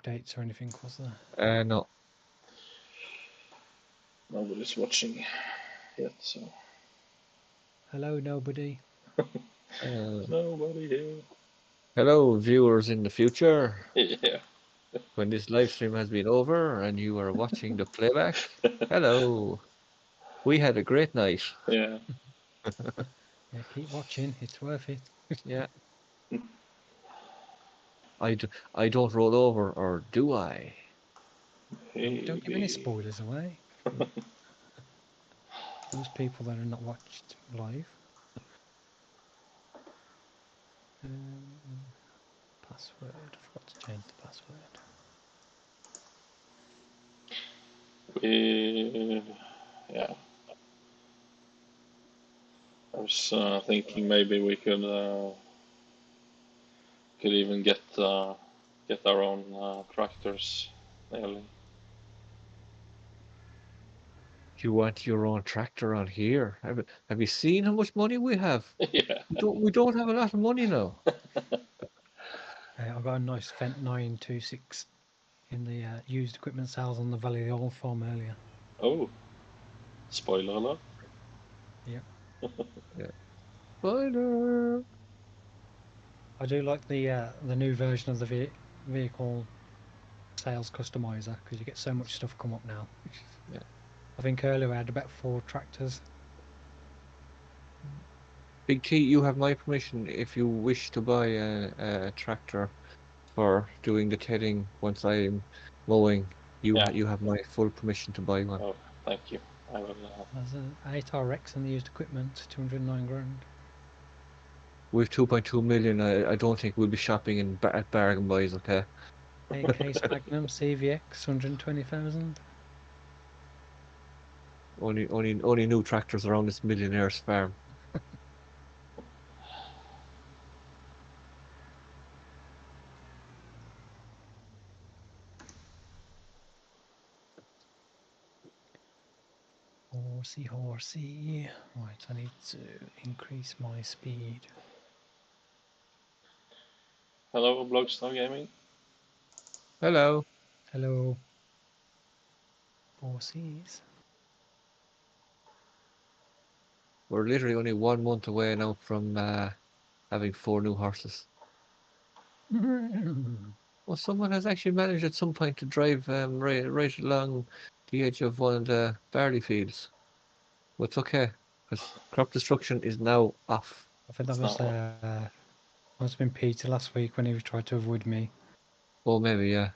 updates or anything, was there? No. Nobody's watching yet, so. Hello, nobody. Nobody here. Hello, viewers in the future. Yeah. When this live stream has been over and you are watching the playback, hello. We had a great night. Yeah. Yeah, keep watching. It's worth it. Yeah. I don't roll over, or do I? Don't give any spoilers away. Those people that are not watched live. Password. I forgot to change the password. Yeah. I was thinking maybe we could even get our own tractors nearly. You want your own tractor on here? Have you seen how much money we have? Yeah. We don't have a lot of money now. I've got a nice Fent 926 in the used equipment sales on the Valley of the Old Farm earlier. Oh. Spoiler alert. Yep. Yeah. Spoiler. I do like the new version of the vehicle sales customizer because you get so much stuff come up now. Yeah. I think earlier I had about 4 tractors. Big T, you have my permission if you wish to buy a tractor for doing the tedding once I'm mowing. You have my full permission to buy one. Oh, thank you. I will. There's an 8RX in the used equipment, 209 grand. With 2.2 million, I don't think we'll be shopping at bargain buys, okay? A-Case Magnum CVX, 120,000. Only new tractors around this millionaire's farm. Horsey. Right, I need to increase my speed. Hello, Blogstar Gaming. Hello. Hello. Horses. We're literally only 1 month away now from having 4 new horses. Well, someone has actually managed at some point to drive right along the edge of one of the barley fields. But it's okay, because crop destruction is now off. I think that was must have been Peter last week when he tried to avoid me. Oh, maybe, yeah.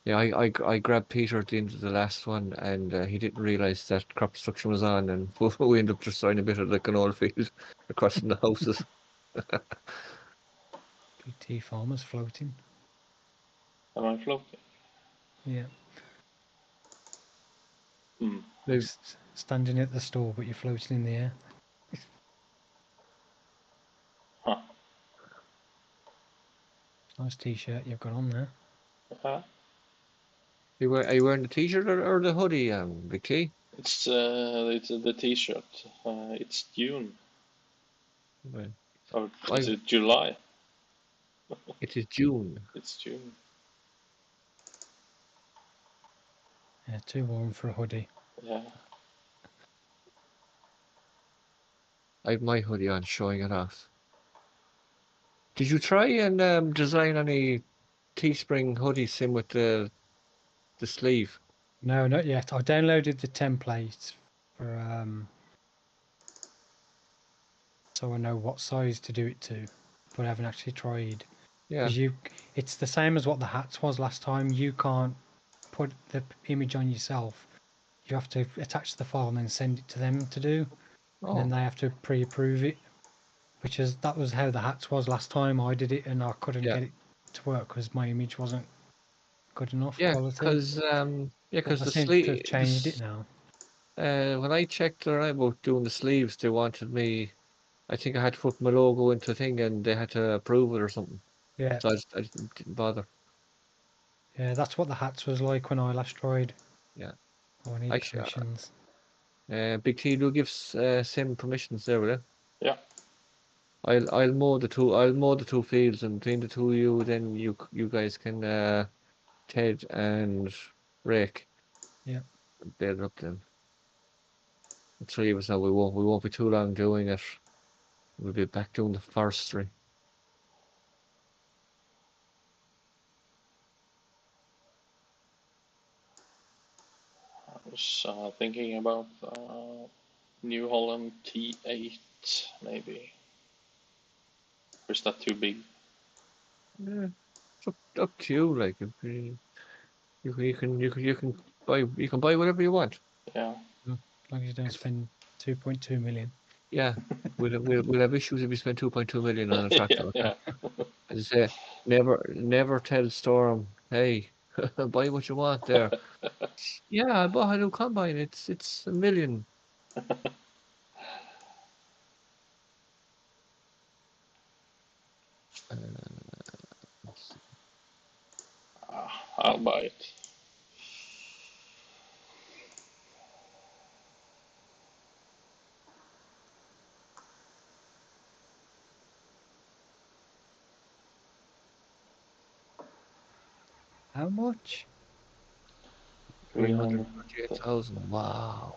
Yeah, I grabbed Peter at the end of the last one, and he didn't realise that crop destruction was on, and we ended up destroying a bit of the canola field across from the houses. BT farmers floating. Am I floating? Yeah. Hmm. Standing at the store, but you're floating in the air. Huh. Nice t-shirt you've got on there. Are you wearing the t-shirt or the hoodie, Big T? It's the t-shirt. It's June. Right. Or is it July? It is June. It's June. Yeah, too warm for a hoodie. Yeah. I have my hoodie on, showing it off. Did you try and design any Teespring hoodie sim with the sleeve? No, not yet. I downloaded the template for so I know what size to do it to, but I haven't actually tried. Yeah. Because it's the same as what the hats was last time. You can't put the image on yourself. You have to attach the file and then send it to them to do, and then they have to pre-approve it. That was how the hats was last time. I did it and I couldn't get it to work because my image wasn't good enough quality. Because the sleeve to have changed it now. When I checked about doing the sleeves, they wanted me. I think I had to put my logo into a thing, and they had to approve it or something. Yeah. So I didn't bother. Yeah, that's what the hats was like when I last tried. Yeah. I need permissions. Big T, do give Sim permissions there, will you? Yeah. I'll mow the two. I'll mow the 2 fields, and between the 2 of you, then you guys can Ted and Rick. Yeah. They're up then. The three of us now. We won't be too long doing it. We'll be back doing the forestry. I was thinking about New Holland T8 maybe. Or is that too big? Yeah, it's up to you. Like you can buy whatever you want. Yeah. As long as you don't spend 2.2 million. Yeah, we'll have issues if you spend 2.2 million on a tractor. Yeah. As I say, never tell Storm, hey, buy what you want there. Yeah, I bought a new combine. It's a million. I'll buy it. How much? 300. 338,000. Wow.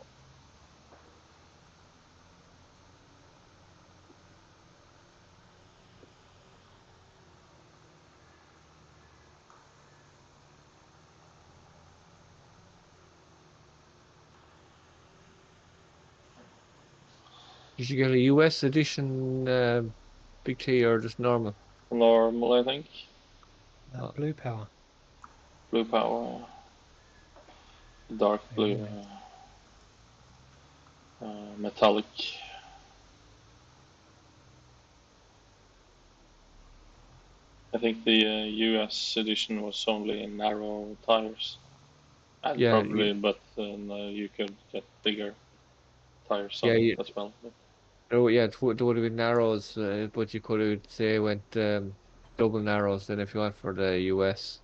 Did you get a US edition Big T or just normal? Normal, I think. Oh, Blue power. Blue power. Dark blue. Really? Metallic. I think the US edition was only in narrow tires. And yeah, probably, but no, you could get bigger tires yeah, on it yeah. as well. But, Oh, yeah, there would have been narrows, but you could have say went double narrows then if you want for the US.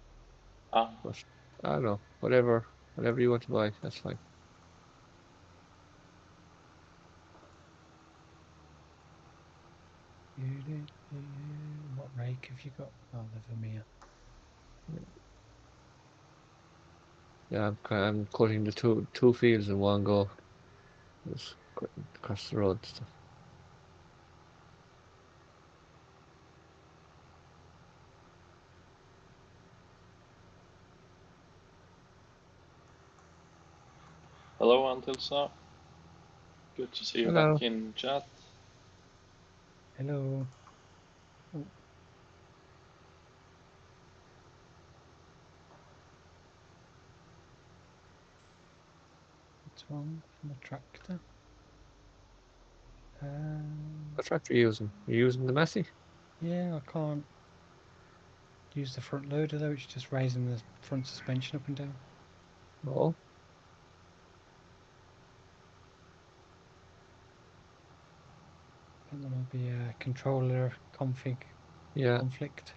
ah, But I don't know, whatever you want to buy, that's fine. What rake have you got? Oh, the Vermeer. Yeah, I'm cutting the two fields in one go. Just cutting across the road and stuff. hello, Antilsa. Good to see you Hello. back in chat. Hello. Oh. What's wrong from the tractor? What tractor are you using? Are you using the Massey? Yeah, I can't use the front loader though. It's just raising the front suspension up and down. No. I think there might be a controller config Yeah. conflict.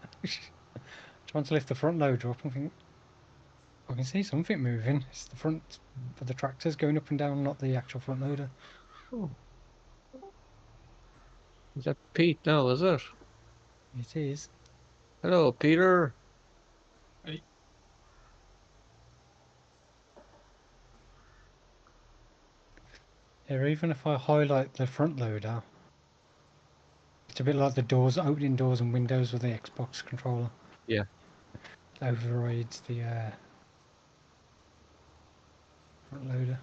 Trying to lift the front loader up and think I can see something moving. It's the front for the tractors going up and down, not the actual front loader. Oh. Is that Pete now, is it? It is. Hello, Peter. Hey. Yeah, even if I highlight the front loader, it's a bit like the doors, opening doors and windows with the Xbox controller. Yeah. It overrides the front loader.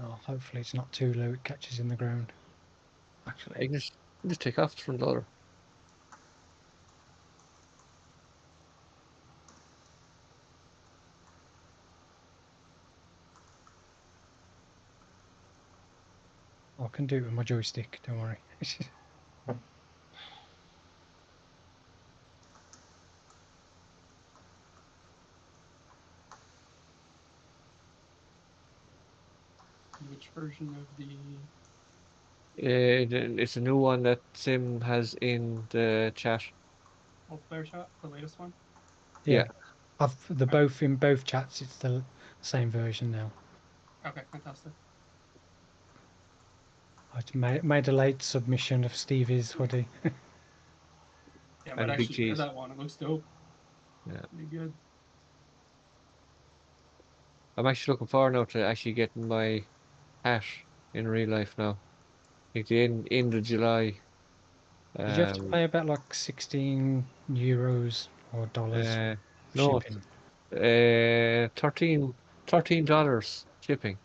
Oh, hopefully it's not too low, it catches in the ground. Actually, You can just take off the front loader. I can do it with my joystick, don't worry. Which version of the It's a new one that Sim has in the chat. multiplayer shot, the latest one? Yeah. Yeah, both in both chats. It's the same version now. Okay, fantastic. I made a late submission of Stevie's hoodie. Yeah, I And might big actually wear cheese. that one. It looks dope. Yeah. Pretty good. I'm actually looking forward now to actually getting my hat in real life now. Like the end of July. Did you have to pay about like €16 or dollars Uh, for no, shipping? $13 shipping.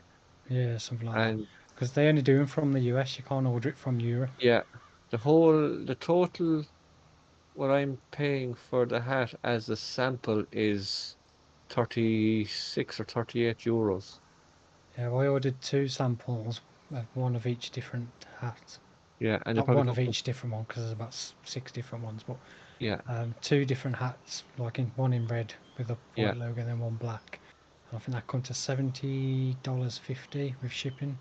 Yeah, something like that. And Because they only do them from the US. You can't order it from Europe. yeah, the total, what I'm paying for the hat as a sample is 36 or 38 euros. Yeah, well, I ordered 2 samples, one of each different hat. Yeah, and they Not probably one of come, each different one, because there's about 6 different ones, but yeah, 2 different hats, like one in red with a yeah, white logo and then one black. And I think that comes to $70.50 with shipping.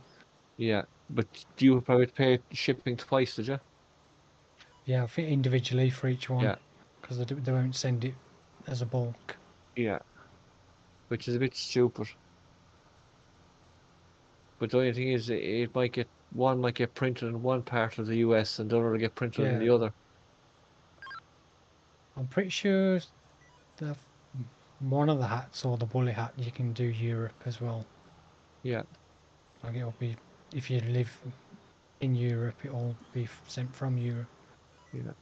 yeah. But you would probably pay shipping twice, did you? Yeah, I think individually for each one, Yeah, because they won't send it as a bulk. yeah, which is a bit stupid. But the only thing is, it might get one might get printed in one part of the US and the other will get printed in Yeah, the other. I'm pretty sure the one of the hats or the woolly hat you can do Europe as well. Yeah, Like it'll be, if you live in Europe, it'll be sent from Europe. yeah,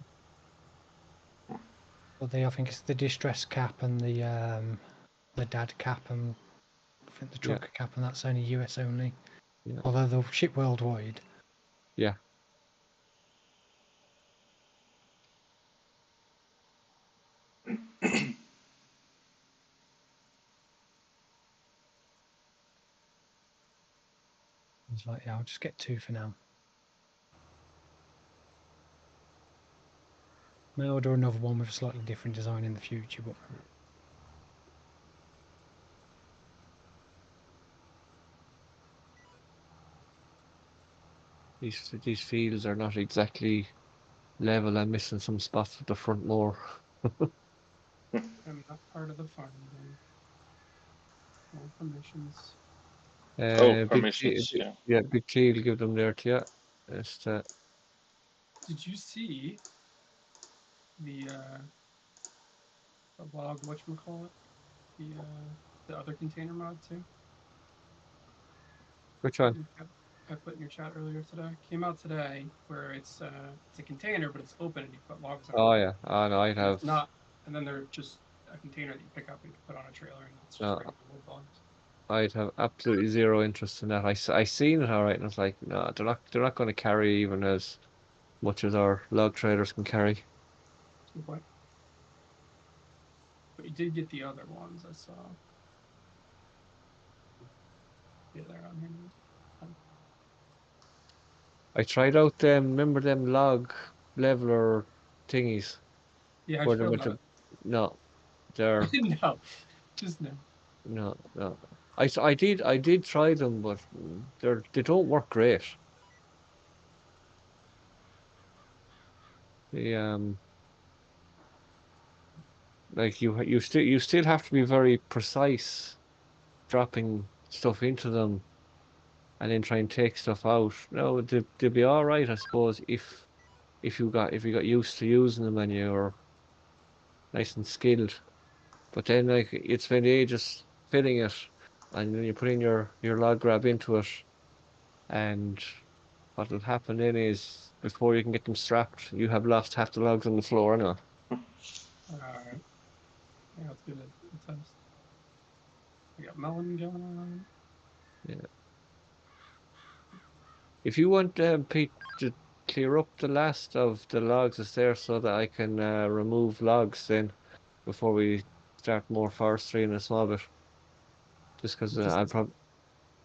But I think it's the distress cap and the dad cap and I think the yeah, trucker cap, and that's only US only. yeah, Although they'll ship worldwide. yeah. It's like, yeah, I'll just get 2 for now. May order another one with a slightly different design in the future, but These fields are not exactly level. I'm missing some spots at the front more. I'm not part of the farm then. No permissions. Oh, Big permissions, yeah. yeah, Big T will give them there to you. Just, Did you see the log, whatchamacallit? The other container mod too? which one? I put in your chat earlier today. Came out today where it's a container but it's open and you put logs on Oh it. yeah, oh no, I'd And have it's not, and then they're just a container that you pick up and put on a trailer and it's just no, regular wood logs. I'd have absolutely zero interest in that. I seen it all right, and I was like, no, they're not going to carry even as much as our log trailers can carry. That's a good point. But you did get the other ones I saw. Yeah, they're on here. I tried out them, remember them log leveler thingies Yeah, how'd where you they feel went about to, no, they're it? No, just no. no. I did try them, but they don't work great. They like you still have to be very precise dropping stuff into them and then try and take stuff out. No, they'll be all right, I suppose, if you got used to using them and you're nice and skilled. But then like it's spend ages filling it, and then you put in your log grab into it, and what'll happen then is before you can get them strapped, you have lost half the logs on the floor now. Alright. Yeah, let's give it a test. We got melon going on. Yeah. If you want Pete to clear up the last of the logs that's there so that I can remove logs then before we start more forestry in a small bit. Just because Just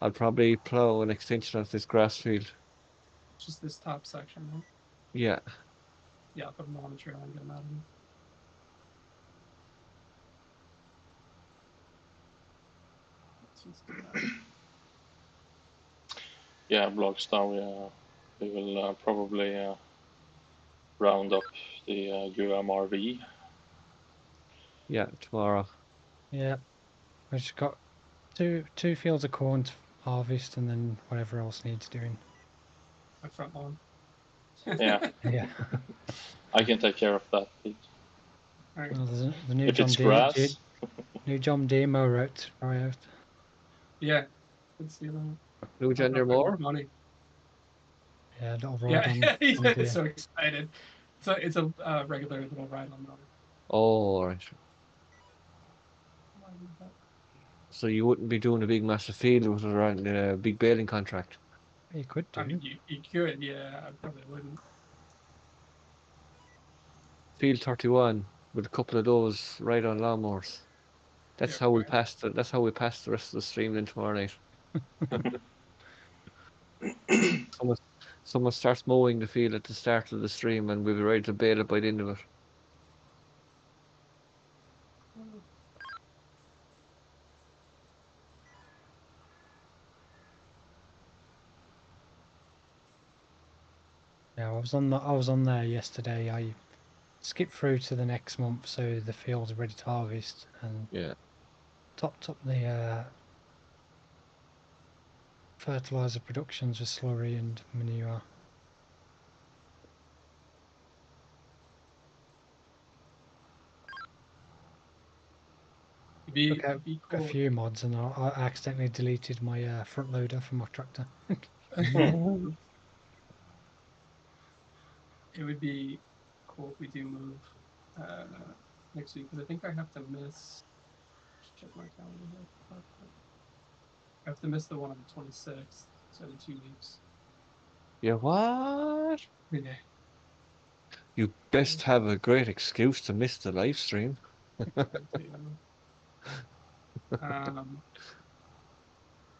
I'll probably plow an extension of this grass field. just this top section, right? Yeah, Yeah, I'll put them all on the trailer and get them out of here. Let's do that. Yeah, Blogstow, we will probably round up the UMRV. yeah, tomorrow. yeah, we've just got two fields of corn to harvest, and then whatever else needs doing. My front lawn. Yeah. Yeah, I can take care of that, Pete. All right. Well, there's the new If John it's Deere. grass, New John Deere mower out to try out. Yeah. Let's see that. New I John don't Deere know if I more? got money. Yeah, little ride Yeah, on. he's John Deere. so excited. So it's a regular little ride on motor. Oh, all right. Why did that? So you wouldn't be doing a big massive field with it around a big baling contract. You could do. I mean, you could, yeah. I probably wouldn't. Field 31 with a couple of those right on lawnmowers. That's Yeah, how we right. pass the. That's how we pass the rest of the stream then tomorrow night. someone, someone starts mowing the field at the start of the stream, and we'll be ready to bale it by the end of it. Yeah, I was on there yesterday. I skipped through to the next month, so the fields are ready to harvest, and Yeah. topped up the fertilizer productions with slurry and manure. It'd Took out be a cool. few mods, and I accidentally deleted my front loader from my tractor. It would be cool if we do move next week, because I think I have to miss. Check my calendar here. I have to miss the one on the 26th, so in 2 weeks. Yeah, what? Yeah. You best have a great excuse to miss the live stream.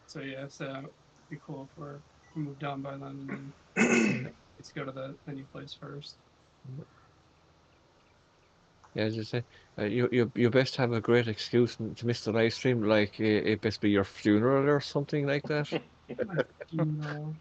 So yeah, so it'd be cool if we moved on by then, and then let's go to the new place first. Yeah, as you say, you best have a great excuse to miss the live stream, like it best be your funeral or something like that. My funeral.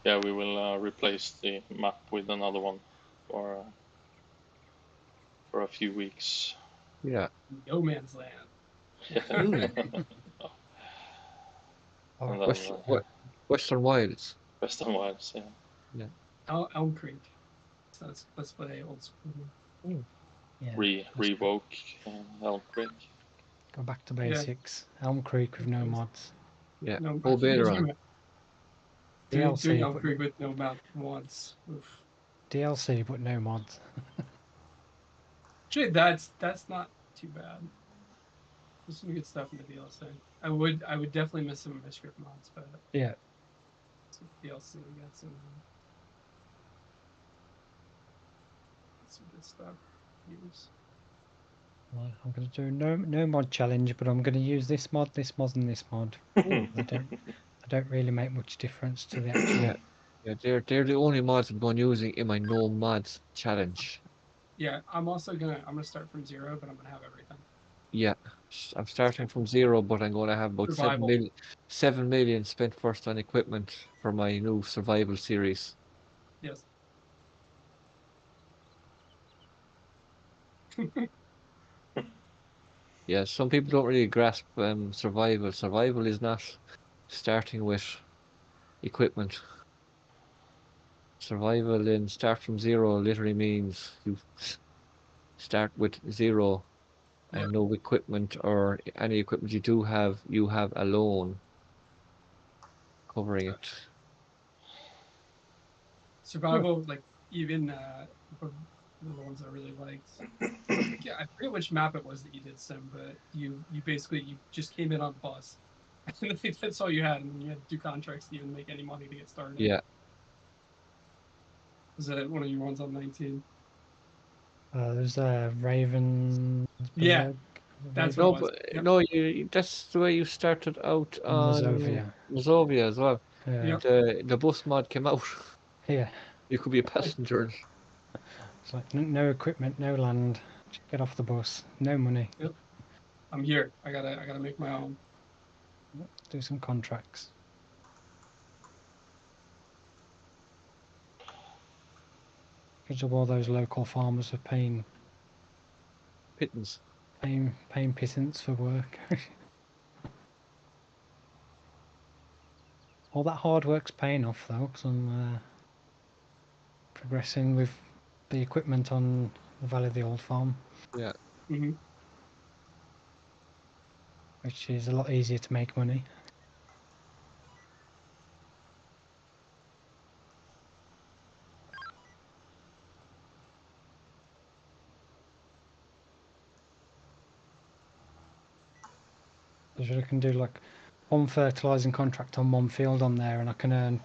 yeah, we will replace the map with another one for a few weeks. Yeah. No man's land. Oh, And then Western Wilds. Western Wilds, yeah. Yeah. Elm Creek. So let's play old school. yeah. Revoke Elm Creek. Go back to Yeah. basics. Elm Creek with no mods. Yeah. No, Whole beta on. doing DLC, Elm but Creek with no mount once. Oof. DLC, but no mods. Actually, that's not too bad. There's some good stuff in the DLC. I would definitely miss some of my script mods, but Yeah. some DLC got some good stuff. Use. Well, I'm going to do no mod challenge, but I'm going to use this mod, and this mod. They don't really make much difference to the actual. Yeah, they're the only mods I'm going using in my no mods challenge. Yeah, I'm gonna start from 0, but I'm gonna have everything. Yeah, I'm starting from 0, but I'm going to have about Survival. 7 million spent first on equipment for my new survival series. Yes. Yeah, some people don't really grasp survival. Survival is not starting with equipment. Survival in start from 0 literally means you start with 0 and Yep. no equipment, or any equipment you have alone covering it. Survival, like even Those are the ones I really liked. Yeah, I forget which map it was that you did, Sim, but you basically you just came in on the bus. I think that's all you had, and you had to do contracts to even make any money to get started. Yeah. Was that one of your ones on 19? There's Ravensburg. Yeah, that's No, what it was. but Yep. no, that's the way you started out on Mazovia. Mazovia as well. Yeah. Yep. The bus mod came out. Yeah. You could be a passenger. in it. It's like no equipment, no land. Just get off the bus. No money. Yep. I'm here. I gotta make my own. Do some contracts. Because of all those local farmers are paying Pittance. pittance for work. All that hard work's paying off though, because I'm progressing with the equipment on the Valley of the Old Farm, Yeah. Mm-hmm. which is a lot easier to make money. Because I can do like one fertilising contract on one field on there, and I can earn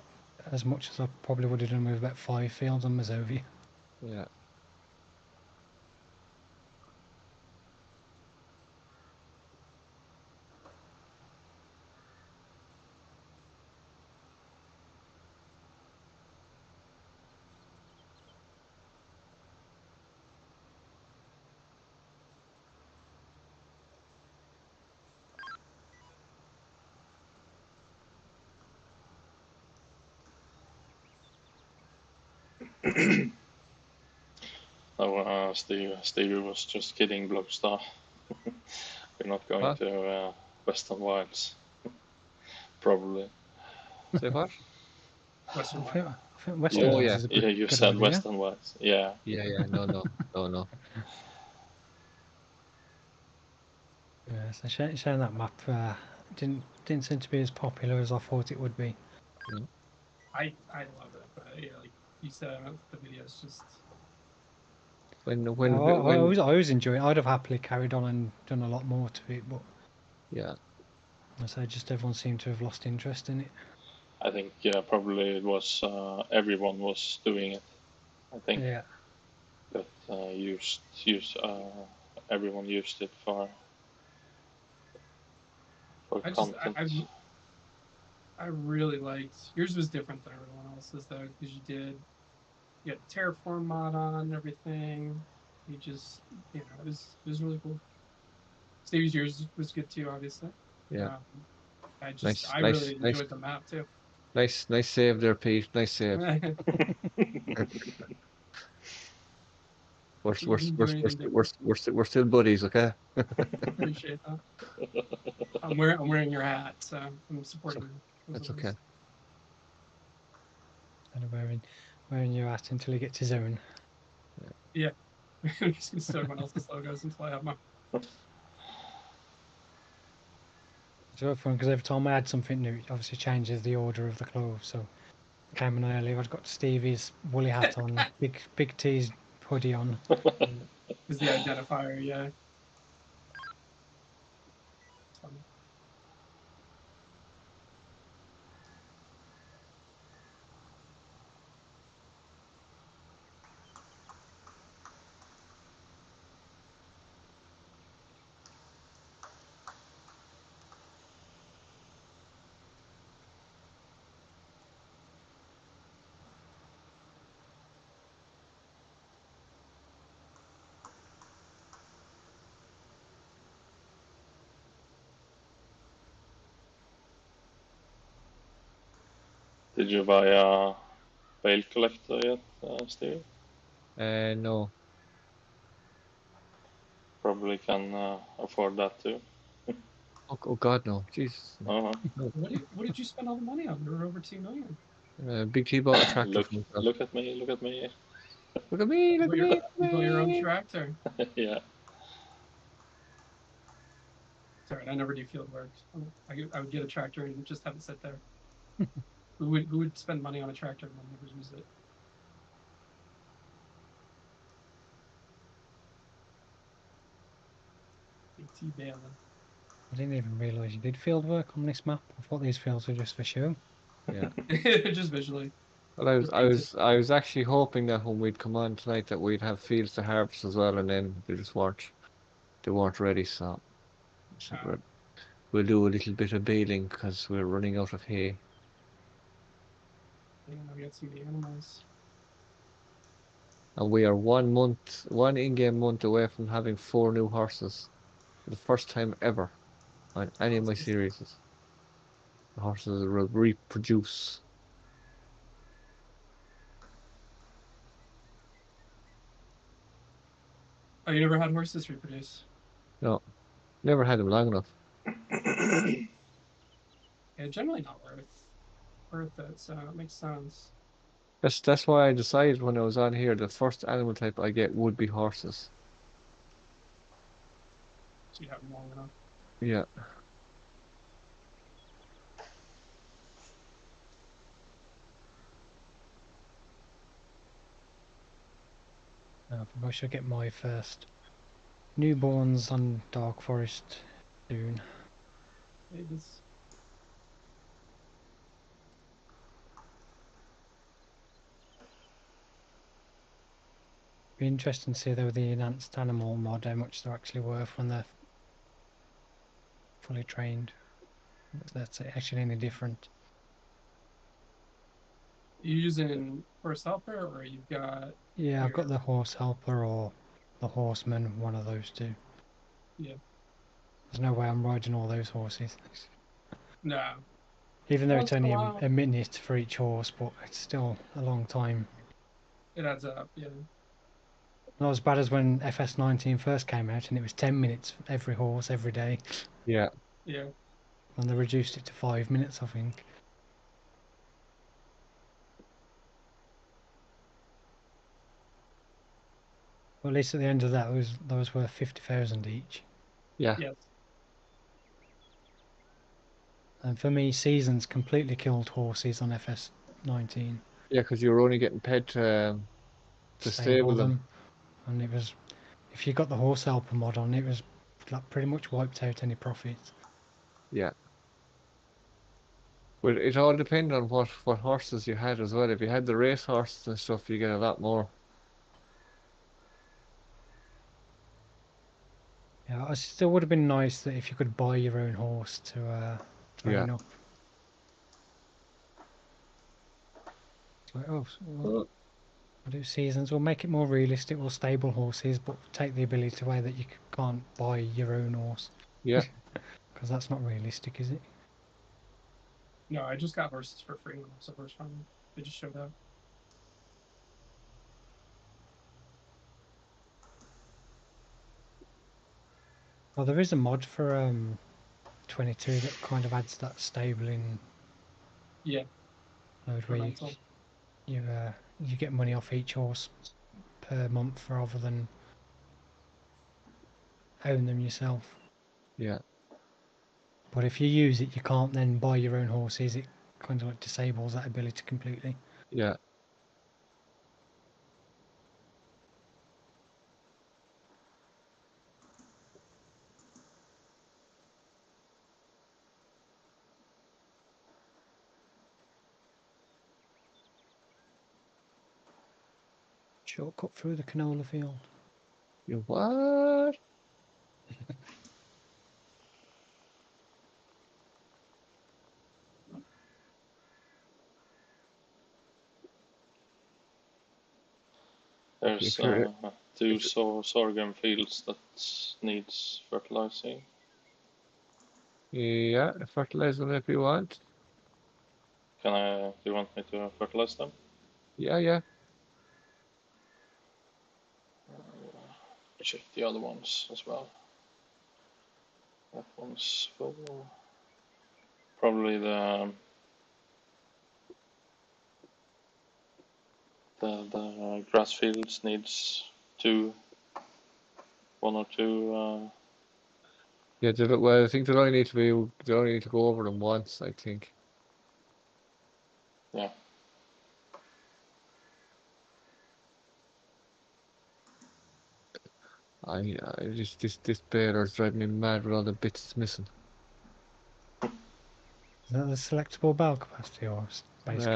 as much as I probably would have done with about 5 fields on Mazovia. Yeah. Oh, Stevie was just kidding, Blockstar. We're not going What? to Western Wilds. Probably. Say what? Western I Wild. think Western Oh, Wilds yeah. is a Yeah, good, you good said idea. Western Wilds. Yeah. Yeah. No. Yeah, so sharing that map didn't seem to be as popular as I thought it would be. I love it, but yeah, like you said, the video's just When I when always enjoy it. I'd have happily carried on and done a lot more to it, but yeah. I say just everyone seemed to have lost interest in it. I think probably it was everyone was doing it. I think Yeah, that everyone used it for I just content. I really liked yours was different than everyone else's though because you had Terraform mod on and everything. You just it was really cool. Stevie's yours was good too, obviously. Yeah. Um, Nice, I nice, really nice, enjoyed the map too. nice save there, Pete. Nice save. We're You didn't do anything different. we're still buddies, okay? Appreciate that. I'm wearing your hat, so I'm supporting you. That's okay. and wearing your hat until you get to zone. Yeah. I'm just gonna steal everyone else's logos until I have mine. It's really fun because every time I add something new, it obviously changes the order of the clothes. So I came in earlier, I've got Stevie's woolly hat on, big T's hoodie on. Is the identifier, yeah. It's funny. Did you buy a bale collector yet, Steve? No. Probably can afford that too. Oh God, no. Jesus. Uh-huh. No. What did you spend all the money on? You were over 2 million. Big T bought a tractor Look, for himself. look at me, look at me. Look at me, look at me, look You at bought your own me. tractor. Yeah. Sorry, I never do field work. I would get a tractor and just have it sit there. Who would spend money on a tractor and then never use it? CT Balin. I didn't even realise you did field work on this map. I thought these fields were just for show. Yeah. Just visually. Well, I was actually hoping that when we'd come on tonight that we'd have fields to harvest as well, and then they just weren't. They weren't ready, so I said, we'll do a little bit of baling because we're running out of hay. Yeah, we got some of the animals. And we are 1 in-game month away from having 4 new horses. For the first time ever on any of my series. The horses will reproduce. Oh, you never had horses reproduce? No, never had them long enough. Yeah, generally not worth it, so it makes sense. That's why I decided when I was on here the first animal type I get would be horses. So you have them long enough. Yeah. I think I should get my first newborns on Dark Forest soon. It is. Be interesting to see though the enhanced animal mod how much they're actually worth when they're fully trained. If that's actually any different. You using horse helper, or you've got? Yeah, I've got the horse helper or the horseman, one of those two. Yeah. There's no way I'm riding all those horses. No. Even though it's Once in a only while. a minute for each horse, but it's still a long time. It adds up, yeah. Not as bad as when FS19 first came out and it was 10 minutes for every horse every day. Yeah. Yeah. And they reduced it to 5 minutes, I think. Well, at least at the end of that, those were 50,000 each. Yeah. Yes. And for me, seasons completely killed horses on FS19. Yeah, because you were only getting paid to stable them. And it was, if you got the horse helper mod on, it was like pretty much wiped out any profits. Yeah. But it all depended on what horses you had as well. If you had the race horses and stuff, you get a lot more. Yeah, it still would have been nice that if you could buy your own horse to train up. It's like, oh, we'll do seasons. We'll make it more realistic. We'll stable horses, but take the ability away that you can't buy your own horse. Yeah. Because that's not realistic, is it? No, I just got horses for free when I was a horse farmer. They just showed up. Well, there is a mod for 22 that kind of adds that stabling mode where you get money off each horse per month rather than own them yourself. Yeah. But if you use it, you can't then buy your own horses. It kind of like disables that ability completely. Yeah. Shortcut through the canola field. You what? There's two sorghum fields that needs fertilizing. Yeah, fertilize them if you want. Do you want me to fertilize them? Yeah, yeah. Check the other ones as well. That one's full. Probably the grass fields needs one or two. Yeah, well, I think they only need to go over them once, I think. Yeah. This baler's driving me mad with all the bits it's missing. Is that the selectable bell capacity or base game?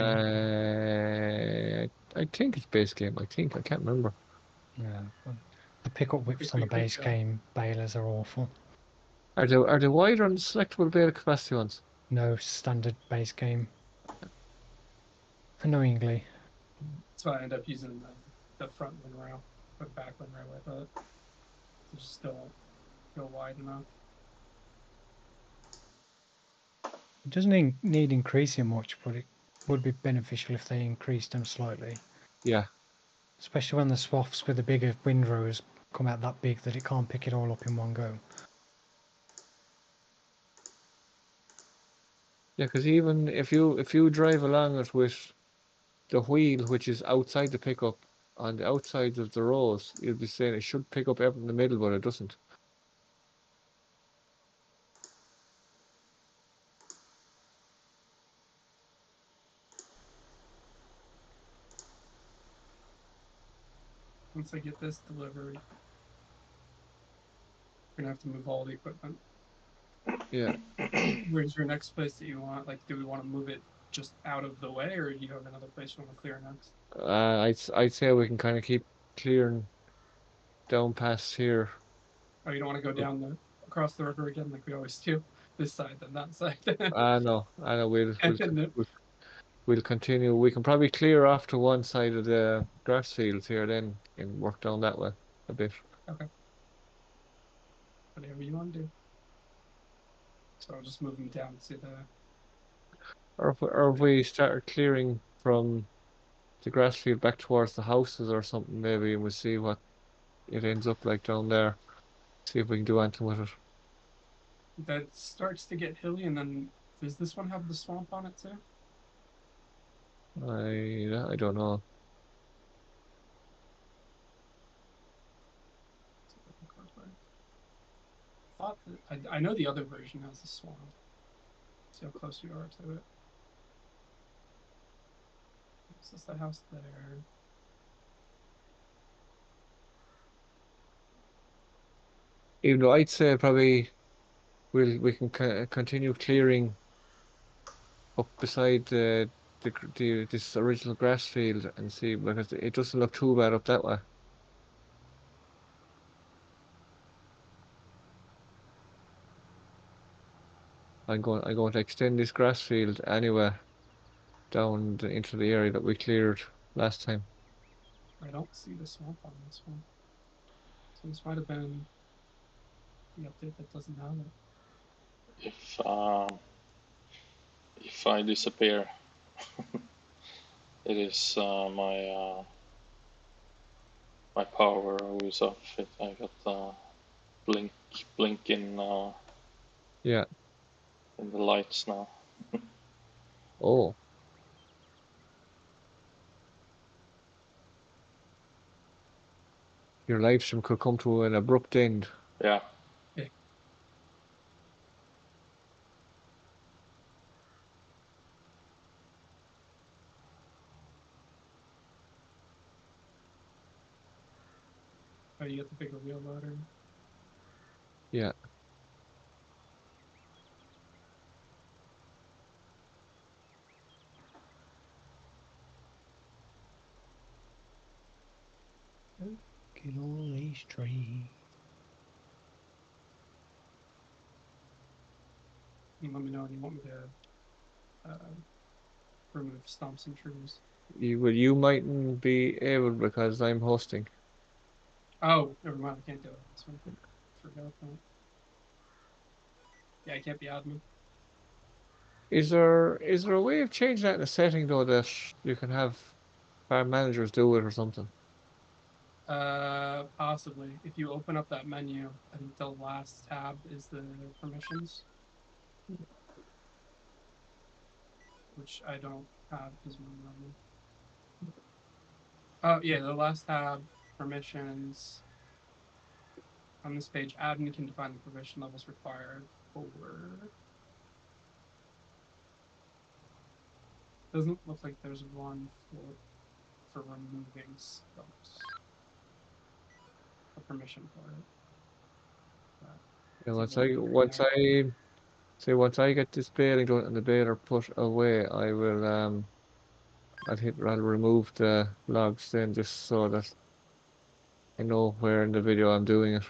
I think it's base game. I can't remember. Yeah. The pickup whips on the base game balers are awful. Are they wider on the selectable baler capacity ones? No standard base game. Annoyingly. That's why I end up using the front wind rail or the back wind rail with it. To just still go wide enough. It doesn't need increasing much, but it would be beneficial if they increased them slightly. Yeah. Especially when the swaths with the bigger windrows come out that big that it can't pick it all up in one go. Yeah, because even if you drive along it with the wheel, which is outside the pickup, on the outsides of the rows, you'll be saying it should pick up everything in the middle, but it doesn't. Once I get this delivered, we're gonna have to move all the equipment. Yeah. Where's your next place that you want? Like, do we want to move it just out of the way, or do you have another place you want to clear next? I'd say we can kind of keep clearing down past here. Oh, you don't want to go down across the river again like we always do? This side, then that side. I know. We'll continue. We can probably clear off to one side of the grass fields here then and work down that way a bit. Okay. Whatever you want to do. So I'll just move them down to the. Or if we start clearing from the grass field back towards the houses or something maybe, and we'll see what it ends up like down there. See if we can do anything with it. That starts to get hilly, and then does this one have the swamp on it too? I don't know. I know the other version has the swamp. See how close you are to it. Is this the house there? Even though I'd say probably we can continue clearing up beside this original grass field and see, because it doesn't look too bad up that way. I'm going to extend this grass field anyway down into the area that we cleared last time. I don't see the swamp on this one. So this might have been the update that doesn't have it. If I disappear, it is my power who is off. I got blink in Yeah. in the lights now. Oh. Your live stream could come to an abrupt end. Yeah. Oh, you get the bigger wheel loader. Yeah. Kill all these trees. And let me know when you want me to remove stumps and trees. You mightn't be able because I'm hosting. Oh, never mind. I can't do it. This one. Forgot that. Yeah, I can't be admin. Is there a way of changing that in a setting though, that you can have farm managers do it or something? Possibly. If you open up that menu, I think the last tab is the permissions, which I don't have because we're running. Oh yeah, the last tab, permissions. On this page, admin can define the permission levels required for. Doesn't look like there's one for removing stumps. a permission for it. But Yeah, it's a little once I get this baling done and the baler put away, I'll remove the logs then, just so that I know where in the video I'm doing it.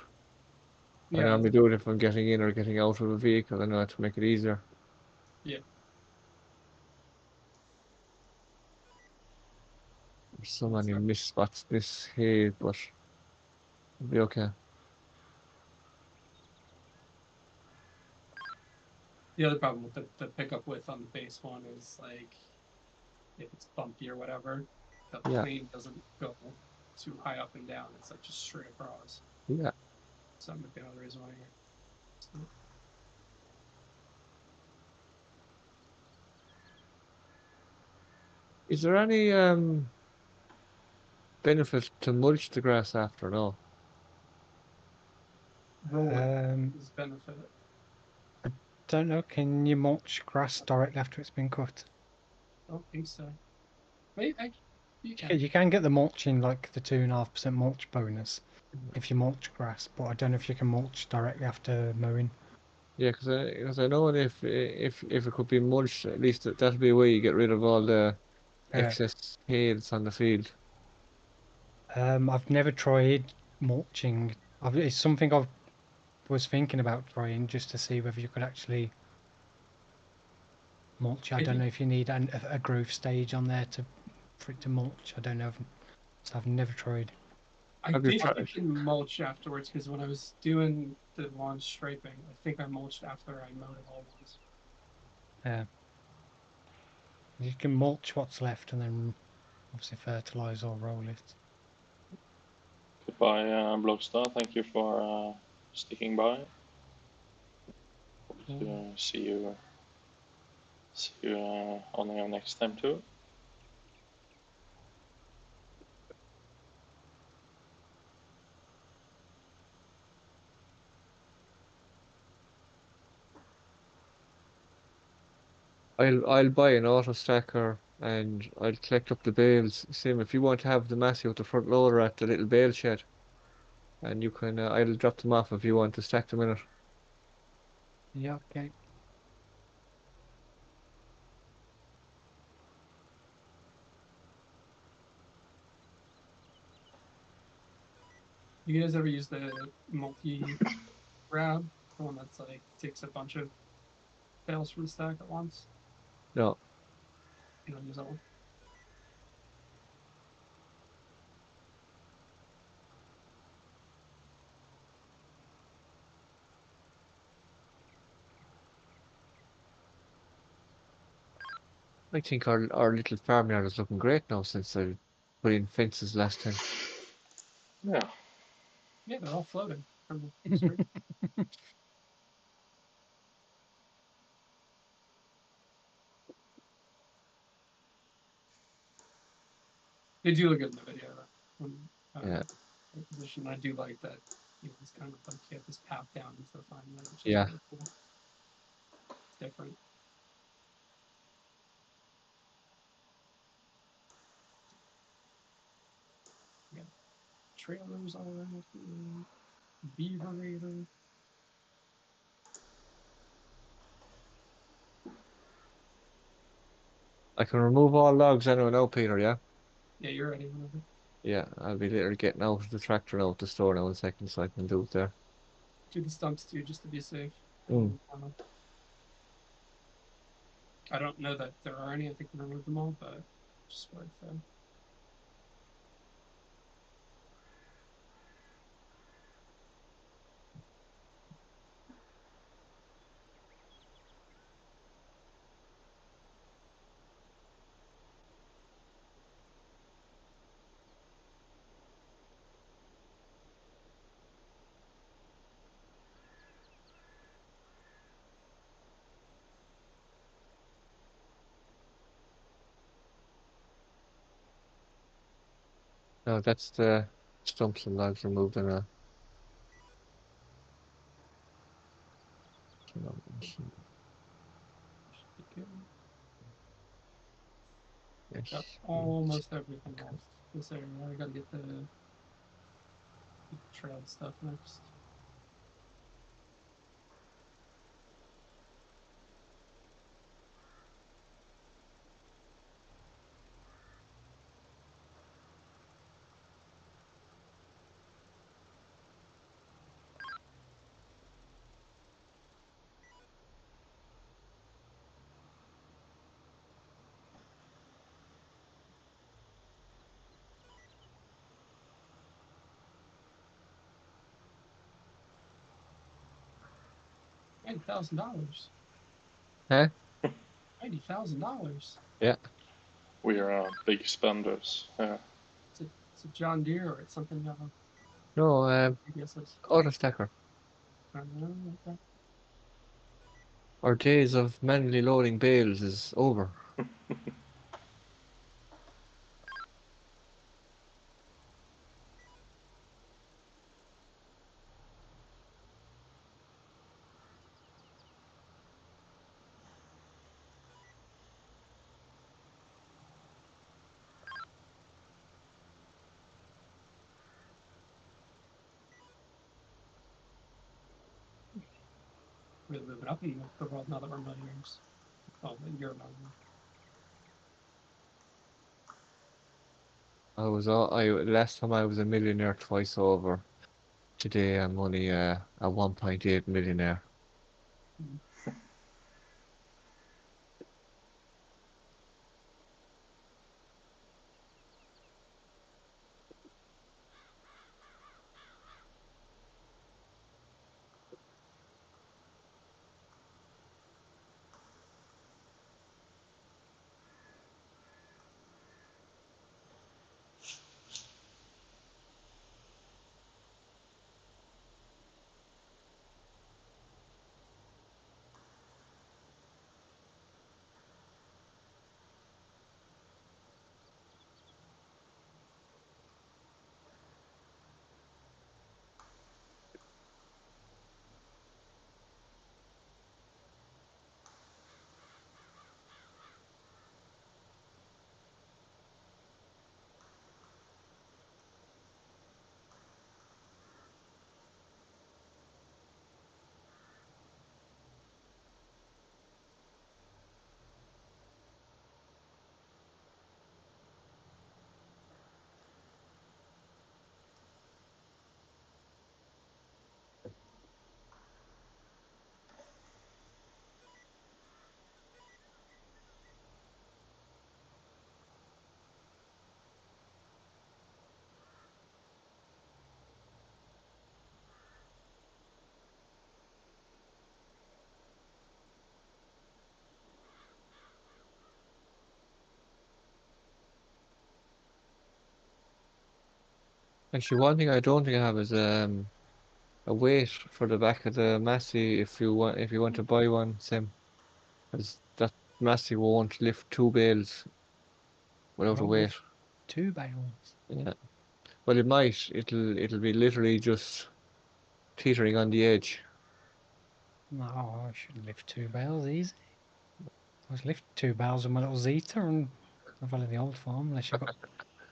I yeah, normally do it if I'm getting in or getting out of a vehicle. I know how to make it easier. yeah. There's so many missed spots this hay, but it'll be okay. The other problem with the pickup width on the base one is like if it's bumpy or whatever, the Yeah. plane doesn't go too high up and down. It's like just straight across. Yeah. So that might be another reason why you're. Is there any benefit to mulch the grass after? No. Is benefit. Don't know. Can you mulch grass directly after it's been cut? I don't think so. Maybe you can. You can get the mulching, like the 2.5% mulch bonus, if you mulch grass, but I don't know if you can mulch directly after mowing. Yeah, because I know if it could be mulched, at least that'll be a way you get rid of all the excess hay that's on the field. I've never tried mulching. It's something I was thinking about trying just to see whether you could actually mulch. I don't know if you need a growth stage on there for it to mulch. I don't know. So I've never tried. I Have you think tried? you can mulch afterwards because when I was doing the lawn striping, I think I mulched after I mowed it all once. Yeah. You can mulch what's left and then obviously fertilize or roll it. Goodbye, Blogstar. Thank you for sticking by. Hope to see you on your next time too. I'll buy an auto stacker and I'll collect up the bales. Same if you want to have the massey with the front loader at the little bale shed, and you can I'll drop them off if you want to stack them in it. Yeah, okay. You guys ever use the multi-grab? The one that's like takes a bunch of bales from the stack at once? No. You don't use that one? I think our little farmyard is looking great now since I put in fences last time. Yeah. Yeah, they're all floating from the street. They do look good in the video. When, Yeah. Position. I do like that. You know, it's kind of like you have this path down into the farmland, which is Yeah. really cool. It's different. Yeah. Trailers all around here. Beaverator. I can remove all logs anyway now, Peter, yeah? Yeah, you're ready whenever. Yeah, I'll be literally getting out of the tractor now at the store now in a second so I can do it there. Do the stumps too, just to be safe. I don't know that there are any. I think we removed them all, but just worth No, that's the stumps and logs removed in a. Got Yes. almost everything off this area. I gotta get the trail stuff next. $90,000. Huh? $90,000. Yeah. We are big spenders. Yeah. It's a John Deere or it's something else. No, I guess it's. auto stacker. Okay. Our days of manually loading bales is over. We'll move it up in the world now that we're millionaires. Oh, you're a millionaire. Last time I was a millionaire twice over. Today I'm only a 1.8 millionaire. Actually, one thing I don't think I have is a weight for the back of the Massey if you want to buy one, Sim. Because that Massey won't lift 2 bales without a Won't weight. lift 2 bales. Yeah. Well, it might. It'll be literally just teetering on the edge. No, I shouldn't lift 2 bales easy. I was lift 2 bales with my little Zeta and I've only the old farm unless you've got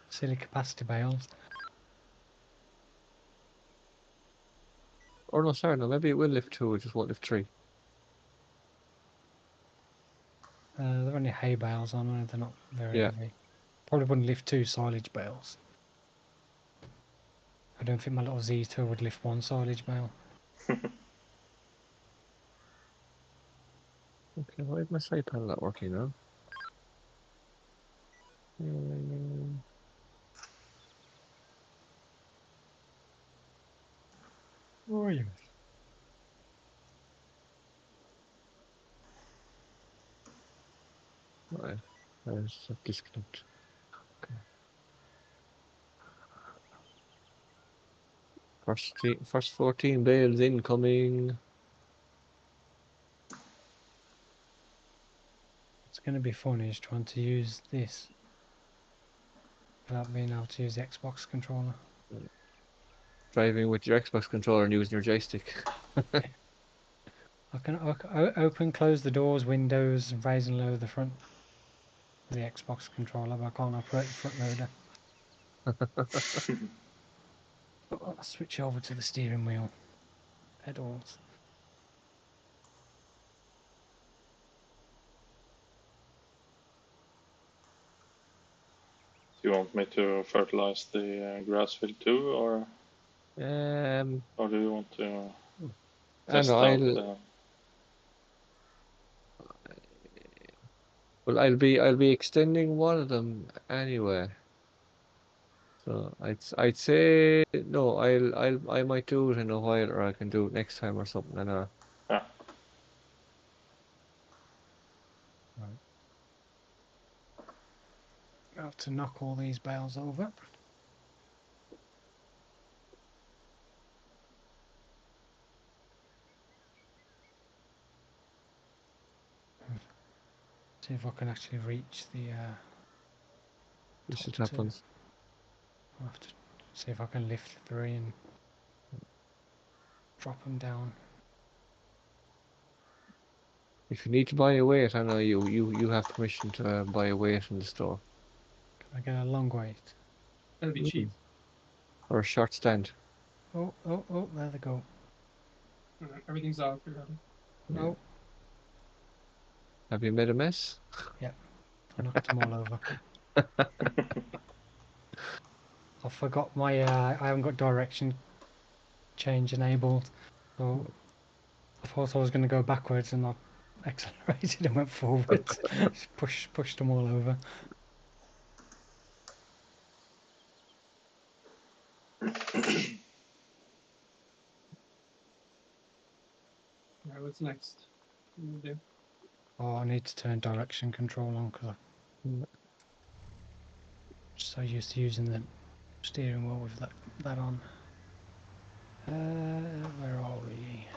silly capacity bales. Or no, sorry, no, maybe it will lift 2, it just won't lift 3. They're only hay bales on it, they're not very Yeah. heavy. Probably wouldn't lift 2 silage bales. I don't think my little Zeta would lift 1 silage bale. Okay, why is my side panel not working now? Where are you? Right, there's a disconnect. Okay. First 14 bales incoming. It's going to be fun is trying to use this without being able to use the Xbox controller. Driving with your Xbox controller and using your joystick. I can open, close the doors, windows, and raise and lower the front with the Xbox controller, but I can't operate the front loader. I'll switch over to the steering wheel pedals. Do you want me to fertilize the grass field too, or do you want to test out? Well, I'll be extending one of them anyway. So I'd say no. I might do it in a while, or I can do it next time or something. And Yeah. Right. I have to knock all these bales over. See if I can actually reach the this top shit happens. I'll have to see if I can lift 3 and drop them down. If you need to buy a weight, I know you have permission to buy a weight in the store. Can I get a long weight? That'd be cheap. Or a short stand. Oh, there they go. Alright, everything's off. You're ready. Yeah. Oh. Have you made a mess? Yep. I knocked them all over. I forgot my, I haven't got direction change enabled, so I thought I was going to go backwards and I accelerated and went forwards. Just pushed them all over. Alright, what's next? What do you do? Oh, I need to turn direction control on because I'm so used to using the steering wheel with that on. Where are we?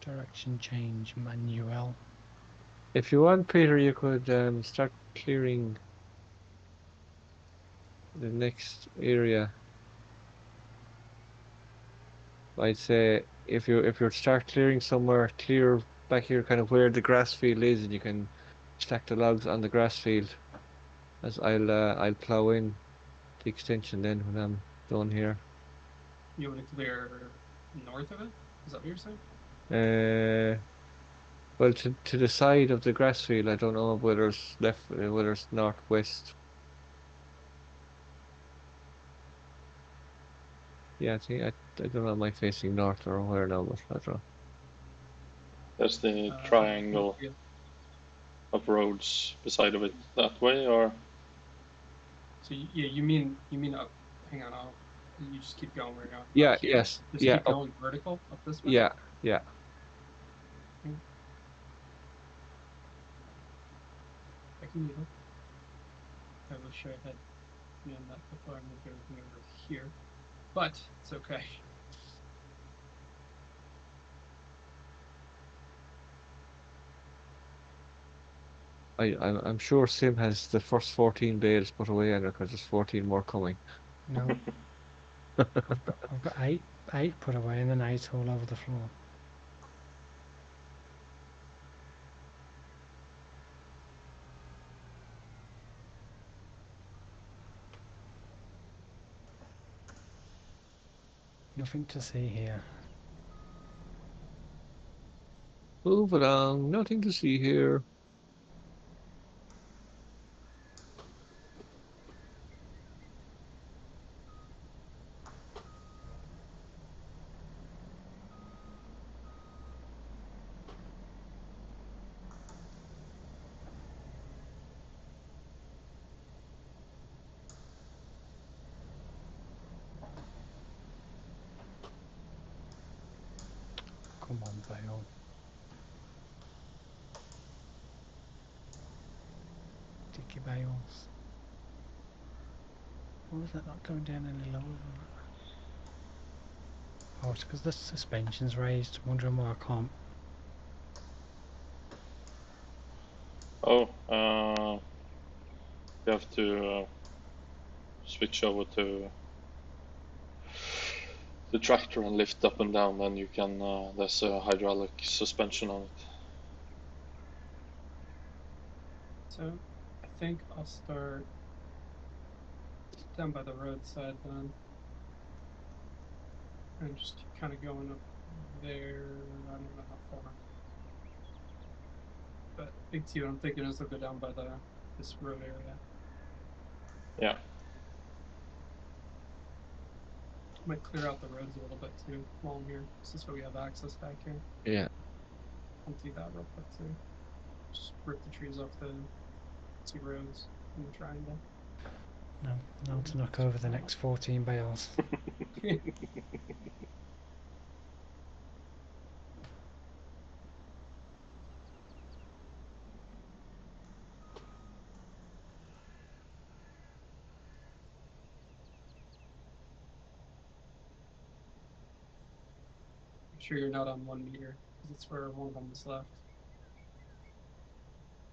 Direction change manual. If you want, Peter, you could start clearing the next area. I'd say if you start clearing somewhere, clear back here, kind of where the grass field is, and you can stack the logs on the grass field. As I'll plow in the extension then when I'm done here. You want to clear north of it? Is that what you're saying? Well, to the side of the grass field, I don't know whether it's left, whether it's northwest. Yeah, I think I don't know, am I facing north or where now, but I don't know. There's the triangle of roads beside of it that way, or? So yeah, you mean up? Hang on, you just keep going. We're going. Yeah. Here? Yes. Just Yeah. keep going vertical up this way. Yeah. Yeah. I can do that. I wish I had done that before I moved everything over here, but it's okay. I'm sure Sim has the first 14 bales put away on it because there's 14 more coming. No. I've got eight put away and then 8 all over the floor. Nothing to see here. Move along, nothing to see here. Come on, bale. Dicky bales. Why is that not going down any lower than that? Oh, it's because the suspension's raised. I'm wondering why I can't. Oh, you have to switch over to the tractor and lift up and down, then you can, there's a hydraulic suspension on it. So I think I'll start down by the roadside then. and just keep kind of going up there. I don't know how far. But big T, what I'm thinking is they'll go down by this road area. Yeah. Might clear out the roads a little bit too while I'm here. This way we have access back here. Yeah. I'll do that real quick too. Just rip the trees off the 2 roads in the triangle. Now to knock over the next 14 bales. Make sure you're not on 1 meter, because it's where one of them was left.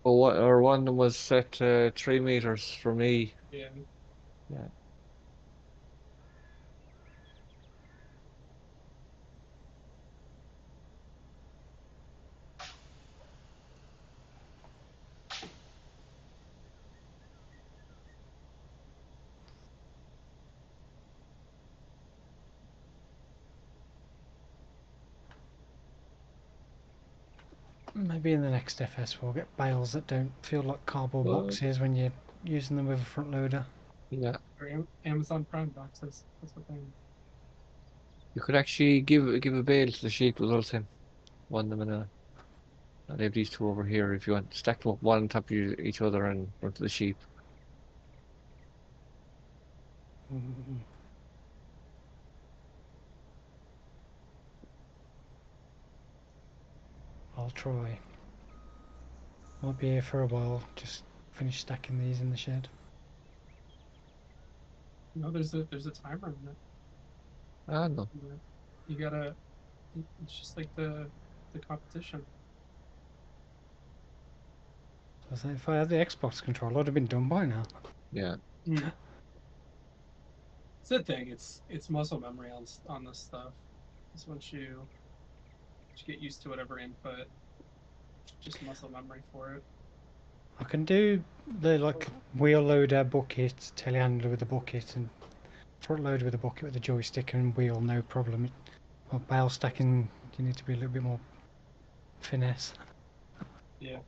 Well, one of them was set to 3 meters for me. Yeah. Yeah. Maybe in the next FS we'll get bales that don't feel like cardboard boxes when you're using them with a front loader. Yeah. Or Amazon Prime boxes. That's what they mean. You could actually give a bale to the sheep as well, Tim. One of them and I have these 2 over here. If you want, stack them up one on top of each other and run to the sheep. I'll try. Might be here for a while. Just finish stacking these in the shed. No, there's a timer on it. Ah, no. You gotta. It's just like the competition. So if I had the Xbox controller, I'd have been done by now. Yeah. It's the thing. It's muscle memory on this stuff. Because once you get used to whatever input, just muscle memory for it. I can do the wheel loader, bucket, telehandler with the bucket, and front loader with the bucket with the joystick and wheel, no problem. Or bale stacking, you need to be a little bit more finesse. Yeah.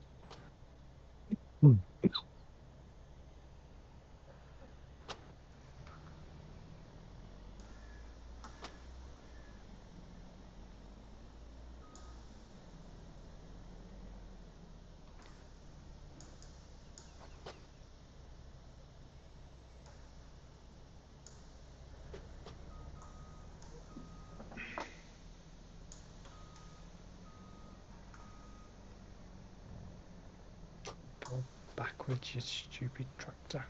Go backwards, you stupid tractor.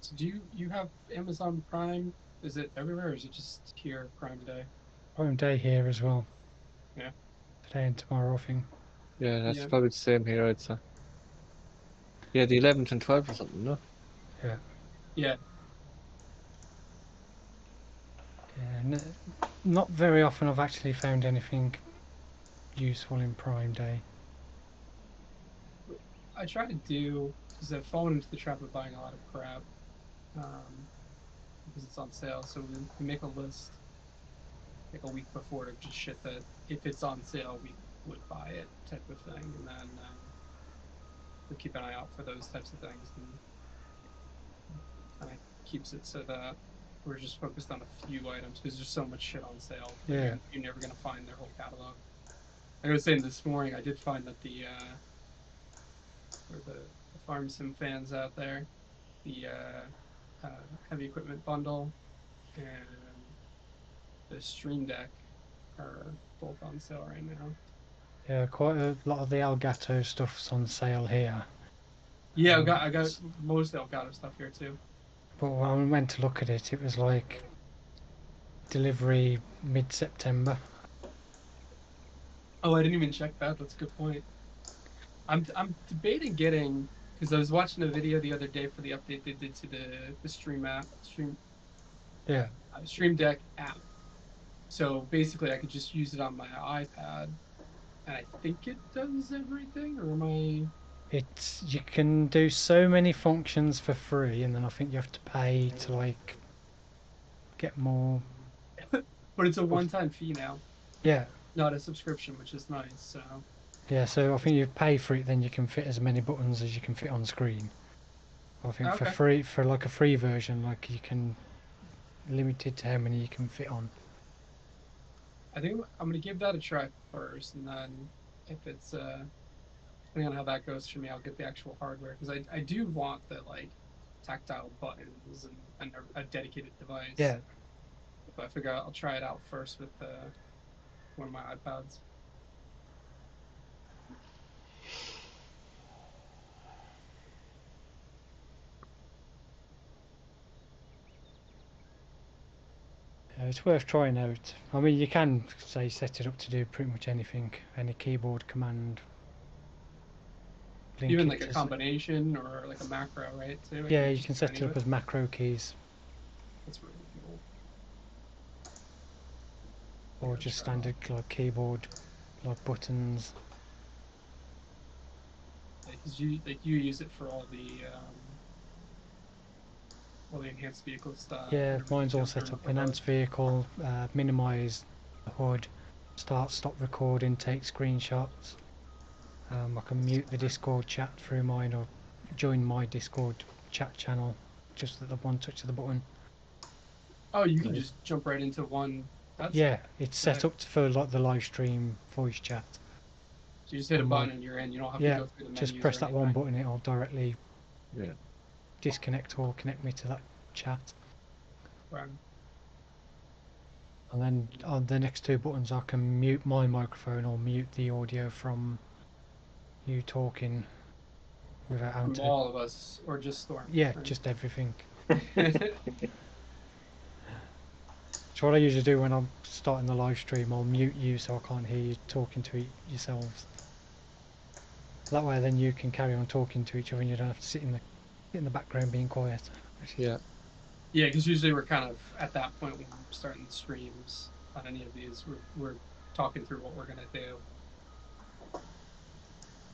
So do you have Amazon Prime? Is it everywhere, or is it just here Prime Day? Prime Day here as well. Yeah. Today and tomorrow, I think. Yeah, that's probably the same here, I'd say. Yeah, the 11th and 12th or something, no? Yeah. Yeah. Yeah. Not very often I've actually found anything useful in Prime Day. I try to do, because I've fallen into the trap of buying a lot of crap, because it's on sale. So we make a list like a week before of just shit that if it's on sale we would buy it type of thing, and then we keep an eye out for those types of things, and kind of keeps it so that we're just focused on a few items because there's so much shit on sale. Yeah. You're never gonna find their whole catalog. I was saying this morning, I did find that for the farm sim fans out there, the heavy equipment bundle and the Stream Deck are both on sale right now. Yeah, quite a lot of the Elgato stuff's on sale here. Yeah, I got most Elgato stuff here too. But when I went to look at it, it was like delivery mid-September. Oh, I didn't even check that. That's a good point. I'm debating getting, because I was watching a video the other day for the update they did to the Stream Stream Deck app. So basically, I could just use it on my iPad, and I think it does everything. Or am I? You can do so many functions for free, and then I think you have to pay to like get more. But it's a one-time fee now, Yeah. not a subscription, which is nice. So. Yeah, so I think you pay for it, then you can fit as many buttons as you can fit on screen. I think Okay. for free, for like a free version, like you can limited to how many you can fit on. I think I'm gonna give that a try first, and then if it's depending on how that goes for me, I'll get the actual hardware, because I do want the like tactile buttons and a dedicated device. Yeah. But I figure I'll try it out first with one of my iPads. Yeah, it's worth trying out. I mean, you can say set it up to do pretty much anything, any keyboard command. Even like a combination or like a macro, right? Too. Yeah, you can set it up as macro keys. That's really cool. Or just standard like keyboard, like buttons. Because you use it for all the enhanced vehicle stuff. Yeah, mine's all set up. Enhanced vehicle, minimise the HUD, start, stop recording, take screenshots. I can mute the Discord chat through mine, or join my Discord chat channel just at the one touch of the button. Oh, you can just jump right into one. Yeah, it's set up for like the live stream voice chat. So you just hit a button and you're in. You don't have to go through the menus. Just press that one button, it'll directly Yeah. disconnect or connect me to that chat. Right. And then on the next two buttons I can mute my microphone or mute the audio from you talking without having From all of us, or just Storm? Yeah, right? Just everything. So what I usually do when I'm starting the live stream, I'll mute you so I can't hear you talking to yourselves. That way then you can carry on talking to each other and you don't have to sit in the background being quiet. Yeah. Yeah, because usually we're kind of at that point when we're starting the streams on any of these, we're talking through what we're gonna do.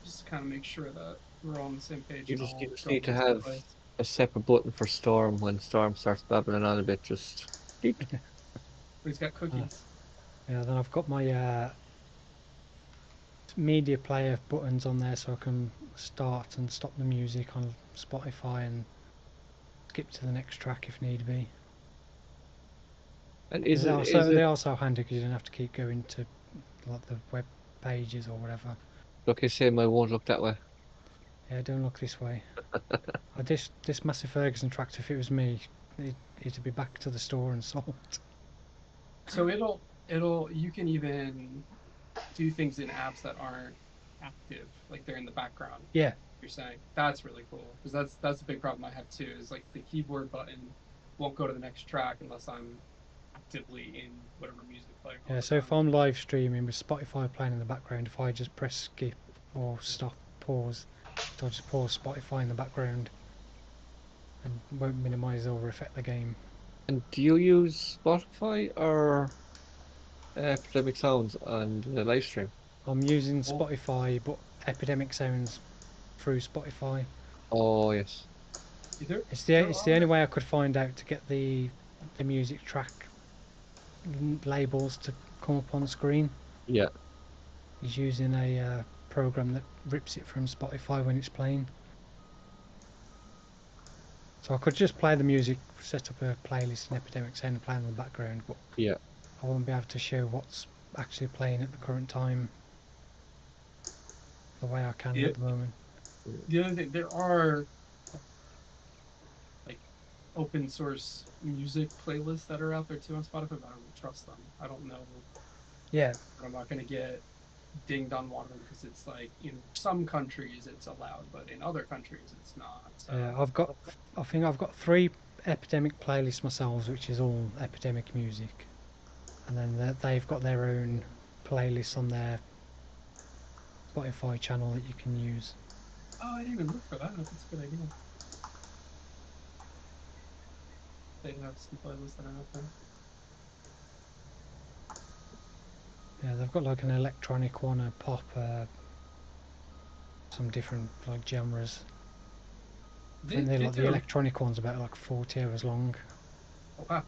Just to kind of make sure that we're all on the same page. You just need to have a separate button for Storm when Storm starts babbling on a bit. Just. He's got cookies. Yeah, then I've got my media player buttons on there so I can start and stop the music on Spotify and skip to the next track if need be. And they're also handy because you don't have to keep going to like the web pages or whatever. Look, I say I won't look that way. Yeah, don't look this way. This massive Ferguson tractor, if it was me, it'd be back to the store and sold. So you can even do things in apps that aren't active, like they're in the background. Yeah. You're saying that's really cool, because that's a big problem I have too. Is like the keyboard button won't go to the next track unless I'm actively in whatever music player. Yeah, so if I'm live streaming with Spotify playing in the background, if I just press skip or stop, pause, I'll just pause Spotify in the background and won't minimise or affect the game. And do you use Spotify or Epidemic Sounds on the live stream? I'm using Spotify, but Epidemic Sounds through Spotify. Oh yes. It's the only way I could find out to get the music track labels to come up on screen. Yeah. Is using a program that rips it from Spotify when it's playing. So I could just play the music, set up a playlist in Epidemic Sound and play in the background, but yeah, I won't be able to show what's actually playing at the current time the way I can at the moment. The other thing, there are like open source music playlists that are out there too on Spotify, but I don't trust them. I don't know. Yeah. I'm not going to get dinged on one of them because it's like in some countries it's allowed, but in other countries it's not. So. Yeah, I think I've got 3 Epidemic playlists myself, which is all Epidemic music, and then they've got their own playlists on their Spotify channel that you can use. Oh, I didn't even look for that. That's a good idea. They have some playlists that are out there. Yeah, they've got like an electronic one, a pop, some different like genres. I think the electronic one's about like 40 hours long. Oh wow.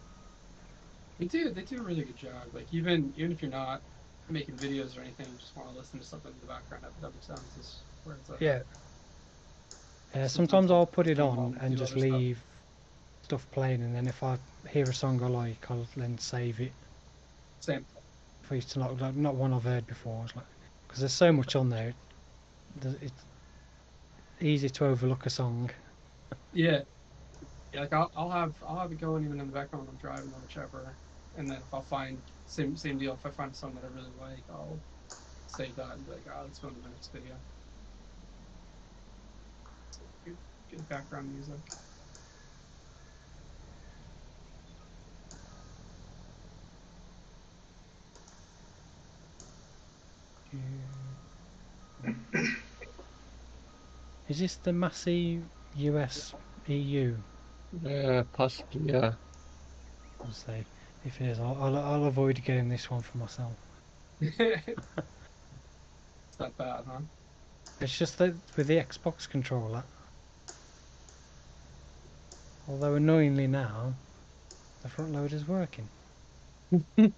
They do a really good job. Like even if you're not making videos or anything, you just want to listen to something in the background. Epidemic Sounds is where it's at. Yeah. Sometimes I'll put it on and just leave stuff playing, and then if I hear a song I like, I'll then save it. Same. For you to not one I've heard before, because there's so much on there. It's easy to overlook a song. Yeah. Yeah, like I'll have it going even in the background when I'm driving or whichever, and then if I'll find same deal. If I find a song that I really like, I'll save that and be like, oh, let's go to the next video. Good background music. Is this the Massey US EU? Possibly, yeah. I'll say if it is, I'll avoid getting this one for myself. It's not bad, huh? It's just that with the Xbox controller, although annoyingly now, the front loader's working. With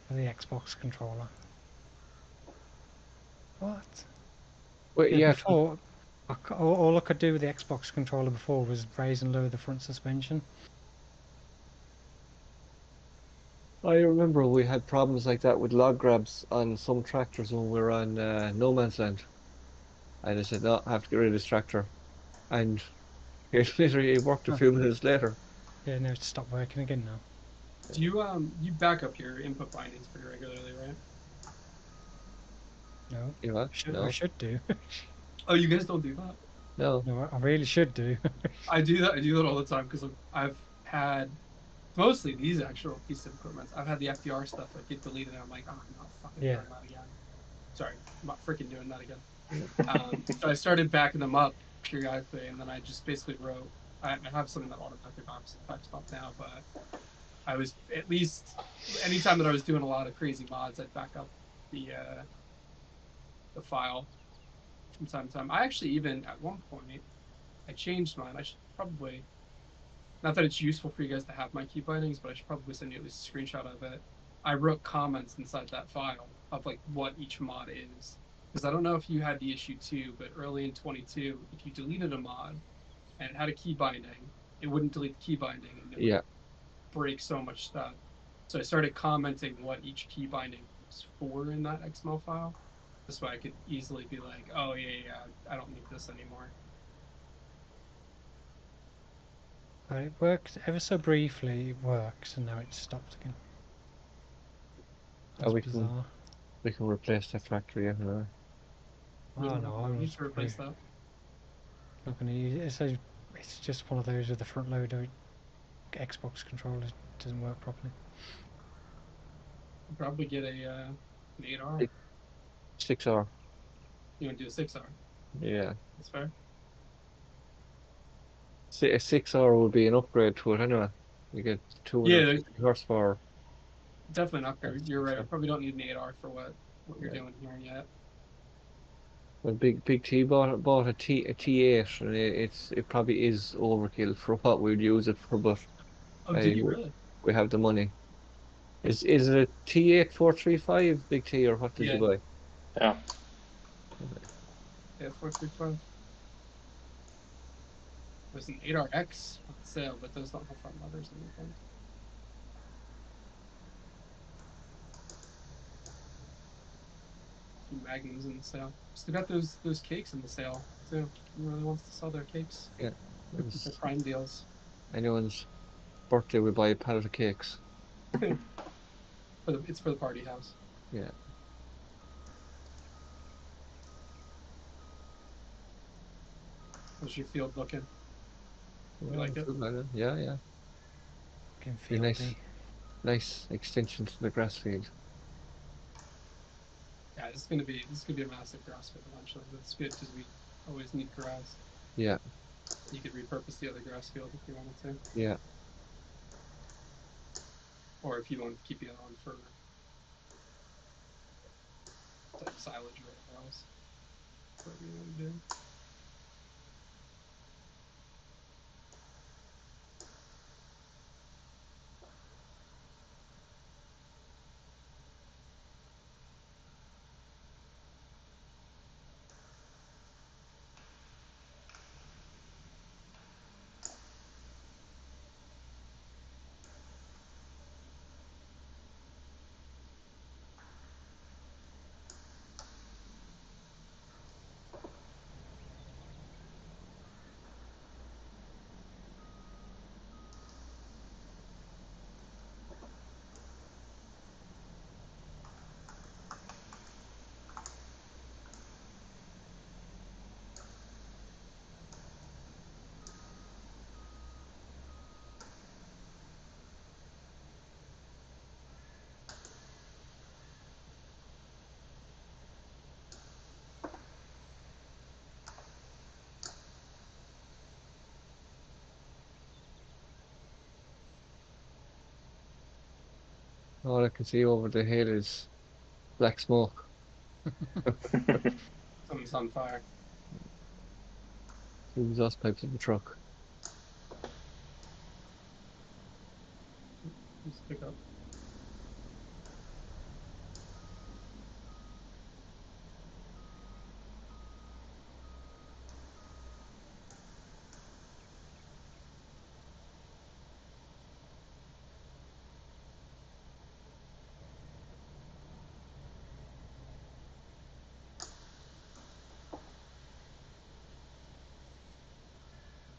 the Xbox controller. What? Wait, yeah. Before, all I could do with the Xbox controller before was raise and lower the front suspension. I remember we had problems like that with log grabs on some tractors when we were on No Man's Land. And I said, no, I have to get rid of this tractor. And it literally worked a few minutes later. Yeah, no, it's stopped working again now. Do you back up your input bindings pretty regularly, right? No. You know, I should do. Oh, you guys don't do that? No. No, I really should do. I do that. I do that all the time because I've had mostly these actual pieces of equipment. I've had the FDR stuff like get deleted, and I'm like, oh, I'm not fucking doing that again. Sorry, I'm not freaking doing that again. So I started backing them up periodically, and then I just basically wrote. I have something that automatically backs up now, but I was at least anytime that I was doing a lot of crazy mods, I'd back up the file from time to time. I actually even at one point I changed mine. I should probably, not that it's useful for you guys to have my key bindings, but I should probably send you at least a screenshot of it. I wrote comments inside that file of like what each mod is. Because I don't know if you had the issue too, but early in 22, if you deleted a mod and it had a key binding, it wouldn't delete the key binding and it would break so much stuff. So I started commenting what each key binding was for in that XML file. This way I could easily be like, oh yeah, I don't need this anymore. It works ever so briefly, it works, and now it's stopped again. That's bizarre. We can replace that tractor, yeah. Oh no, I need to replace that. Not gonna use it. It's just one of those with the front loader. Xbox controller doesn't work properly. I'll probably get an 8R. 6R. You want to do a 6R? Yeah. That's fair. A 6R would be an upgrade to it anyway. You get 250 horsepower. Definitely an upgrade. You're right. I probably don't need an 8R for what you're doing here yet. When Big T bought a T8, and it probably is overkill for what we'd use it for, but Did you really? we have the money. Is it a T8 435 Big T, or what did you buy? Yeah. Yeah, 435. There's an 8RX on sale, but those don't have front motors or anything. A few Magnums in the sale. Still got those cakes in the sale too. Who really wants to sell their cakes? Yeah. They're prime deals. Anyone's birthday, we buy a pallet of cakes. It's for the party house. Yeah. How's your field looking? You like it? Yeah, yeah. Looking fieldy. Nice extension to the grass field. Yeah, this is gonna be a massive grass field eventually. That's good because we always need grass. Yeah. You could repurpose the other grass field if you wanted to. Yeah. Or if you want to keep it on for like silage or whatever else. Whatever you want to do. All I can see over the hill is black smoke. Something's on fire. The exhaust pipes of the truck. Just pick up.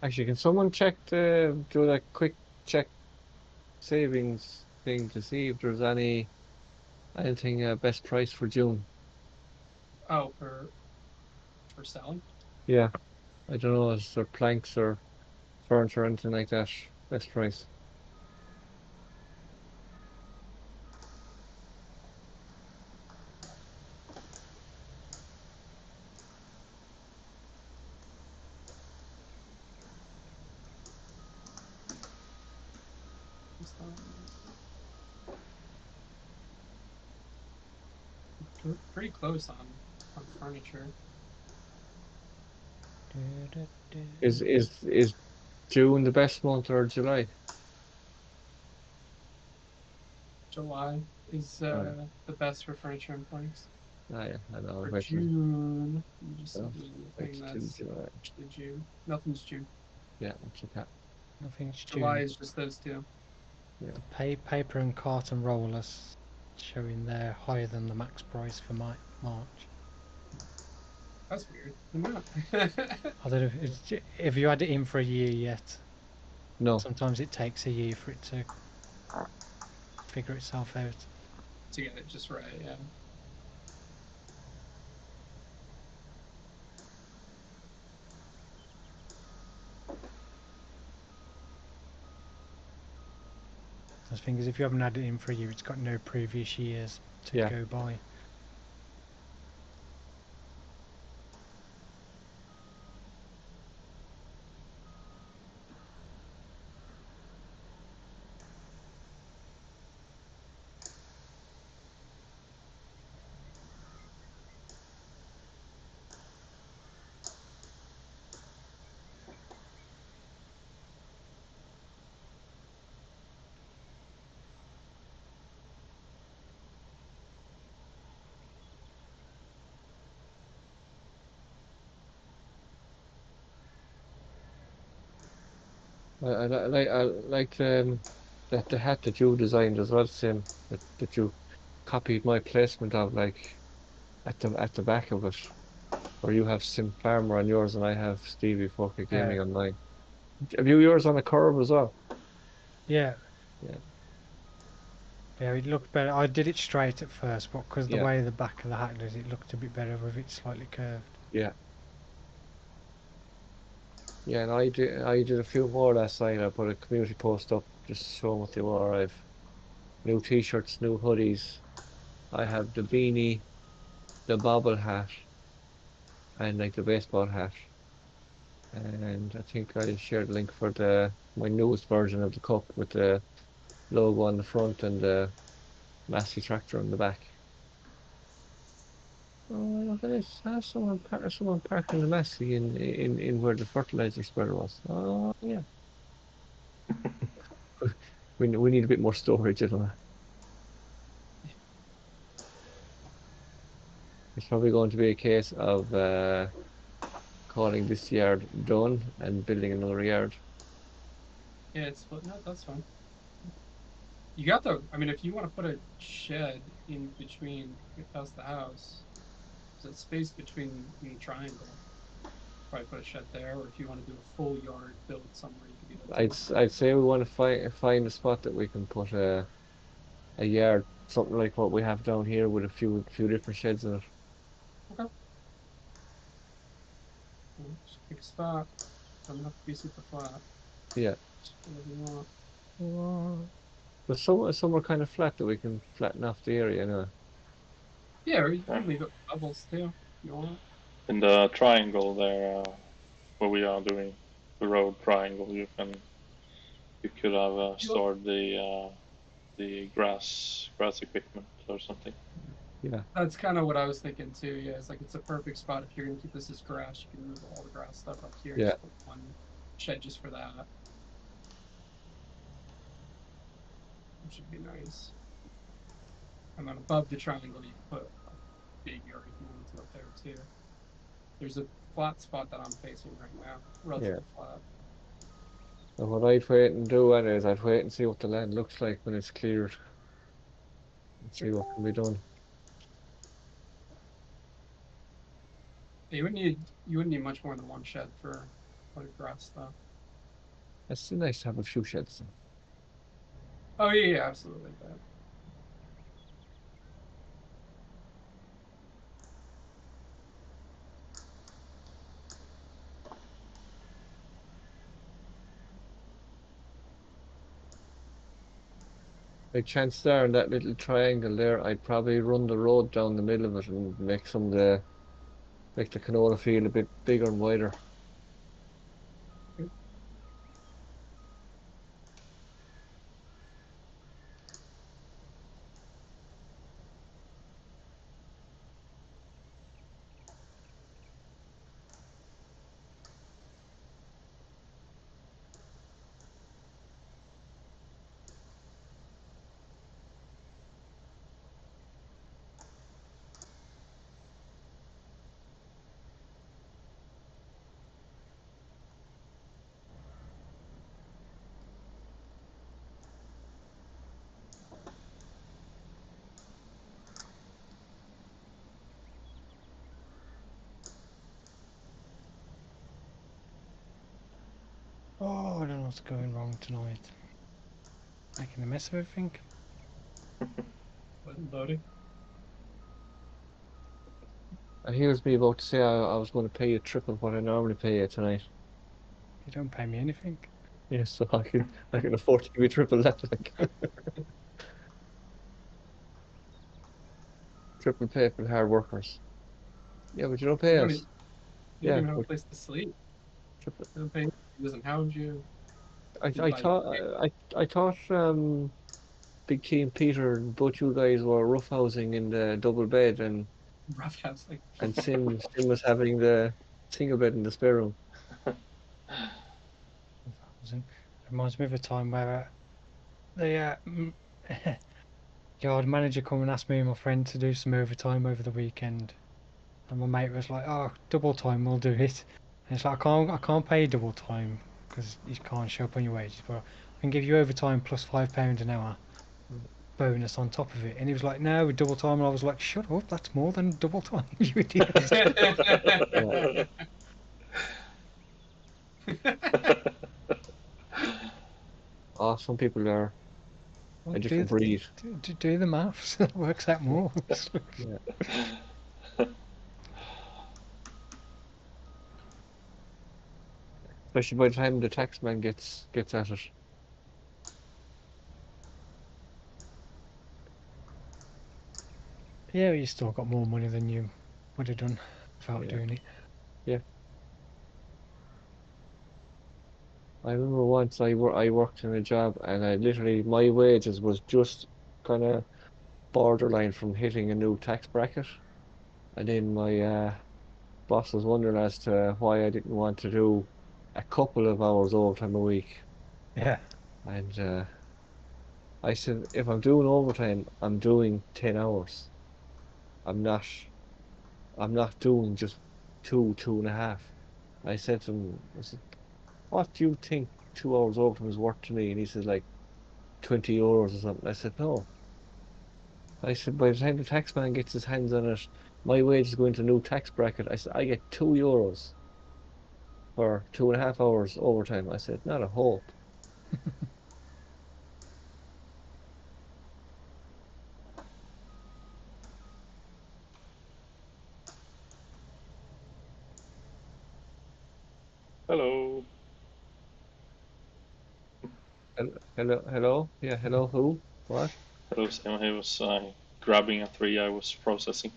Actually, can someone do that quick check savings thing to see if there's anything best price for June? Oh, for selling? Yeah. I don't know, is there planks or furniture or anything like that? Best price. Pretty close on furniture. Is June the best month or July? July is the best for furniture and planks. Ah, yeah, I know. For June, you just Oh, see anything that's actually June. Nothing's June. Yeah, that's okay. Nothing's June. July is just those two. Yeah. The paper and carton rollers showing there higher than the max price for March. That's weird. No. I don't know if you had it in for a year yet. No. Sometimes it takes a year for it to figure itself out. To get it just right, yeah. the thing is, if you haven't had it in for a year, it's got no previous years to go by. I like the hat that you designed as well, Sim. That you copied my placement of, like at the back of it, where you have Sim Farmer on yours and I have Stevie 4K Gaming on mine. Have you yours on a curve as well? Yeah. Yeah. Yeah, it looked better. I did it straight at first, but because the Yeah. way the back of the hat does, it looked a bit better with it slightly curved. Yeah. Yeah, and I did a few more last night. I put a community post up just showing what they were. I've new t-shirts, new hoodies. I have the beanie, the bobble hat, and like the baseball hat. And I think I shared a link for my newest version of the cup with the logo on the front and the Massey tractor on the back. Oh, look at this. Someone parking the Massey in where the fertilizer spreader was. Oh, yeah. We need a bit more storage, It's probably going to be a case of calling this yard done and building another yard. Yeah, it's splitting out. That's fine. You got I mean, if you want to put a shed in between your house the house, there's a space between in a triangle. Probably put a shed there, or if you want to do a full yard build somewhere, you could do that too. I'd say we want to find a spot that we can put a yard, something like what we have down here with a few different sheds in it. Okay. Well, just pick a spot. Doesn't have to be super flat. Yeah. Just whatever you want. But somewhere kind of flat that we can flatten off the area, Yeah, or you can leave it with bubbles too, if you want. In the triangle there, where we are doing the road triangle, you could have stored the grass equipment or something. Yeah. That's kind of what I was thinking too. Yeah, it's like it's a perfect spot if you're gonna keep this as grass. You can move all the grass stuff up here and Yeah. just put one shed just for that. Which would be nice. And then above the triangle, you can put a big yard if you wanted to up there too. There's a flat spot that I'm facing right now, relatively flat. And what I'd wait and do is I'd wait and see what the land looks like when it's cleared and see what can be done. You wouldn't need much more than one shed for like grass stuff. It's still nice to have a few sheds. Oh yeah, absolutely. But Big chance there in that little triangle there, I'd probably run the road down the middle of it and make make the canola field a bit bigger and wider. Oh, I don't know what's going wrong tonight. Making a mess of everything. loading. And here's me about to say I was going to pay you triple what I normally pay you tonight. You don't pay me anything. Yeah, so I can afford to give you triple that, like triple pay for the hard workers. Yeah, but you don't You pay don't us. even, you don't Yeah, even have a but place to sleep. triple. You don't pay. It doesn't house you. You I buy you thought I thought Big T and Peter and both you guys were roughhousing in the double bed, rough house like and Sim was having the single bed in the spare room. It reminds me of a time where the yard manager come and asked me and my friend to do some overtime over the weekend, and my mate was like, "Oh, double time, we'll do it." And it's like, I can't pay you double time because you can't show up on your wages, but I can give you overtime plus £5 an hour bonus on top of it. And he was like, "No, double time," and I was like, "Shut up, that's more than double time, you idiot." Yeah. Oh, some people are Well, a different breed. do the maths. That works out more. Yeah. Especially by the time the tax man gets at it. Yeah, you still got more money than you would have done without Yeah. doing it. Yeah. I remember once I worked in a job and I literally my wages was just kind of borderline from hitting a new tax bracket. And then my boss was wondering as to why I didn't want to do a couple of hours overtime a week. Yeah. And I said, if I'm doing overtime, I'm doing 10 hours. I'm not I'm not doing just two and a half. I said to him, I said, what do you think 2 hours overtime is worth to me? And he said like 20 euros or something. I said, no. I said, by the time the tax man gets his hands on it, my wage is going to a new tax bracket. I said, I get 2 euros for 2.5 hours overtime. I said, not a hope. Hello. Hello, hello, yeah, hello, who? What? Hello, Sam. I was grabbing a tree I was processing.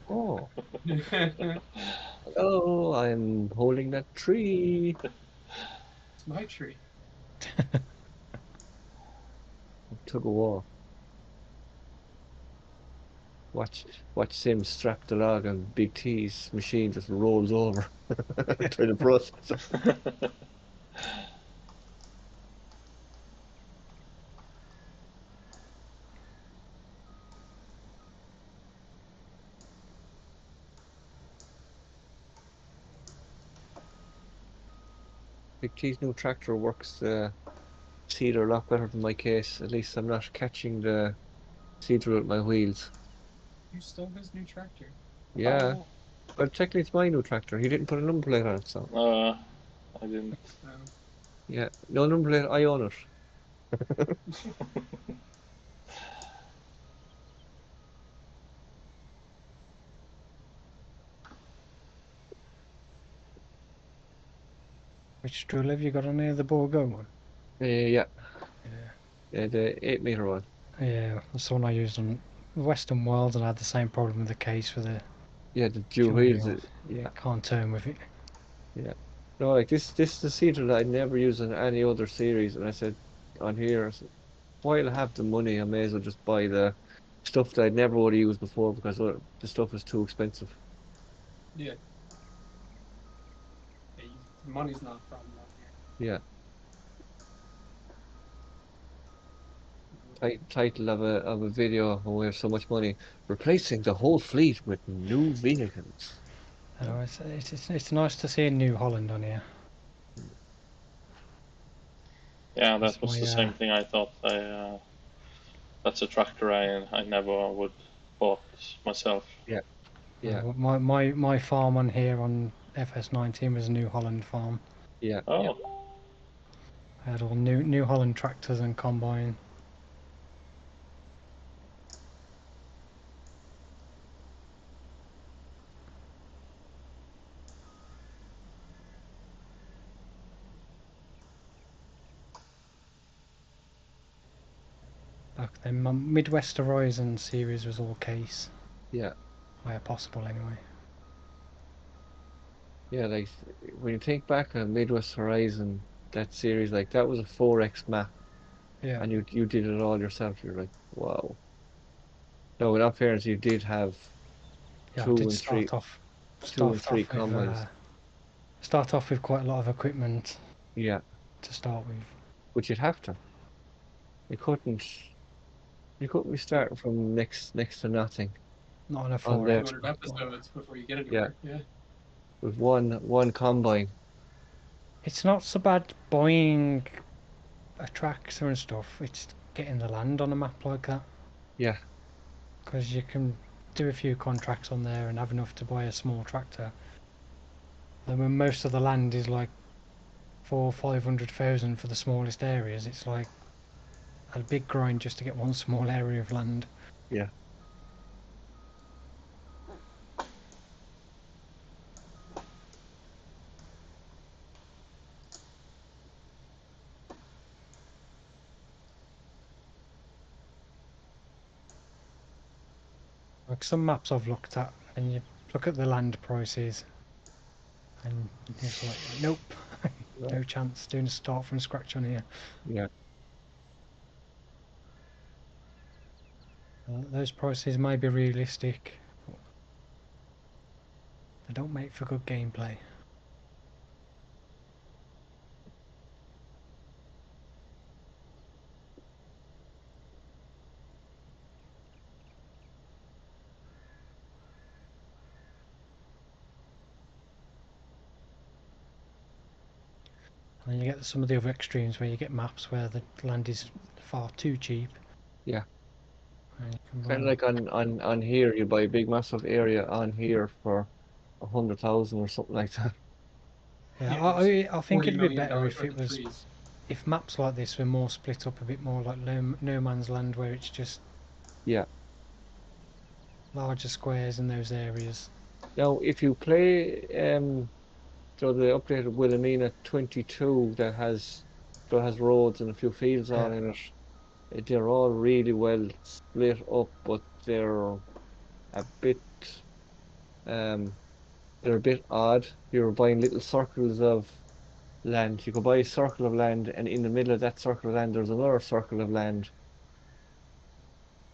Oh, hello, I'm holding that tree. it's my tree. Tug of war. Watch, watch Sim strap the log and Big T's machine just rolls over trying to process it. Big T's new tractor works the seeder a lot better than my case. At least I'm not catching the seeder with my wheels. You stole his new tractor. Yeah, Oh, well, technically it's my new tractor. He didn't put a number plate on it, so I didn't. yeah, no number plate. I own it. Which drill have you got on there? The Borgo one? Yeah, Yeah. yeah, the 8 meter one. Yeah, that's the one I used on Western World, and I had the same problem with the case with the Yeah, the dual dual wheels. wheel. Yeah, Can't turn with it. yeah. No, like this is the seeder that I never use in any other series. And I said on here, I said, while I have the money, I may as well just buy the stuff that I never would have used before because the stuff is too expensive. Yeah. Yeah, money's not a problem out here. Yeah. Title of a video when we have so much money, replacing the whole fleet with new vehicles. It's nice to see a New Holland on here. Yeah, It's that was my the same thing I thought. That's a tractor I never would bought myself. Yeah, yeah, my farm on here on FS19 was a New Holland farm. yeah. Oh, I had all New Holland tractors and combine. like the Midwest Horizon series was all case. Yeah. Where possible, anyway. Yeah, like when you think back on Midwest Horizon, that series, like that was a 4x map, Yeah. and you did it all yourself. You're like, wow. No, in all fairness, you did have Yeah, I two did and three, two and start three off with combines. quite a lot of equipment Yeah, to start with. but you'd have to. You couldn't. You couldn't be starting from next to nothing Not on a on 4X. there. 200 episodes before you get Yeah, anywhere. Yeah. with one combine. It's not so bad buying a tractor and stuff. It's getting the land on a map like that, Yeah, because you can do a few contracts on there and have enough to buy a small tractor. Then when most of the land is like 500,000 for the smallest areas, it's like a big grind just to get one small area of land. yeah. Like some maps I've looked at, and you look at the land prices, and it's like, nope, no chance doing a start from scratch on here. Yeah. Those prices may be realistic, but they don't make for good gameplay. And then you get some of the other extremes where you get maps where the land is far too cheap. Yeah. And you can Kind of buy, like on here, you buy a big massive area on here for 100,000 or something like that. yeah, Yeah, there's I think $40 it'd be million better if worth it of was, trees. if maps like this were more split up a bit more like no man's land, where it's just Yeah. larger squares in those areas. Now, if you play so the updated Willamina 22 that has roads and a few fields Yeah, on in it, they're all really well split up, but a bit um they're a bit odd. You're buying little circles of land. You could buy a circle of land, and in the middle of that circle of land, there's another circle of land.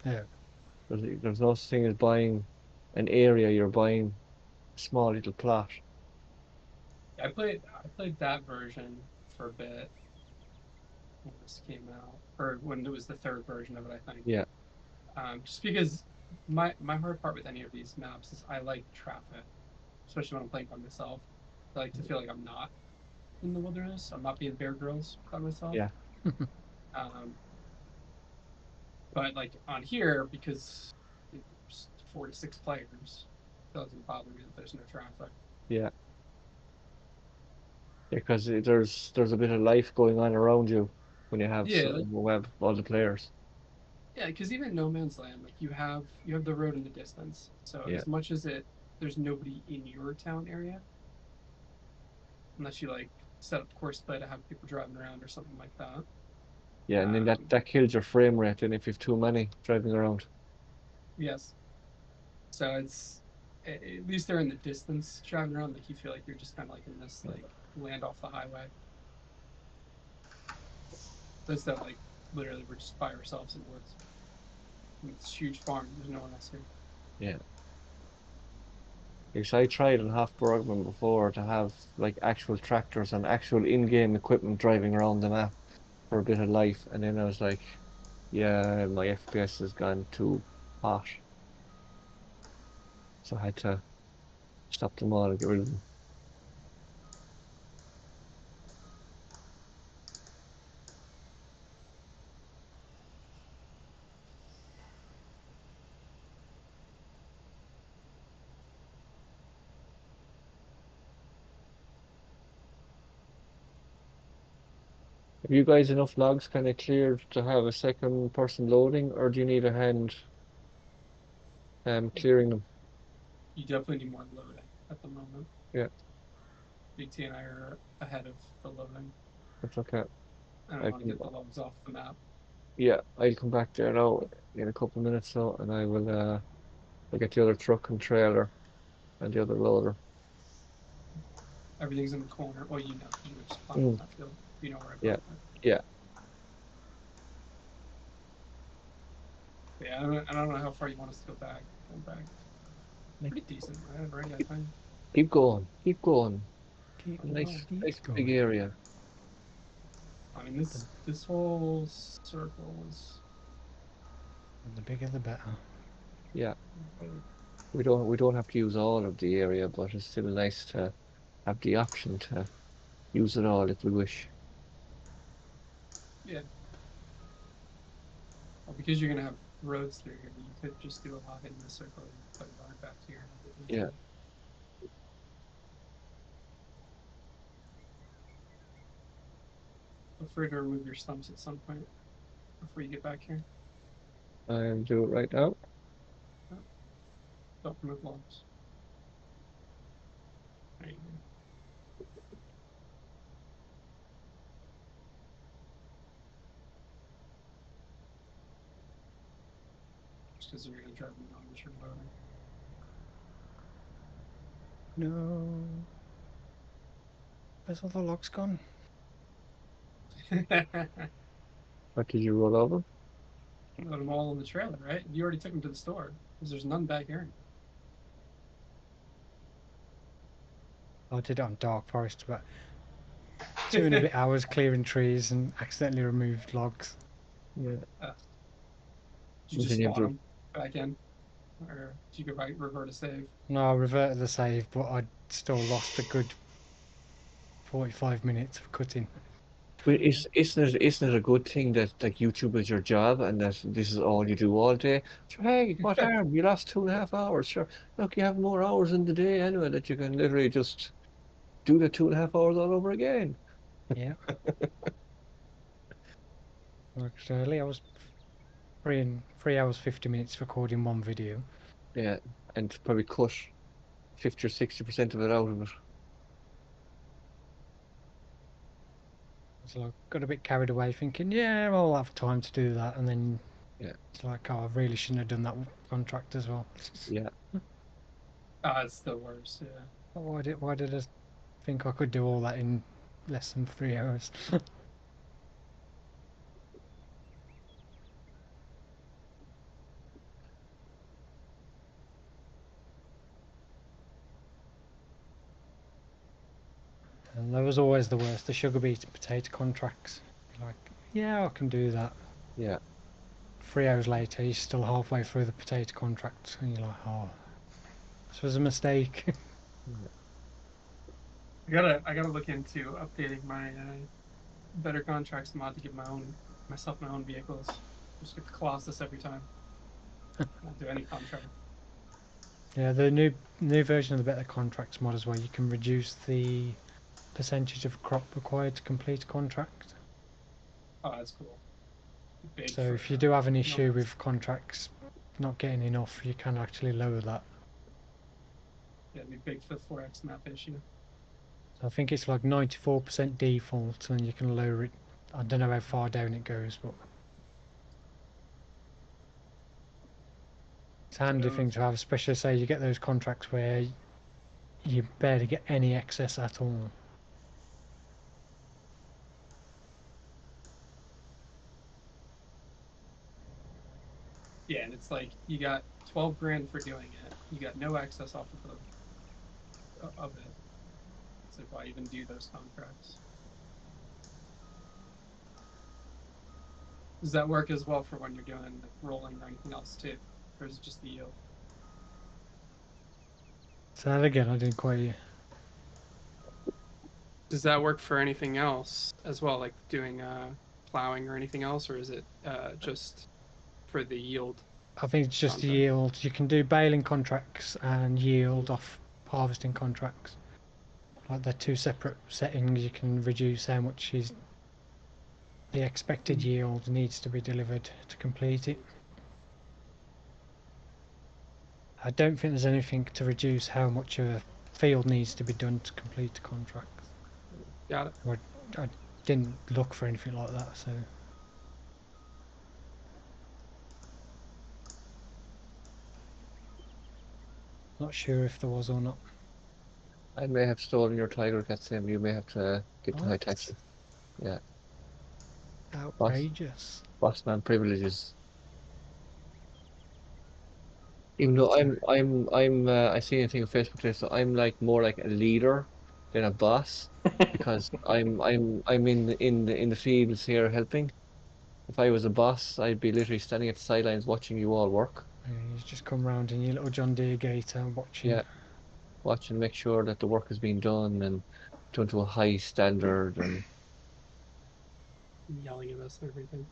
yeah. There's no such thing as buying an area. You're buying a small little plot. I played that version for a bit when this came out, or when it was the third version of it, I think. Yeah, Just because my hard part with any of these maps is I like traffic, especially when I'm playing by myself. I like to feel like I'm not in the wilderness. I'm not being Bear Grylls by myself. yeah, Um, but like on here, because there's 4 to 6 players, it doesn't bother me that there's no traffic. yeah. Because there's a bit of life going on around you when you have Yeah, like, all the players. yeah, because even No Man's Land, like you have the road in the distance. So Yeah, as much as there's nobody in your town area, unless you like set up course play to have people driving around or something like that. yeah, and then that kills your frame rate. And if you've too many driving around, Yes. So it's at least they're in the distance driving around. Like you feel like you're just kind of like in this like land off the highway. Those that like literally we're just by ourselves in the woods. And it's a huge farm. There's no one else here. yeah. Because I tried in Half Burgman before to have like actual tractors and actual in-game equipment driving around the map for a bit of life, and then I was like, yeah, my FPS has gone too hot, so I had to stop them all and get rid of them. Have you guys enough logs kind of cleared to have a second person loading, or do you need a hand clearing them? You definitely need more loading at the moment. Yeah, BT and I are ahead of the loading. that's okay. I don't I want to can get the logs off the map. Yeah, I'll come back there now in a couple of minutes now, and I'll get the other truck and trailer and the other loader. Everything's in the corner. Well, you know, because you were just plowing Mm. that field. You know where I Yeah, put it. yeah. Yeah, I don't know how far you want us to go back. Going back. Pretty decent, right? I think. Keep going, keep going. Keep Nice, keep nice big going. area. I mean, this whole circle is. And the bigger the better. Yeah, we don't have to use all of the area, but it's still nice to have the option to use it all if we wish. Yeah. Well, because you're gonna have roads through here, you could just do a lot in the circle and put a yard back here and everything. Yeah. Too. Feel free to remove your stumps at some point before you get back here. I'll do it right now. Don't remove logs. There you go. Just because you're gonna drive me on with your No. Where's all the logs gone? loader. What did you roll over? Put them all in the trailer, right? You already took them to the store because there's none back here. I did it on Dark Forest, but 2.5 hours clearing trees and accidentally removed logs. Yeah. Did you just spawn them back in? Or did you go back, revert a save? No, I reverted the save, but I still lost a good 45 minutes of cutting. But isn't it a good thing that like YouTube is your job and that this is all you do all day? So, hey, what harm? You lost 2.5 hours. Sure. Look, you have more hours in the day anyway that you can literally just do the 2.5 hours all over again. Yeah. Actually, I was 3 hours 50 minutes recording one video. Yeah, and probably cut 50 or 60% of it out of it. So I got a bit carried away thinking, yeah, I'll have time to do that. And then Yeah. it's like, oh, I really shouldn't have done that contract as well. Yeah. It's the worst, yeah. Why did I think I could do all that in less than 3 hours? And that was always the worst, the sugar beet and potato contracts. Like, yeah, I can do that. Yeah. 3 hours later, you're still halfway through the potato contract, and you're like, oh, this was a mistake. I gotta look into updating my better contracts mod to get myself my own vehicles. Just get the Colossus every time. Won't do any contract. Yeah, the new version of the better contracts mod as well. You can reduce the percentage of crop required to complete a contract. Oh, that's cool. Big So for, if you do have an issue no, with contracts not getting enough, you can actually lower that. yeah, it'd be big for the 4X map issue. So I think it's like 94% default, and you can lower it. I don't know how far down it goes, but it's a handy thing to have, especially say you get those contracts where you barely get any excess at all. Yeah, and it's like you got 12 grand for doing it. You got no excess off of it. It's like why even do those contracts? Does that work as well for when you're doing like rolling or anything else too? Or is it just the yield? So that again, I didn't quite. Does that work for anything else as well, like doing plowing or anything else, or is it just for the yield? I think it's just Contract. yield. You can do baling contracts and yield off harvesting contracts. Like they're two separate settings. You can reduce how much is the expected yield needs to be delivered to complete it. I don't think there's anything to reduce how much a field needs to be done to complete a contract. Got it. I didn't look for anything like that, so Not sure if there was or not. I may have stolen your tiger cat, Sim. You may have to get the high What? taxes. Yeah, boss, Outrageous. boss man privileges. Even though That's I see anything on Facebook today, so I'm like more like a leader than a boss because I'm in the fields here helping. If I was a boss, I'd be literally standing at the sidelines watching you all work. you just come round in your little John Deere Gator watching. Yeah, watch and make sure that the work is being done and done to a high standard. And Yelling at us and everything.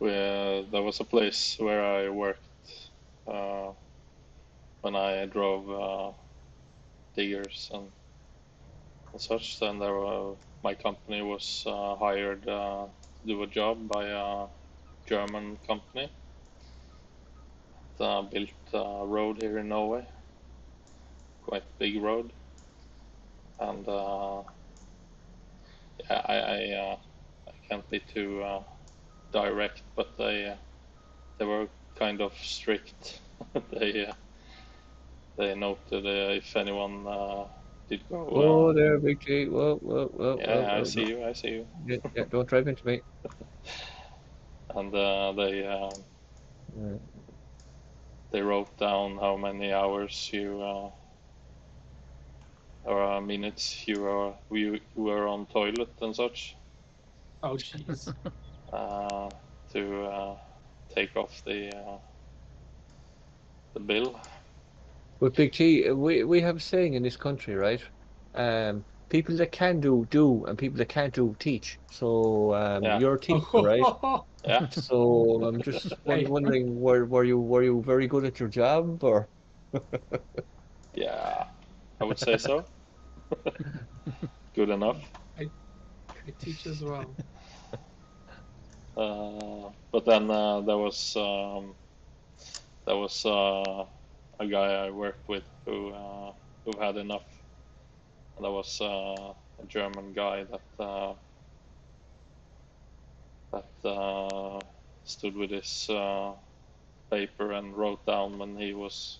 There was a place where I worked when I drove diggers and such. Then my company was hired to do a job by a German company that built a road here in Norway, quite big road, and yeah, I can't be too direct, but they were kind of strict. they they noted if anyone did whoa go. there, Big G. Whoa, whoa, whoa, whoa, Yeah, I whoa. see you. I see you. Yeah, yeah, don't drive into me. And Uh, they wrote down how many hours you or minutes you were on toilet and such Oh, jeez. uh, to take off the bill. But Big T, we have a saying in this country, right? People that can do, and people that can't do, teach. So Yeah, you're a teacher, right? yeah, So I'm just Hey, wondering, were you very good at your job, or yeah. I would say so. Good enough. I, I teach as well. But then there was a guy I worked with who had enough. And there was a German guy that stood with his paper and wrote down when he was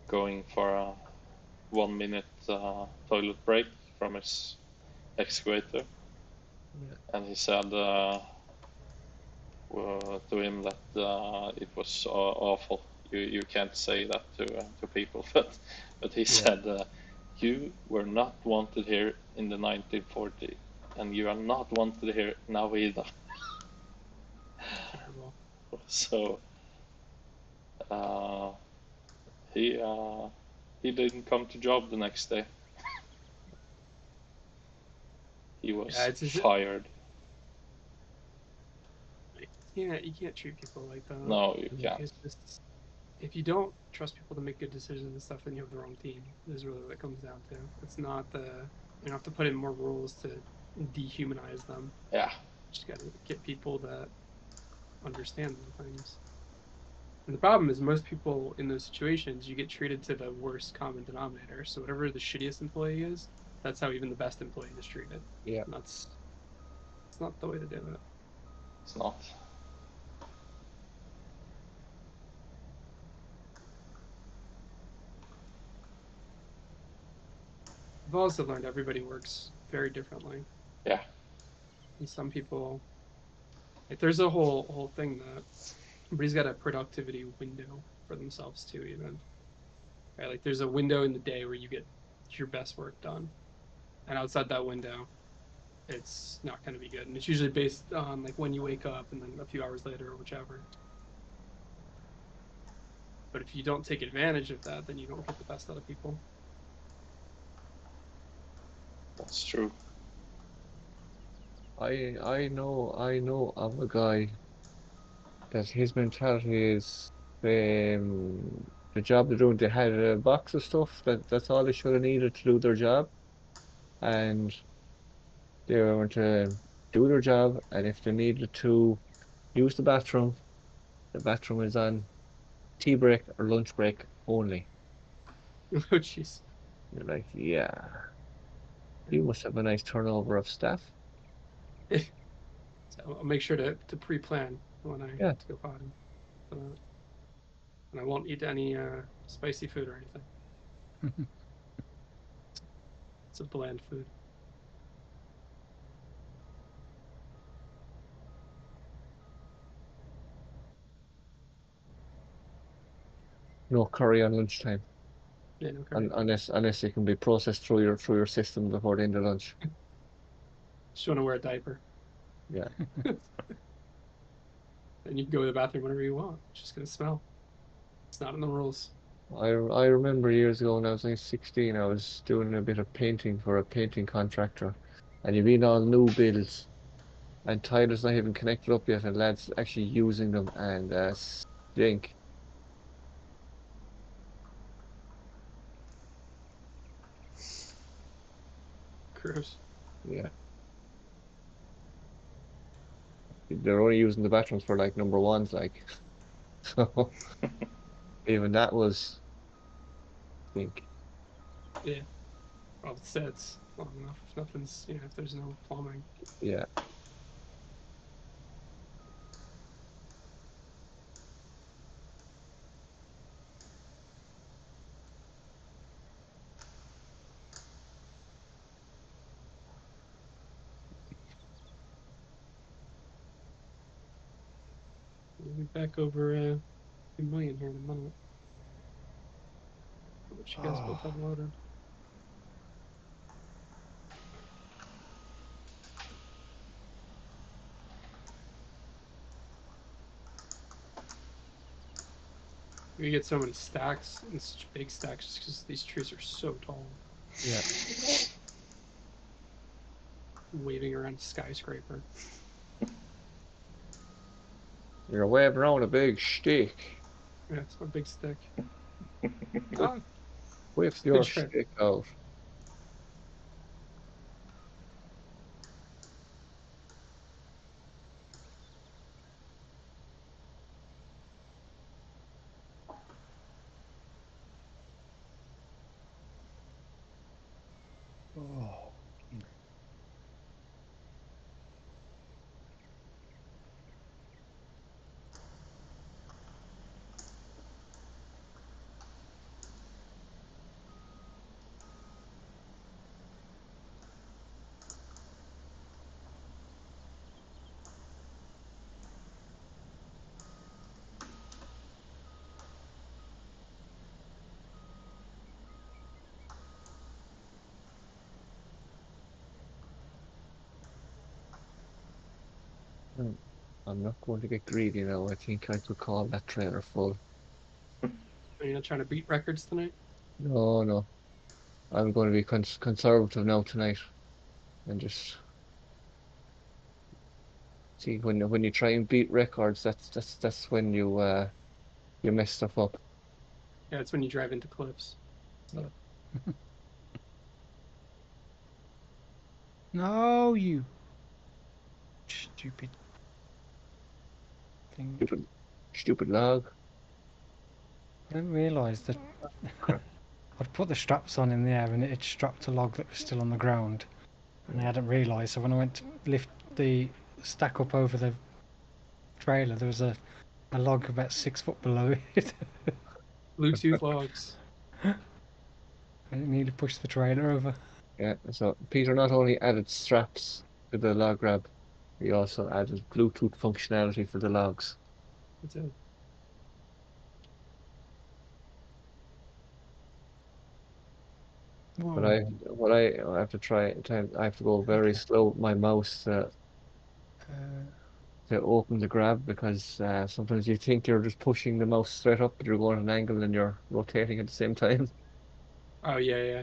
going for a 1 minute toilet break from his excavator, yeah, and he said to him that it was awful. You can't say that to people, but he yeah, said you were not wanted here in the 1940, and you are not wanted here now either. Terrible. So uh, he uh, he didn't come to job the next day. He Yeah, was it's just, fired. you can't treat people like that. No, you yeah, can't. It's just if you don't trust people to make good decisions and stuff, then you have the wrong team. Is really what it comes down to. It's not the you don't have to put in more rules to dehumanize them. Yeah, You just got to get people that understand the things. And the problem is most people in those situations, you get treated to the worst common denominator. So whatever the shittiest employee is, that's how even the best employee is treated. yeah. And that's it's not the way to do it. it's not. I've also learned everybody works very differently. Yeah, And some people like there's a whole thing that everybody's got a productivity window for themselves too, even. Right? Like there's a window in the day where you get your best work done. And outside that window, it's not going to be good. And it's usually based on like when you wake up and then a few hours later or whichever. But if you don't take advantage of that, then you don't get the best out of people. that's true. I know of a guy that his mentality is the job they're doing. They had a box of stuff that's all they should have needed to do their job, and they were going to do their job. And if they needed to use the bathroom is on tea break or lunch break only. Oh, jeez. You're like, yeah, you must have a nice turnover of staff. So I'll make sure to pre-plan when I Yeah, to go potty. And I won't eat any spicy food or anything. It's a bland food. No curry on lunchtime, Yeah, no curry. unless it can be processed through your system before the end of lunch. Just want to wear a diaper. Yeah. And you can go to the bathroom whenever you want. It's just gonna smell. It's not in the rules. I remember years ago when I was like 16, I was doing a bit of painting for a painting contractor, and you read all new builds, and tiles not even connected up yet, and lads actually using them and stink. Gross. Yeah, they're only using the bathrooms for like number ones, like so. Even that was stink. Yeah. Well, it sits long enough. If nothing's, if there's no plumbing. Yeah. We'll be back over 2 million here in a minute. How much you guys both have loaded? We get so many stacks and such big stacks just because these trees are so tall. Yeah. Waving around a skyscraper. You're waving around a big stick. Yeah, it's my big stick. Oh, Whip your trick. stick out. Oh. I'm not going to get greedy now. I think I could call that trailer full. Are you not trying to beat records tonight? No, no. I'm going to be conservative now tonight, and just see when you try and beat records, that's when you mess stuff up. Yeah, it's when you drive into cliffs. Yeah. No, you stupid thing. Stupid log. I didn't realise that Crap. I'd put the straps on in the air and it had strapped a log that was still on the ground. And I hadn't realised, so when I went to lift the stack up over the trailer, there was a log about 6 foot below it. Bluetooth logs. I nearly pushed the trailer over. Yeah. So Peter not only added straps to the log grab, he also added Bluetooth functionality for the logs. That's it. But I have to try. I have to go very slow with my mouse to open the grab because sometimes you think you're just pushing the mouse straight up, but you're going at an angle and you're rotating at the same time. Oh, yeah.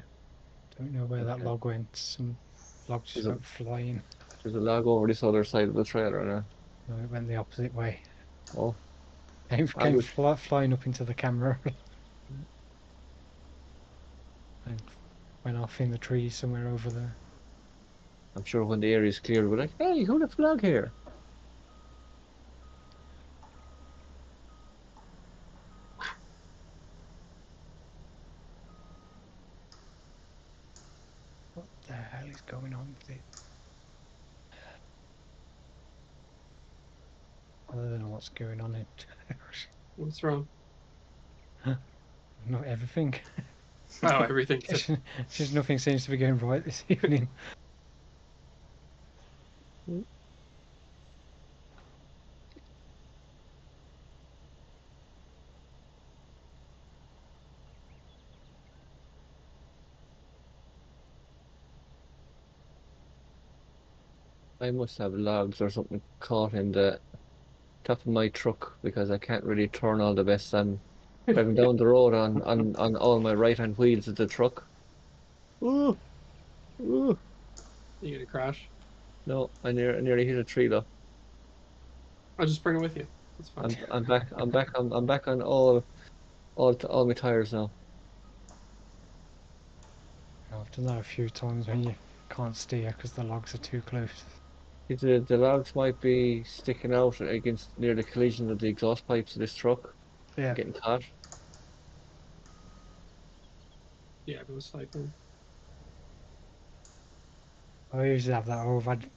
Don't know where that Okay. log went. Some logs just There's a went flying. there's a log over this other side of the trailer now. No, it went the opposite way. Oh, I Came would. flying up into the camera and went off in the trees somewhere over there. I'm sure when the area is clear, we're like, "Hey, who the flag here?" What the hell is going on with it? I don't know what's going on in What's wrong? Not everything. Oh, everything. Just nothing seems to be going right this evening. I must have logs or something caught in the top of my truck because I can't really turn all the best. I'm driving down the road on all my right-hand wheels of the truck. Ooh, ooh. You gonna crash? No, I nearly hit a tree though. I'll just bring it with you. It's fine. I'm back on all my tires now. I've done that a few times when you can't steer because the logs are too close. The logs might be sticking out against near the collision of the exhaust pipes of this truck, Yeah, getting caught. Yeah, go cycling. I usually have that. Oh, I've had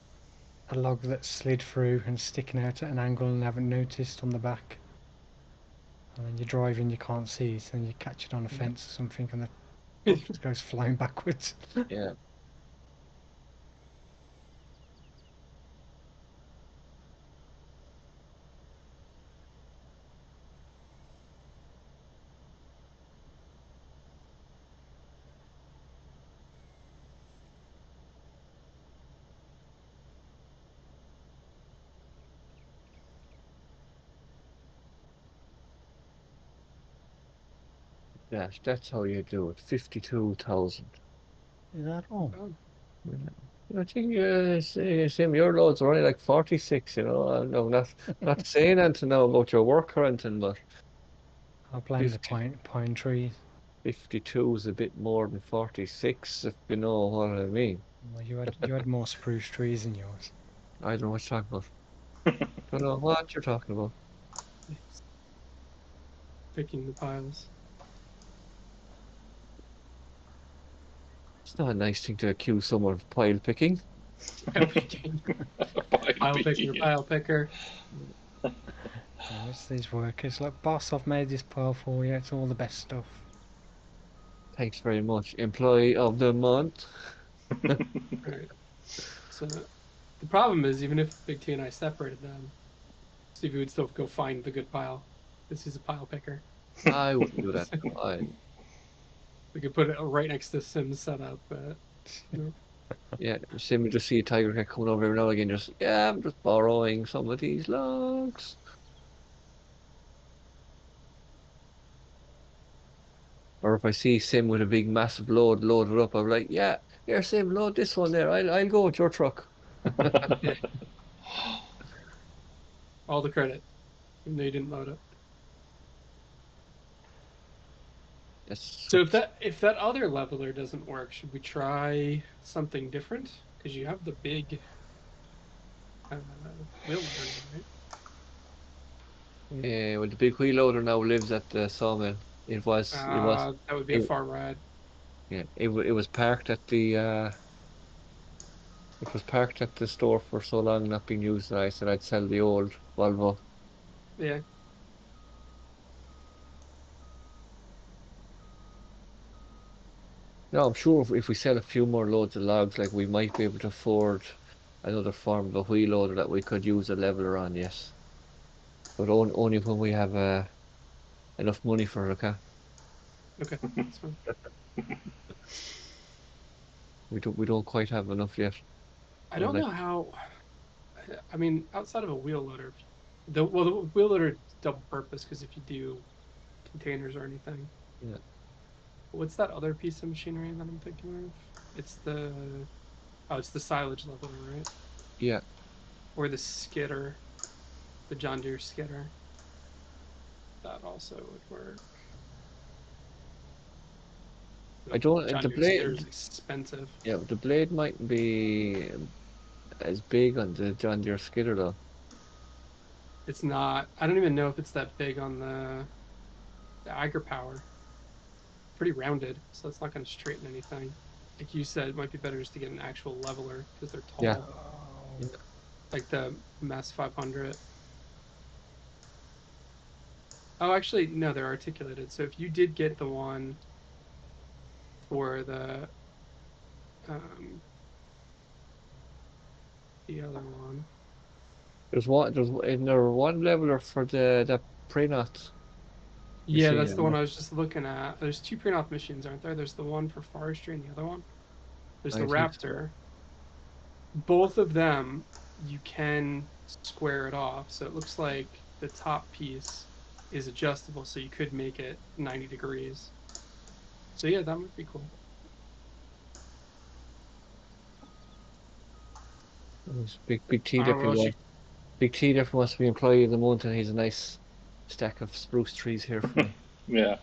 a log that slid through and sticking out at an angle and haven't noticed on the back. And then you're driving, you can't see it, and you catch it on a fence or something, and it goes flying backwards. Yeah. Yes, that's how you do it. 52,000. Is that all? Oh, I think same your loads are only like 46, you know. No, not saying anything now about your work or anything, but I blame the 50, pine trees. 52 is a bit more than 46, if you know what I mean. Well, you had more spruce trees than yours. I don't know what you're talking about. Don't know what you're talking about. yes. Picking the piles. It's not a nice thing to accuse someone of pile picking. Pile picking. Pile picker, pile picker. It's these workers. Like, boss, I've made this pile for you. It's all the best stuff. Thanks very much. Employee of the month. Right. So the problem is, even if Big T and I separated them, Stevie would still go find the good pile. This is a pile picker. I wouldn't do that. We could put it right next to Sim's setup, but no. Yeah, same we just see a tiger cat coming over every now and again, just yeah, I'm just borrowing some of these logs. Or if I see Sim with a big massive load loaded up, I'm like, yeah, here Sim, load this one there. I'll go with your truck. Yeah, all the credit, even though you didn't load it. Yes. So if that other leveler doesn't work, should we try something different? Because you have the big wheel loader now, right? Yeah, well the big wheel loader now lives at the sawmill. That would be a it, far ride. yeah, it was parked at the it was parked at the store for so long not being used that I said I'd sell the old Volvo. Yeah. No, I'm sure if we sell a few more loads of logs, like we might be able to afford another form of a wheel loader that we could use a leveler on, yes. But only when we have enough money for it, okay? Okay. That's fine. We don't quite have enough yet. I We're don't like, know how. I mean, outside of a wheel loader, the wheel loader is double purpose because if you do containers or anything, yeah, what's that other piece of machinery that I'm thinking of? It's the silage leveler, right? yeah. Or the skidder, the John Deere skidder. That also would work. I The don't. John The Deere skidder is blade, expensive. yeah, the blade mightn't be as big on the John Deere skidder though. It's not. I don't even know if it's that big on the Eiger Power. Pretty rounded, so it's not going to straighten anything. Like you said, it might be better just to get an actual leveler because they're Yeah, tall, yeah. like the Mass 500. Oh, actually, no, they're articulated. So if you did get the one for um, the other one. Isn't there one leveler for the Prenoth Yeah, machine? that's the one I was just looking at. There's two Prenoth machines, aren't there? There's the one for forestry and the other one. There's the I think so. Raptor. Both of them, you can square it off. So it looks like the top piece is adjustable, so you could make it 90 degrees. So yeah, that might be cool. Big T I don't know what definitely else you. wants Big T definitely wants to be employee of the month, and he's a nice stack of spruce trees here for me. Yeah.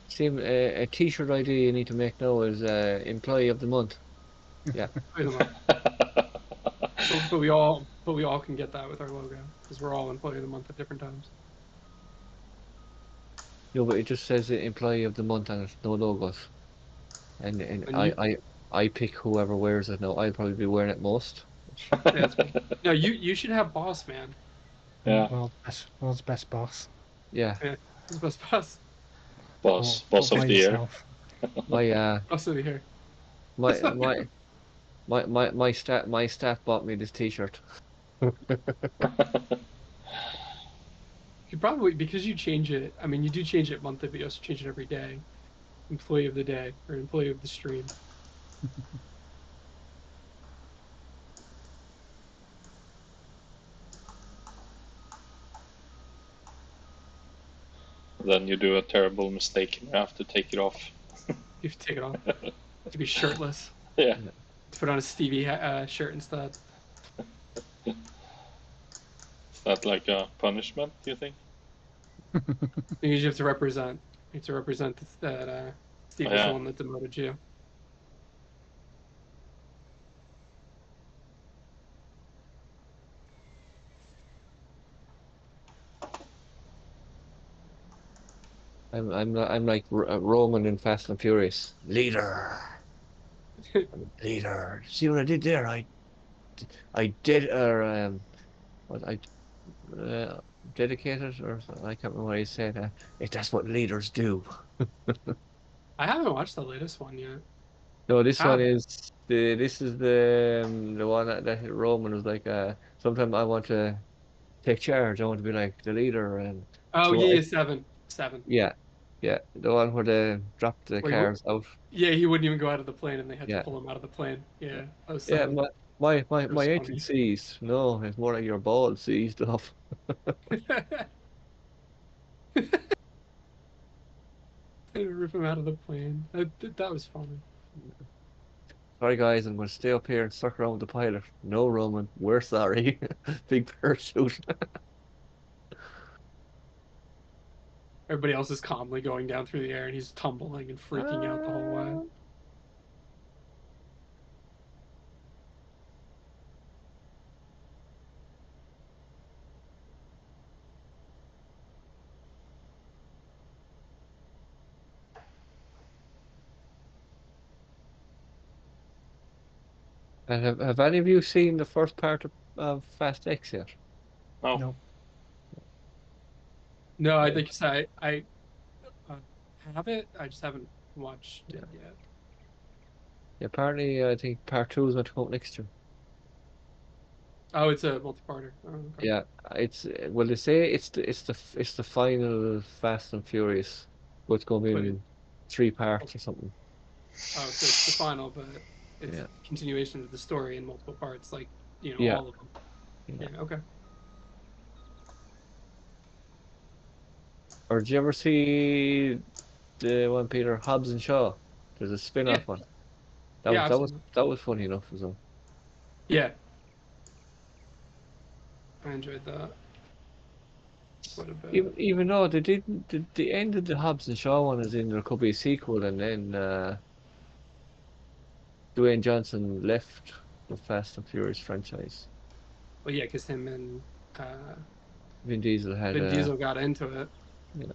Same a T-shirt idea you need to make now is employee of the month. Yeah. Play them up. But we all can get that with our logo because we're all employee of the month at different times. No, but it just says employee of the month and it's no logos. And And you, I pick whoever wears it now. I'll probably be wearing it most. yeah, that's cool. No, you should have boss man. Yeah. World's best boss. Yeah. Yeah, who's best boss? Boss All of by the year. yourself. My Boss of the year. my my my staff bought me this T-shirt. You probably because you change it. I mean, you do change it monthly, but you also change it every day. Employee of the day or employee of the stream. Then you do a terrible mistake and you have to take it off. You have to take it off. To be shirtless. Yeah. To put on a Stevie shirt instead. Is that like a punishment, do you think? Because you have to represent. You have to represent that Steve was Yeah. the one that demoted you. I'm like Roman in Fast and Furious. Leader. Leader. See what I did there? I did what I uh, dedicated or I can't remember what he said. If that's what leaders do. I haven't watched the latest one yet. No, this one Have. is the one that Roman was like. Sometimes I want to take charge. I want to be like the leader, and Oh so yeah, yeah, seven. Seven. yeah, yeah, the one where they dropped the Wait, cars out. yeah, he wouldn't even go out of the plane and they had to Yeah, pull him out of the plane. yeah, Yeah, that was yeah. seven. My That was engine funny. seized. No, it's more like your balls seized off. They rip him out of the plane. That was funny. Sorry, guys, I'm going to stay up here and suck around with the pilot. No, Roman, we're sorry. Big parachute. Everybody else is calmly going down through the air and he's tumbling and freaking out the whole way. Ah. And have any of you seen the first part of Fast X yet? No. No. No, I Yeah. think I uh, have it. I just haven't watched it yet. Yeah, apparently, I think part two is going to come out next year. Oh, it's a multi-parter. Oh, okay. Yeah, it's well, they say it's the final Fast and Furious, but it's going to be But it, in three parts or something. oh, so it's the final, but it's Yeah, continuation of the story in multiple parts, like yeah, all of them. yeah. Yeah. Okay. Or did you ever see the one Peter Hobbs and Shaw? There's a Yeah. spin-off one. Yeah. I've seen that. That was funny enough as well. Yeah. I enjoyed that quite a bit. Even though they didn't, the end of the Hobbs and Shaw one is in there could be a sequel, and then Dwayne Johnson left the Fast and Furious franchise. Well, yeah, because him and uh, Vin Diesel had Vin Diesel got into it, yeah,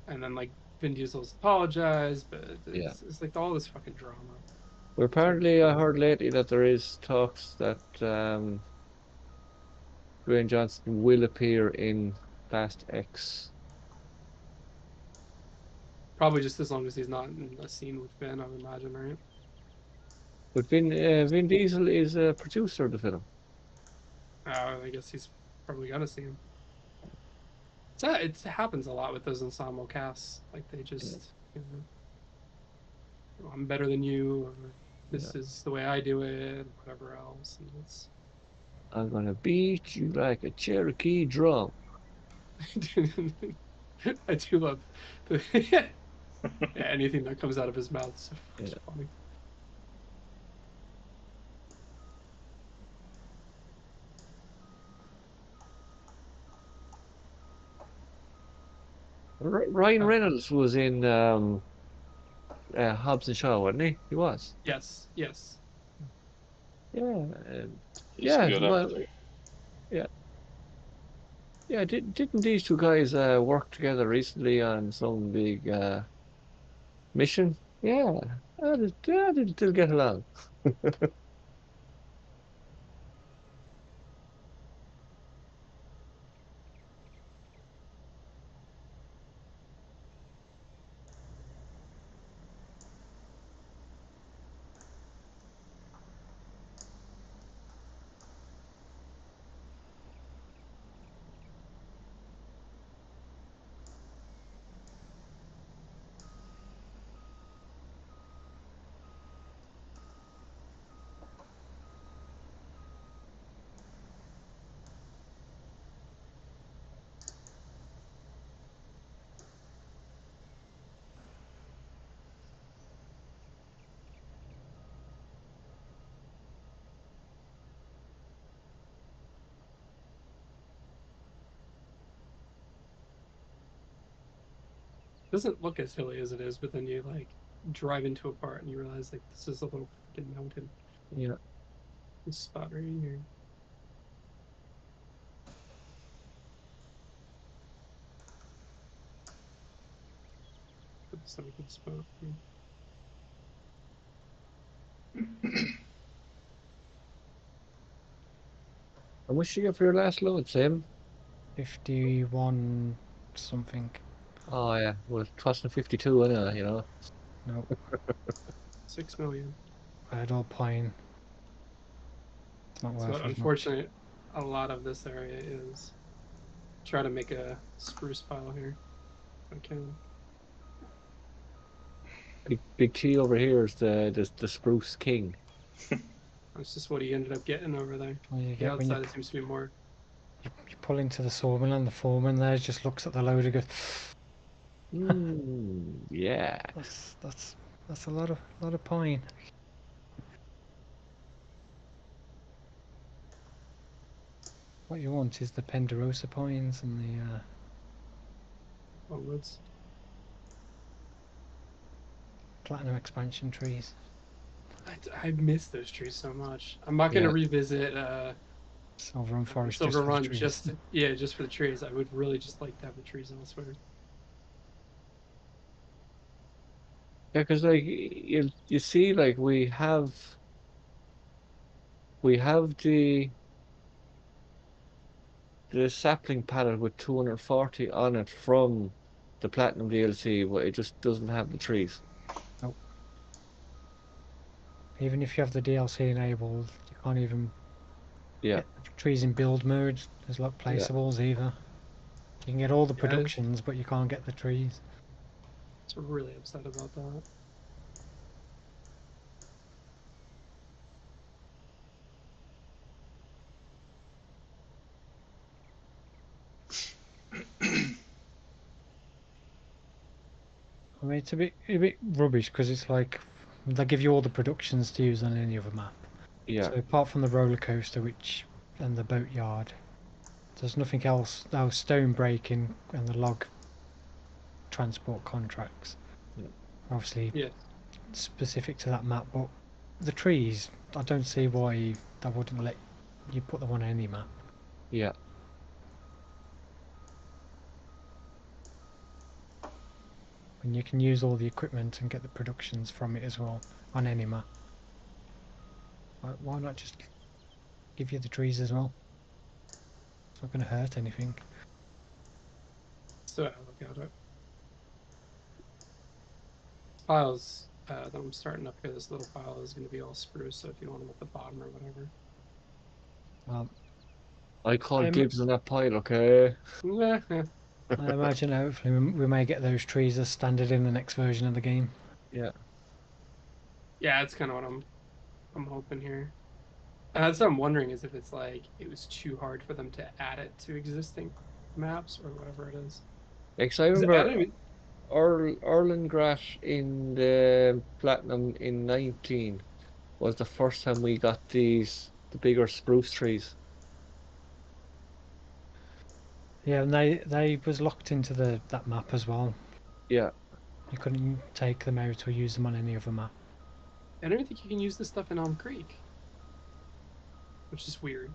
and then like Vin Diesel's apologized, but yeah. it's like all this fucking drama. Well, It's apparently, I heard lately that there is talks that Dwayne Johnson will appear in Fast X. Probably just as long as he's not in a scene with Finn, I would imagine, right? But Vin Diesel is a producer of the film. I guess he's probably gonna see him. It happens a lot with those ensemble casts. Like they just, I'm better than you, or this is the way I do it, whatever else. And it's I'm gonna beat you like a Cherokee drum. I do love the anything that comes out of his mouth. So it's funny. Ryan Reynolds was in Hobbs and Shaw, wasn't he? He was. Yes. Yeah. He's a good actor. Yeah. Yeah. Didn't these two guys work together recently on some big mission? Yeah. They'll get along. Doesn't look as hilly as it is, but then you like drive into a part and you realize like this is a little freaking mountain. Yeah. This spot right here. It's not a good spot. How much did you get for your last load, Sam? 51 something. Oh yeah, well, it wasn't 52 anyway, you know. No. 6 million. I had all pine. It's not worth So unfortunately, a lot of this area is try to make a spruce pile here. If I can. Big T over here is the Spruce King. That's just what he ended up getting over there. Well, you The get when outside seems to be more. you pull into the sawmill and the foreman there just looks at the load and goes, Yeah. that's a lot of pine. What you want is the Penderosa pines and the Woods. platinum expansion trees. I miss those trees so much. I'm not going to revisit Silver Run Forest. Silver Run just for the trees. I would really just like to have the trees elsewhere. Yeah, because like you see, like we have the sapling palette with 240 on it from the Platinum DLC, but it just doesn't have the trees. Nope. Even if you have the DLC enabled, you can't even get the trees in build mode. There's like placeables either. You can get all the productions, but you can't get the trees. So really upset about that. I mean, it's a bit rubbish because it's like they give you all the productions to use on any other map. Yeah. So apart from the roller coaster, and the boatyard, there's nothing else. Oh, stone breaking and the log transport contracts. Yeah. Obviously, specific to that map, but the trees, I don't see why that wouldn't let you put them on any map. Yeah. And you can use all the equipment and get the productions from it as well on any map. Why not just give you the trees as well? It's not going to hurt anything. So I look at it. Files that I'm starting up here, this little file is going to be all spruce, so if you want them at the bottom or whatever. I call I'm- dibs on that pile, okay? I imagine hopefully we may get those trees as standard in the next version of the game. Yeah. Yeah, that's kind of what I'm hoping here. That's what I'm wondering is if it's like it was too hard for them to add it to existing maps or whatever it is. Because I 'Cause I remember don't even, Erlengrat in the Platinum in 19 was the first time we got the bigger spruce trees. Yeah, and they was locked into that map as well. Yeah. You couldn't take them out or use them on any other map. I don't think you can use this stuff in Elm Creek, which is weird.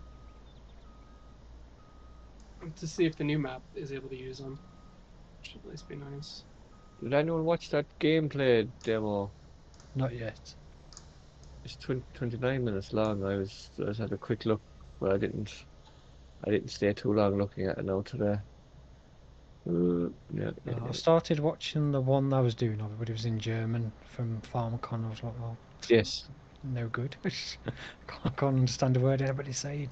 To see if the new map is able to use them. Should at least be nice. Did anyone watch that gameplay demo? Not yet. It's 29 minutes long. I just had a quick look, but I didn't stay too long looking at it now today. Yeah. I started watching the one I was doing of it, but it was in German from PharmaCon. I was like, well, Yes. no good. I can't understand a word anybody's saying.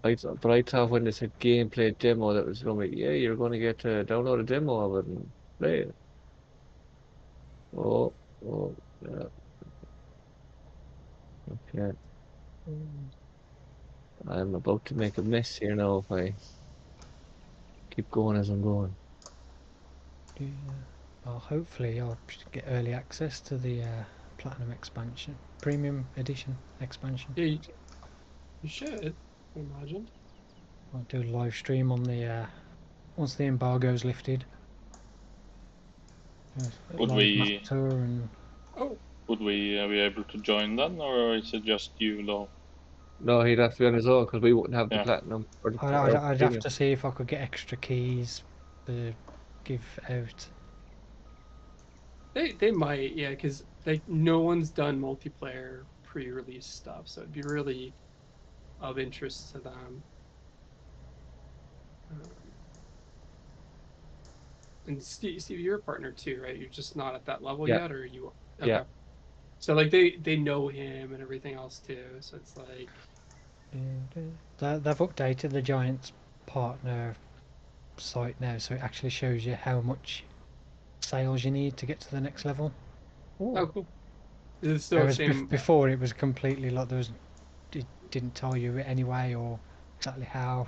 But I thought when they said gameplay demo, that was going to be, yeah, you're going to get to download a demo of it and play it. Oh, yeah. Okay. I'm about to make a mess here now if I keep going as I'm going. Yeah. Well, hopefully I'll get early access to the Platinum expansion, Premium Edition expansion. Yeah, you should, I imagine. I'll do a live stream on the once the embargo's lifted. Would Live we- map tour and Oh, Would we be able to join then, or is it just you though? No, he'd have to be on his own because we wouldn't have the Yeah. platinum. Or the, I'd or have premium. to see if I could get extra keys to give out. they might, yeah, because like no one's done multiplayer pre-release stuff, so it'd be really of interest to them. And Steve, you're a partner too, right? You're just not at that level Yeah. yet, or you? Okay. Yeah. So like they know him and everything else too. So it's like They've updated the Giants partner site now, so it actually shows you how much sales you need to get to the next level. oh cool. Is it still the Whereas same? before it was completely like it didn't tell you anyway or exactly how.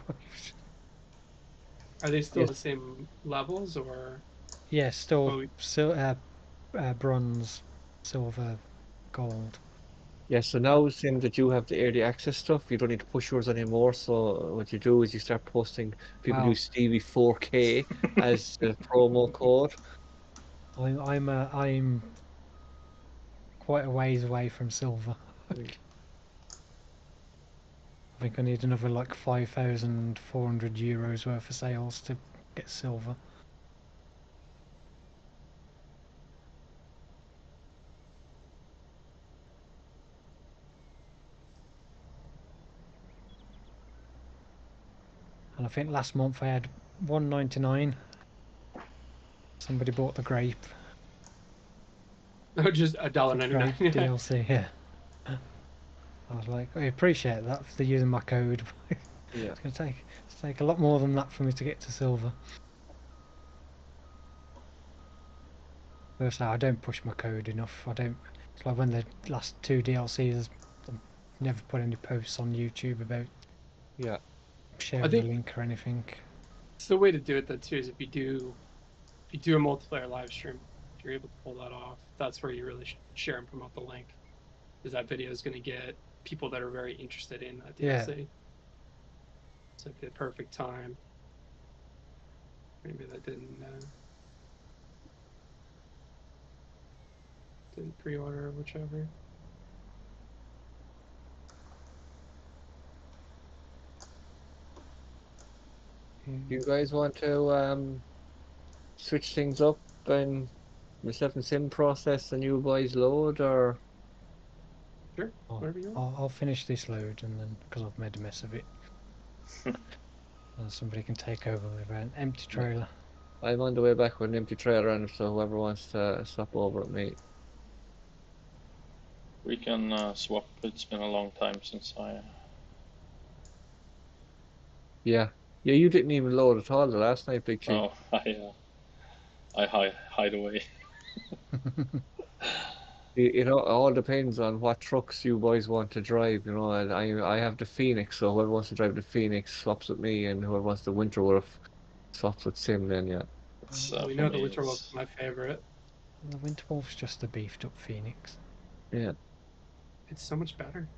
Are they still Yes. the same levels or? Yeah, still Oh, bronze, silver, gold. Yeah, so now seeing that you have the early access stuff, you don't need to push yours anymore. So what you do is you start posting people Wow. use Stevie 4K as the promo code. I'm quite a ways away from silver. I think I need another like 5,400 euros worth of sales to get silver. And I think last month I had 199. Somebody bought the grape. no, just $1.99. Grape DLC, yeah. I was like, I appreciate that for using my code. Yeah. It's gonna take a lot more than that for me to get to silver. Personally, I don't push my code enough. I don't. It's like when the last two DLCs, I've never put any posts on YouTube about Yeah. sharing the link or anything. It's the way to do it though too. Is if you do a multiplayer live stream, if you're able to pull that off, that's where you really share and promote the link. Because that video is going to get people that are very interested in that DLC. Yeah. It's like the perfect time. Maybe that didn't pre-order or whichever. You guys want to switch things up and myself and Sim process and you boys load, or Sure, whatever you want. I'll finish this load and then because I've made a mess of it. somebody can take over with an empty trailer. I'm on the way back with an empty trailer on it, so whoever wants to swap over with me. We can swap. It's been a long time since I. Yeah. Yeah, you didn't even load at all the last night, Big T. Oh, I hide away. It all depends on what trucks you boys want to drive, you know. And I have the Phoenix, so whoever wants to drive the Phoenix swaps with me, and whoever wants the Winterwolf swaps with Sim. Then yeah. It's, we for know the me, Winter Wolf's it's- my favorite. The Winterwolf's just a beefed up Phoenix. Yeah. It's so much better.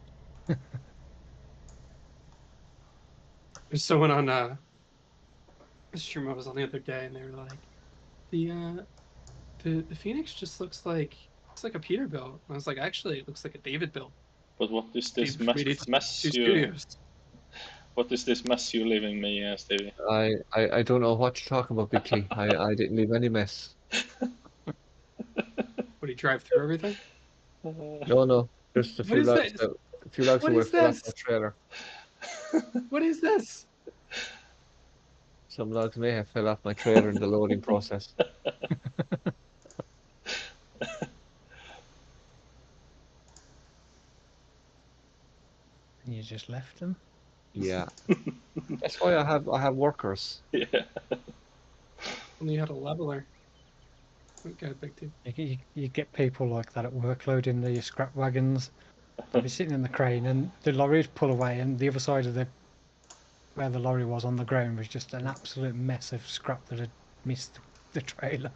There's someone on the stream I was on the other day, and they were like, the Phoenix just looks like it's like a Peterbilt. And I was like, actually, it looks like a David built. But what is this Steve made it mess two you? studios. What is this mess you leaving me, Stevie? I don't know what you're talking about, Big T. I didn't leave any mess. Would he drive through everything? No. Just a What few is logs that? a few logs What away is fell off this? my trailer. What is this? Some logs may have fell off my trailer in the loading process. And you just left them. Yeah. That's why I have workers. Yeah. Only had a leveler. Okay, big team. You get people like that at work loading the scrap wagons. They'll be sitting in the crane and the lorries pull away, and the other side of where the lorry was on the ground was just an absolute mess of scrap that had missed the trailer.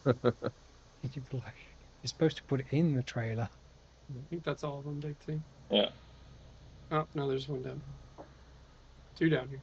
You'd be like, you're supposed to put it in the trailer. I think that's all of them, big team. Yeah. Oh no, there's one down. Two down here.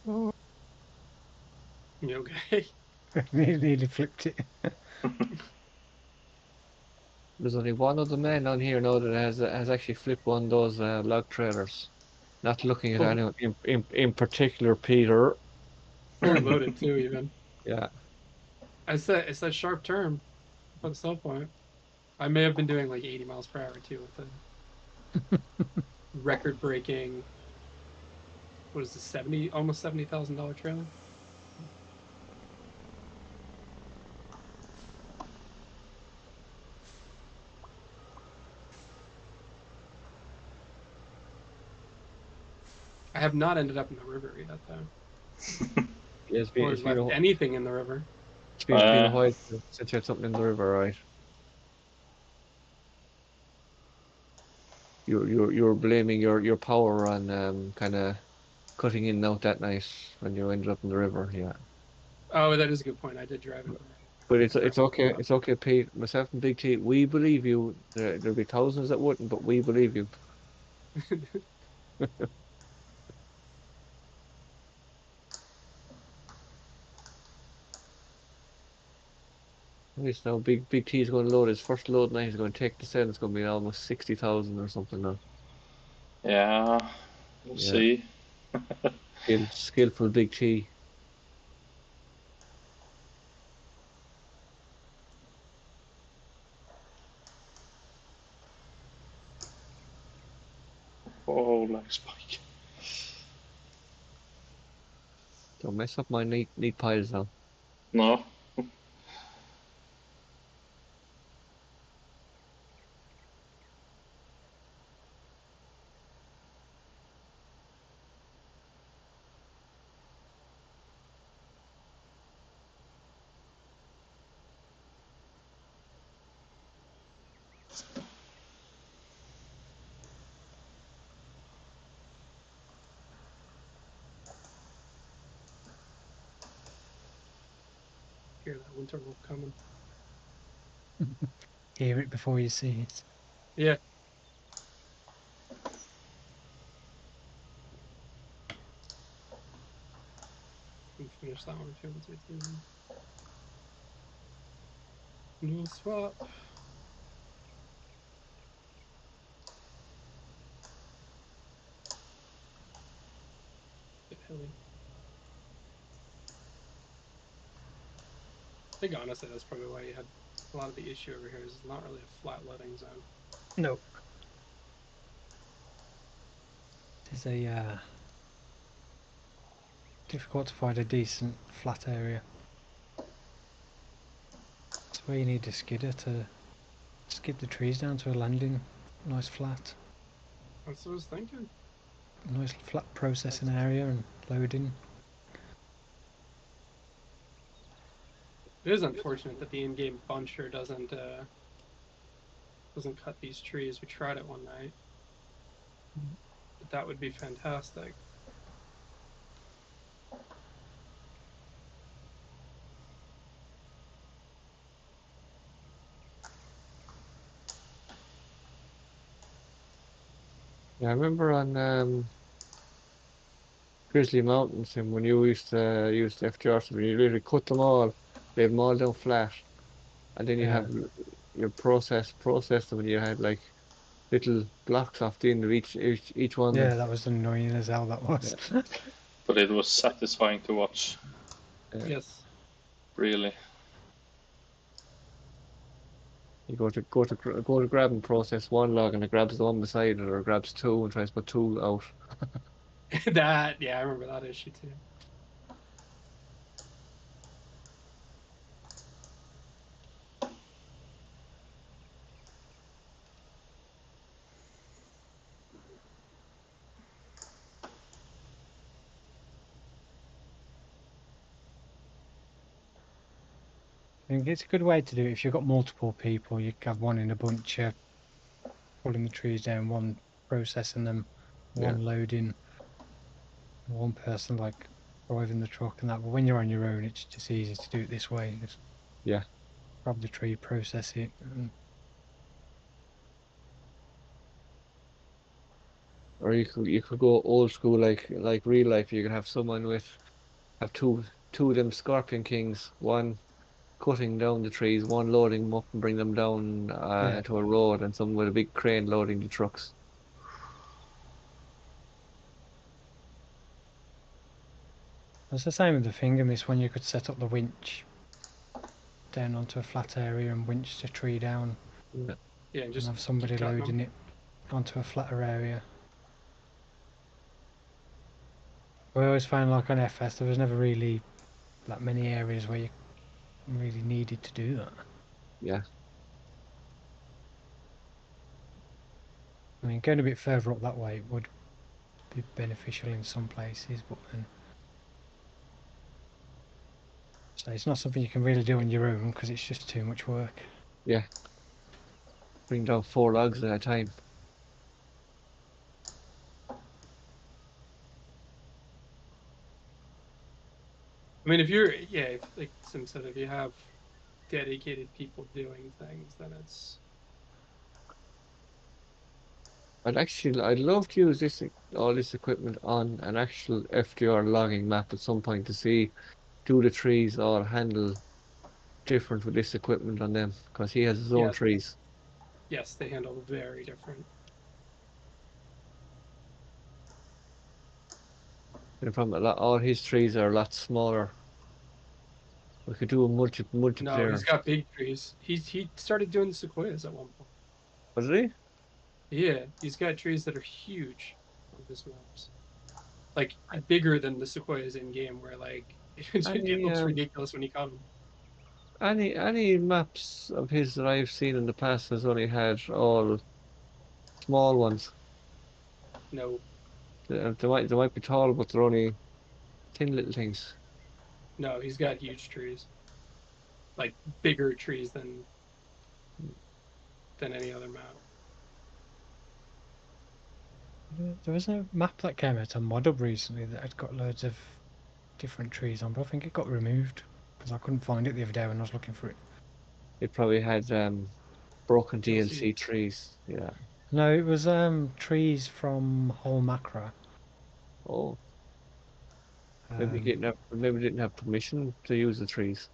You okay? Nearly flipped it. There's only one other man on here now that has actually flipped one of those log trailers. Not looking at Oh. anyone in particular, Peter. Fully loaded too, even. Yeah. It's that sharp turn for the sell point. I may have been doing like 80 miles per hour too with the record breaking. What is this, almost $70,000 trailer? I have not ended up in the river yet, though. Yeah, Or left anything in the river. It's been a while since you had something in the river, right? You're blaming your power on kind of cutting in and out that night when you ended up in the river, yeah. Oh, that is a good point. I did drive it. But it's okay, Pete. Myself and Big T, we believe you. There'll be thousands that wouldn't, but we believe you. At least now Big T is going to load his first load now. He's going to take the set. It's going to be almost 60,000 or something now. Yeah, we'll see. Skillful Big T. Oh, like spike. Don't mess up my neat piles now. No. Hear that winter wolf coming. Hear it before you see it. Yeah. Can finish that one too. Let's see. No swap. Bit hilly. I think honestly that's probably why you had a lot of the issue over here is it's not really a flat loading zone. No. It's difficult to find a decent flat area. That's where you need a skidder to skid the trees down to a landing. Nice flat. That's what I was thinking. Nice flat processing area and loading. It is unfortunate that the in-game buncher doesn't cut these trees. We tried it one night. But that would be fantastic. Yeah, I remember on Grizzly Mountains, and when you used to use the FTR, you literally cut them all, lay them all down flat, and then you have your process them, and you had like little blocks off the end of each one. Yeah, that was annoying as hell. That was. Yeah. But it was satisfying to watch. Yes. Really. You go to grab and process one log, and it grabs the one beside it, or grabs two and tries to put two out. That, yeah, I remember that issue too. I think it's a good way to do it if you've got multiple people. You can have one in a bunch, pulling the trees down, one processing them, one loading, one person like driving the truck and that. But when you're on your own, it's just easy to do it this way. Just grab the tree, process it. And Or you could go old school like real life. You could have someone with have two of them Scorpion Kings, one cutting down the trees, one loading them up and bring them down Yeah. to a road, and some with a big crane loading the trucks. It's the same with the thing in this one. You could set up the winch down onto a flat area and winch the tree down Yeah. Yeah, and and just have somebody keep cutting loading them. it onto a flatter area. We always found like on FS there was never really that many areas where you really needed to do that. Yeah. I mean, going a bit further up that way would be beneficial in some places, but then so it's not something you can really do on your own because it's just too much work. Yeah. Bring down 4 logs at a time. I mean, if you're, if, like Sim said, if you have dedicated people doing things, then it's I'd love to use all this equipment on an actual FDR logging map at some point to see, do the trees all handle different with this equipment on them, because he has his own yeah, trees. yes, they handle very different. And from all his trees are a lot smaller. We could do a No, he's multiplayer. got big trees. He started doing the sequoias at one point. Was it? Yeah, he's got trees that are huge on his maps, like bigger than the sequoias in game. Where like it Any looks ridiculous when you count them. any maps of his that I've seen in the past has only had all small ones. No, They might be tall, but they're only thin little things. no, he's got huge trees, like bigger trees than any other map. There was a map that came out on ModUp recently that had got loads of different trees on, but I think it got removed because I couldn't find it the other day when I was looking for it. It probably had broken DLC. DLC trees. Yeah. No, it was trees from whole macro. Oh, Um, maybe didn't have permission to use the trees.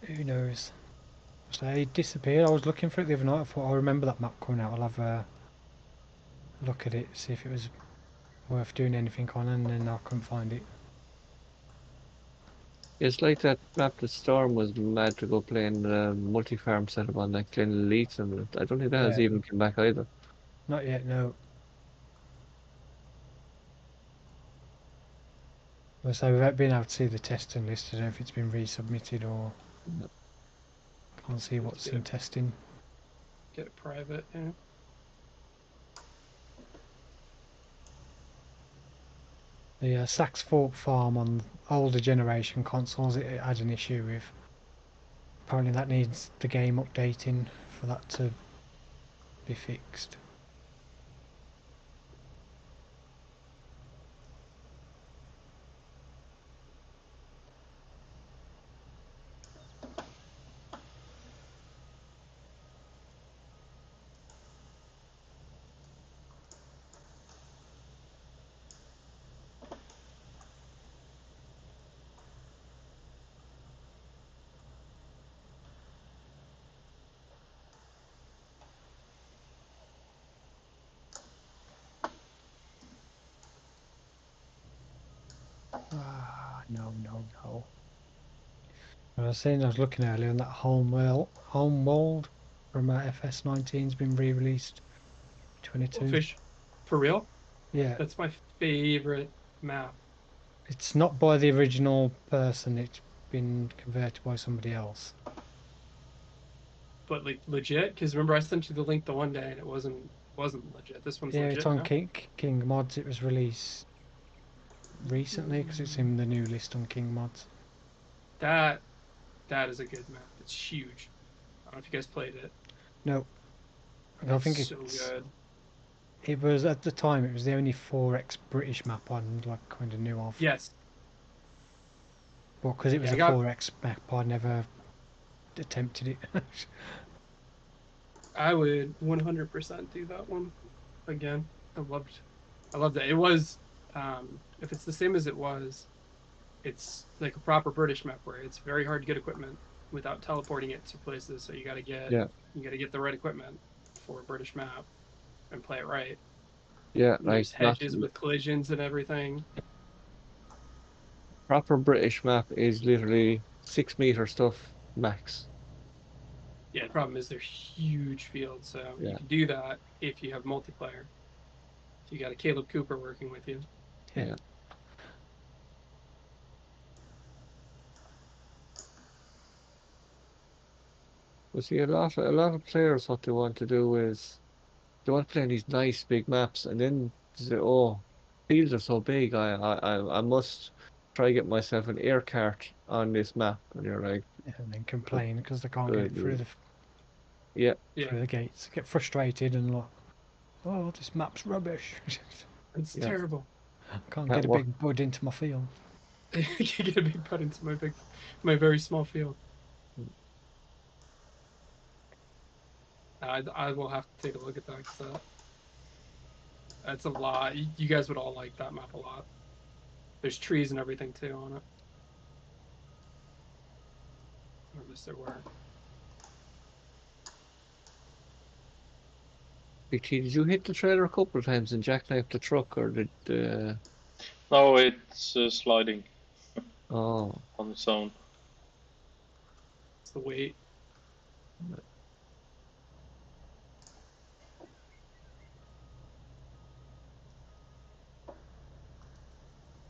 who knows? So it disappeared. I was looking for it the other night. I thought I remember that map coming out. I'll have a look at it, see if it was worth doing anything on, and then I couldn't find it. It's like that map that Storm was mad to go playing the multi-farm setup on that Glen Elite, and I don't think that has Yeah, even come back either. not yet. No. So without being able to see the testing list, I don't know if it's been resubmitted or can't see what's in testing. Get it private. Yeah. The Sax Fork farm on older generation consoles, it had an issue with. Apparently that needs the game updating for that to be fixed. Ah, no, no, no. I was saying, I was looking earlier, and that Homeworld from FS19's been re-released. 22. Fish, for real? Yeah, That's my favorite map. it's not by the original person. It's been converted by somebody else. But like legit, because remember I sent you the link the one day and it wasn't legit. This one's Yeah, it's legit on now. King Mods. It was released recently because it's in the new list on King Mods. That is a good map. It's huge. I don't know if you guys played it. No, I It's think so good. it was at the time. It was the only 4x British map on like kind of knew of. Yes. But because it was Yeah, I a got 4x map, I never attempted it. I would 100% do that one again. I loved it. It was if it's the same as it was, it's like a proper British map where it's very hard to get equipment without teleporting it to places. So you got to get the right equipment for a British map and play it right. Yeah, And like there's not hedges with collisions and everything. proper British map is literally 6 meter stuff max. Yeah, the problem is they're huge fields, so Yeah. you can do that if you have multiplayer. If you got a Caleb Cooper working with you. Yeah. But see, a lot of players, what they want to do is they want to play on these nice big maps, and then they say, "Oh, fields are so big. I must try get myself an air cart on this map." And you're like, And then complain because they can't get good it through Lord. the Yeah, through the gates. Get frustrated and like, oh, this map's rubbish. It's yeah, terrible. Can't can't get a work. big bud into my field. I can't get a big putt into my very small field. I will have to take a look at that because that's a lot. You guys would all like that map a lot. There's trees and everything too on it. Or at least there were. Big T, did you hit the trailer a couple of times and jackknife the truck, or did No, it's sliding oh, on its own. It's the weight.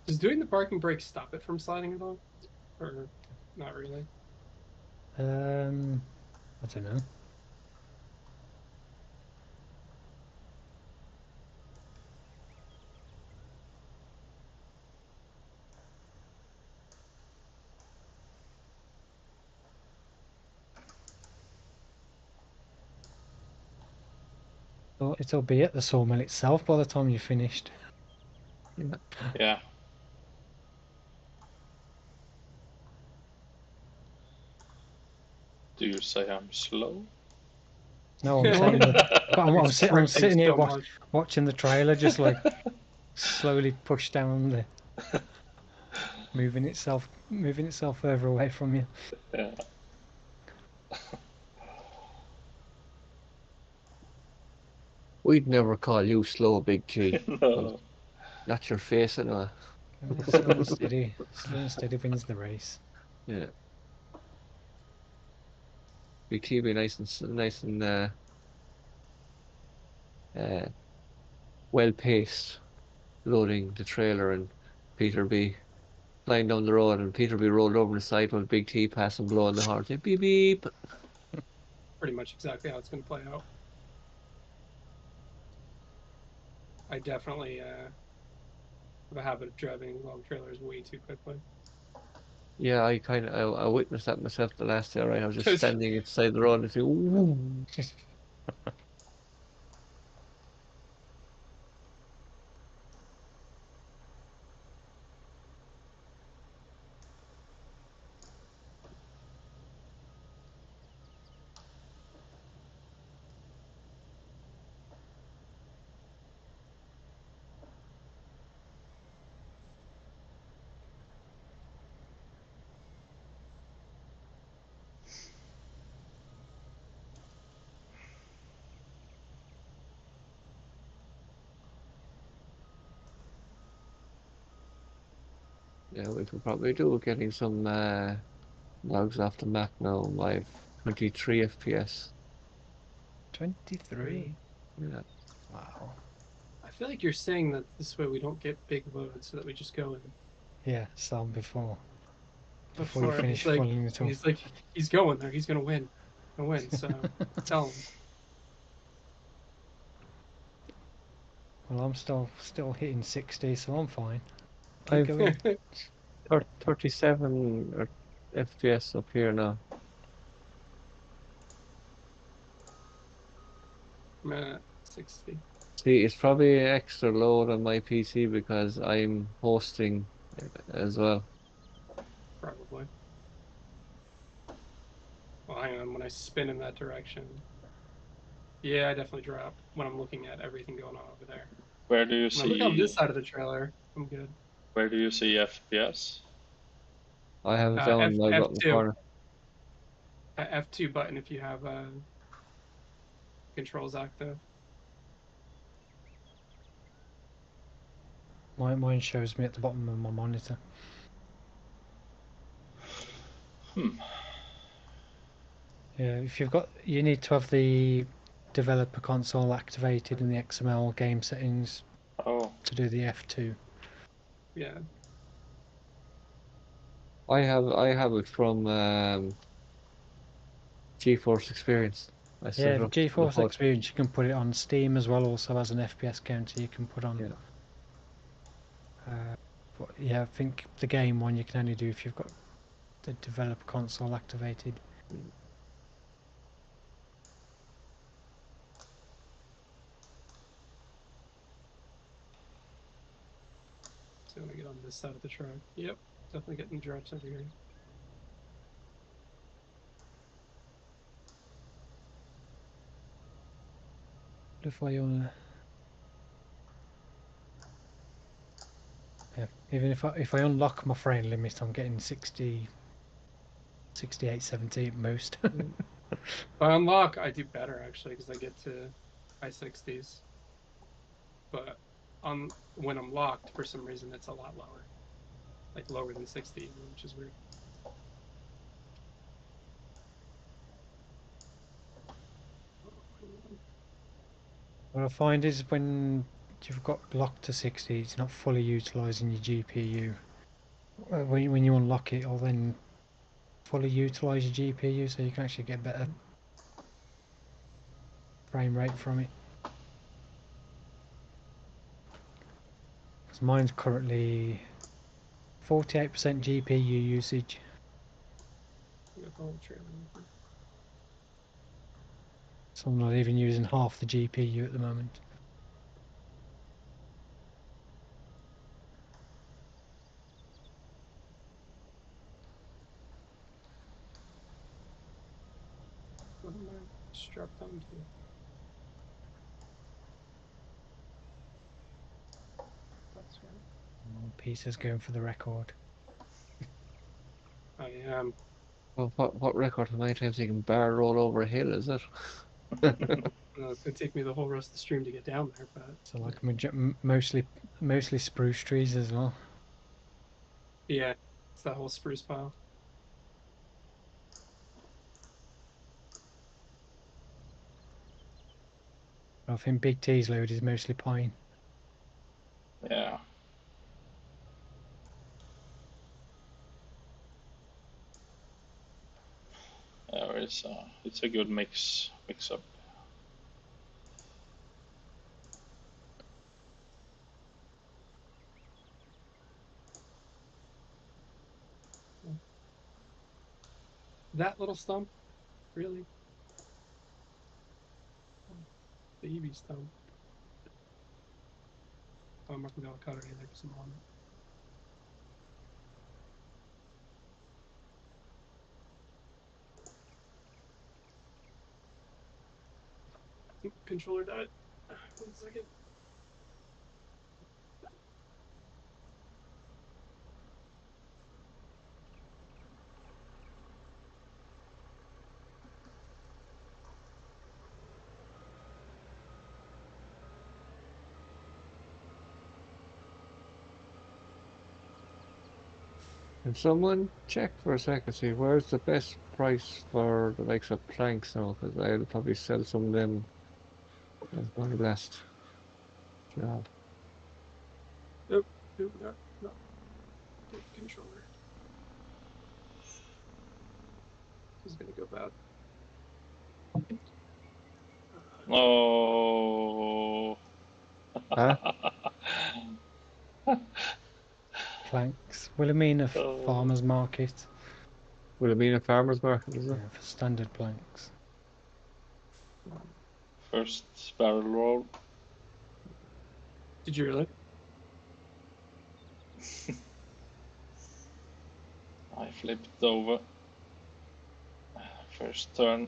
Does doing the parking brake stop it from sliding at all? Or not really? I don't know. Well, it'll be at the sawmill itself by the time you're finished. yeah. Yeah. Do you say I'm slow? No, I'm saying that I'm sitting here so much. watching the trailer just like slowly push down the moving itself further away from you. Yeah. We'd never call you slow, Big T. No. That's your face, anyway. Slow and steady. Slow and steady wins the race. Yeah. Big T be nice and uh, well paced, loading the trailer, and Peter be flying down the road, and Peter be rolled over the side while Big T passing blowing the horn. Say, beep beep. Pretty much exactly how it's going to play out. I definitely have a habit of driving long trailers way too quickly. Yeah, I witnessed that myself the last day. Right, I was just standing inside the road and say, "Ooh." Yeah, we could probably do getting some logs off the map now. Live 23 FPS. 23. Yeah. Wow. I feel like you're saying that this way we don't get big loads, so that we just go in Yeah, Sam before you before. finish filling it up. He's going there. He's gonna win. Gonna win. So tell him. Well, I'm still hitting 60, so I'm fine. Keep I've going. 37 FPS up here now. I'm at 60. See, it's probably an extra load on my PC because I'm hosting as well. Probably. Well, hang on. When I spin in that direction, yeah, I definitely drop when I'm looking at everything going on over there. Where do you When I look on this see? side of the trailer, I'm good. Where do you see FPS? I have it down my bottom F2. corner. F2 button if you have controls active. Mine shows me at the bottom of my monitor. Yeah, if you've got, you need to have the developer console activated in the XML game settings Oh, to do the F2. Yeah. I have it from GeForce Experience. I set Yeah, it the up on the GeForce HUD. Experience, you can put it on Steam as well, also as an FPS counter you can put on. Yeah. But yeah, I think the game one you can only do if you've got the developer console activated. So when I get on this side of the track. Yep. Definitely getting the drops over here. If I yeah, even if I unlock my frame limit, I'm getting 60, 68, 70 at most. If I unlock, I do better actually because I get to high 60s. But on when I'm locked, for some reason, it's a lot lower, like lower than 60, which is weird. What I find is when you've got locked to 60, it's not fully utilising your GPU. When you unlock it, it'll then fully utilise your GPU, so you can actually get better frame rate from it. Because mine's currently 48% GPU usage. I got the whole trailer open. So I'm not even using half the GPU at the moment. What am I strapped onto? That's right. Peter's going for the record. I am. Well, what record? How many times you can barrel roll over a hill? Is it? It's gonna take me the whole rest of the stream to get down there, but So like mostly spruce trees as well. yeah, it's that whole spruce pile. I think Big T's load is mostly pine. yeah. Yeah, it's a good mix up. That little stump, really? Baby stump. Oh, I'm not gonna be able to cut it either because I'm on it. Oop, controller died. 1 second. Can someone check for a second, see where's the best price for the likes of planks now? Because I'll probably sell some of them as my last job. Nope, nope, no. Take the controller. This is gonna go bad. Oh. Huh? Planks. Willamina Oh. Farmers Market. Willamina Farmers Market, is it? Yeah, for standard planks. First barrel roll. Did you really? I flipped over. First turn.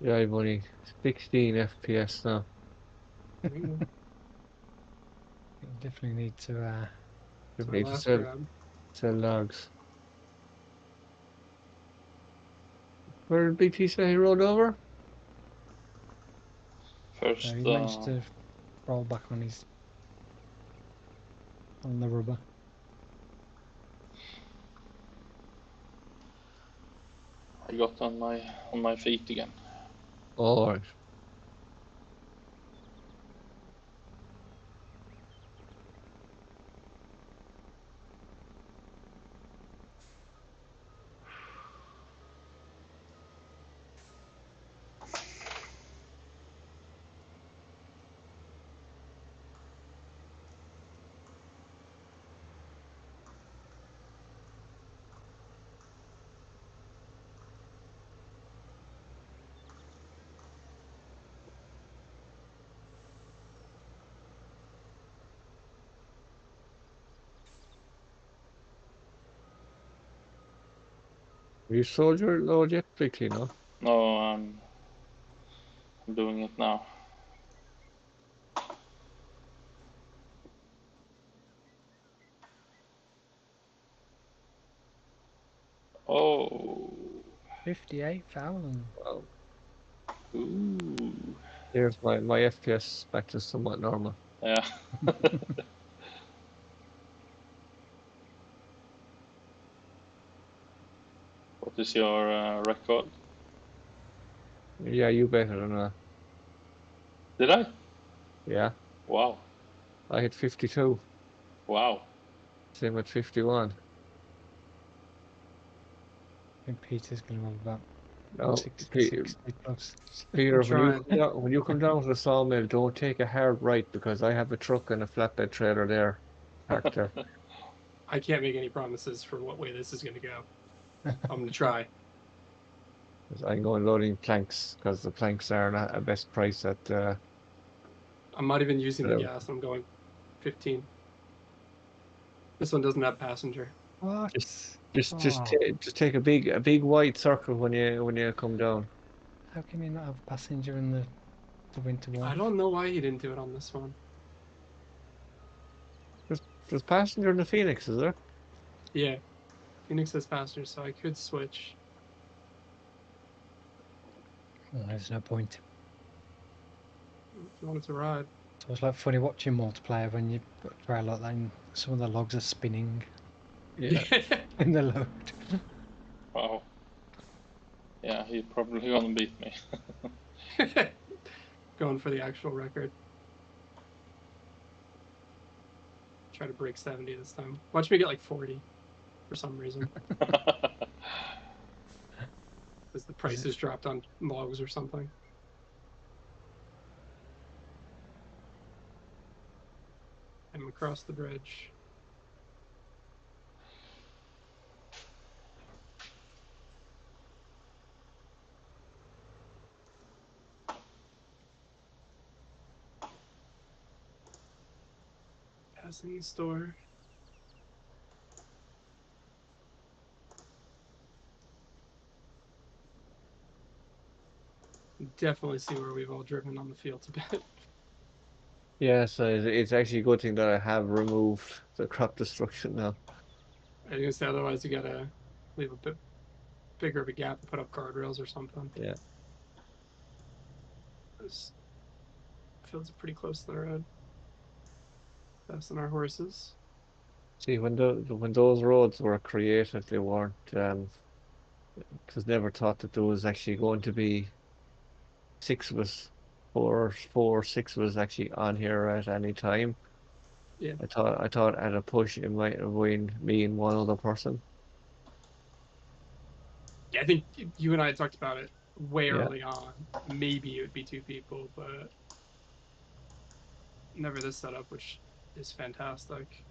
Yeah, I've only 16 FPS now. There you go. You definitely need to. That's We my need to last sell, grab. sell logs. Where did BT say he rode over? First, He managed to roll back on the rubber. I got on my feet again. Oh, all right. You sold your load yet, quickly, no? No, I'm doing it now. Oh. 58,000. Wow. Ooh. Here's my FPS back to somewhat normal. Yeah. What is your record? Yeah, you better than Did I? yeah. Wow. I hit 52. Wow. Same at 51. I think Peter's going to have about No, 60 plus. Peter, I'm trying. when you come down to the sawmill, don't take a hard right because I have a truck and a flatbed trailer there parked there. I can't make any promises for what way this is going to go. I'm going to try. 'Cause I'm going loading planks because the planks are not at best price at I'm not even using the whatever. gas. I'm going 15. This one doesn't have passenger. What? Just Oh, just take a big white circle when you come down. how can you not have a passenger in the winter I one? don't know why he didn't do it on this one. There's passenger in the Phoenix, is there? Yeah, Phoenix has passenger, so I could switch. Oh, there's no point. If you wanted to ride. So it's like funny watching multiplayer when you try like that and some of the logs are spinning Yeah. in the load. Wow. Yeah, he's probably gonna beat me. Going for the actual record. Try to break 70 this time. Watch me get like 40 for some reason. Because the prices dropped on logs or something. I'm across the bridge. Passing the store. Definitely see where we've all driven on the fields a bit. Yeah, so it's actually a good thing that I have removed the crop destruction now. I was gonna say otherwise you gotta leave a bit bigger of a gap and put up guardrails or something. Yeah. Those fields are pretty close to the road. Passing our horses. See, when those roads were created, they weren't. It was never thought that there was actually going to be six of us, four, 6 of us actually on here at any time. Yeah. I thought at a push it might have been me and one other person. Yeah, I think you and I talked about it way Yeah. early on. Maybe it would be 2 people, but never this setup, which is fantastic.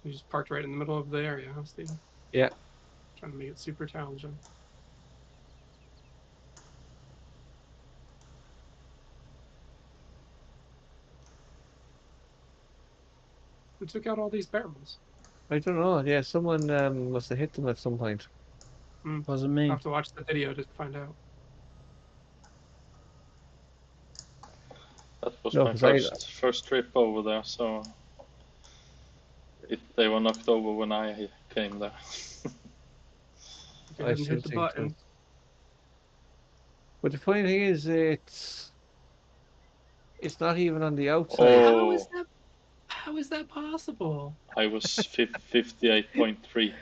We just parked right in the middle of the area, huh, Steve? Yeah. Trying to make it super challenging. Who took out all these barrels? I don't know. Yeah, someone must have hit them at some point. Wasn't I'll me. have to watch the video to find out. That was No, my 'cause first trip over there, so they were knocked over when I came there. Go I ahead and still hit the think button. But the funny thing is, it's not even on the outside. Oh, How is that possible? I was 58.3.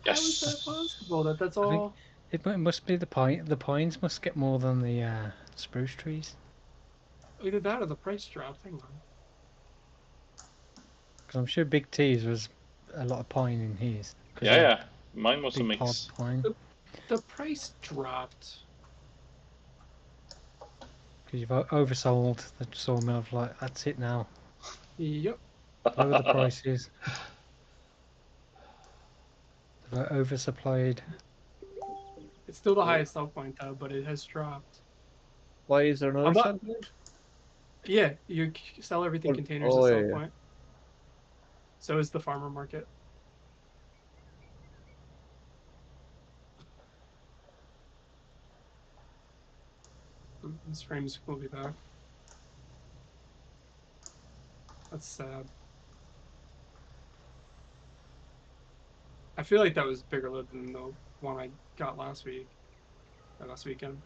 How is that Yes. possible? That's I think all. it must be the pine. The pines must get more than the spruce trees. Either that or the price dropped. Hang on. Because I'm sure Big T's was a lot of pine in his. Yeah. Mine was a Big pod mix. pine. The price dropped. Because you've oversold the sawmill. Like, that's it now. Yep. Lower the prices. They've oversupplied. It's still the highest sell point though, but it has dropped. Why is there another I'm not. sandwich? Yeah, you sell everything containers Oh, at yeah, sell yeah. point. So is the farmer market. This frames will be back. That's sad. I feel like that was bigger load than the one I got last week or last weekend.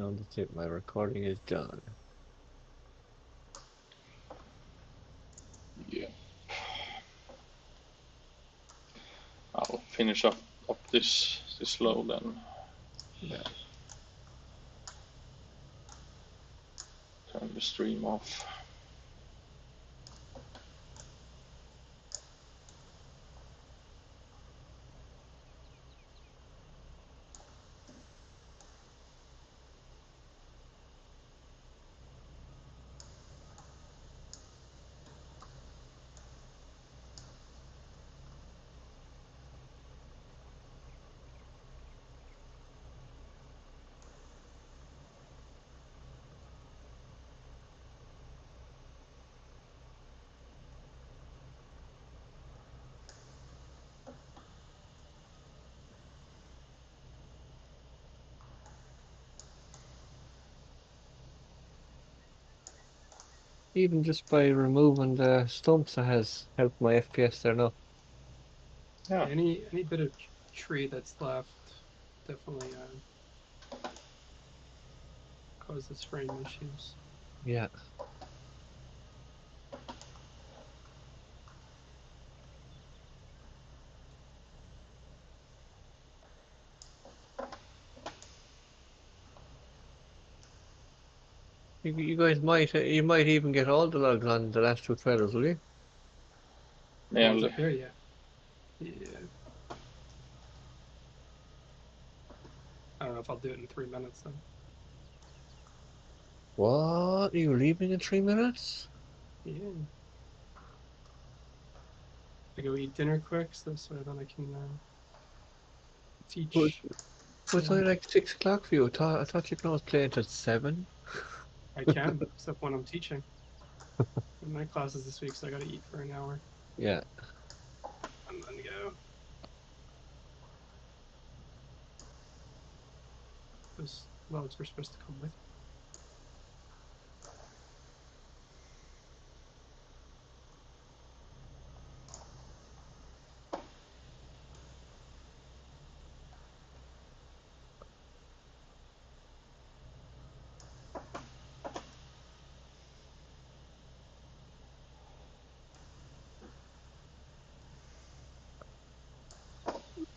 And that's it. My recording is done. Yeah. I'll finish up this load then. Yeah. Turn the stream off. Even just by removing the stumps, that has helped my FPS there now. Yeah. Any bit of tree that's left definitely causes frame issues. Yeah. You guys might even get all the logs on the last 2 trailers, will you? The ones up here, yeah. Yeah. I don't know if I'll do it in 3 minutes then. What? Are you leaving in 3 minutes? Yeah. I go eat dinner quick, so then I can teach. It's only like 6 o'clock for you. I thought you could always play until 7. I can, except when I'm teaching. And my classes this week, so I gotta eat for an hour Yeah. and then go. Those loads were supposed to come with.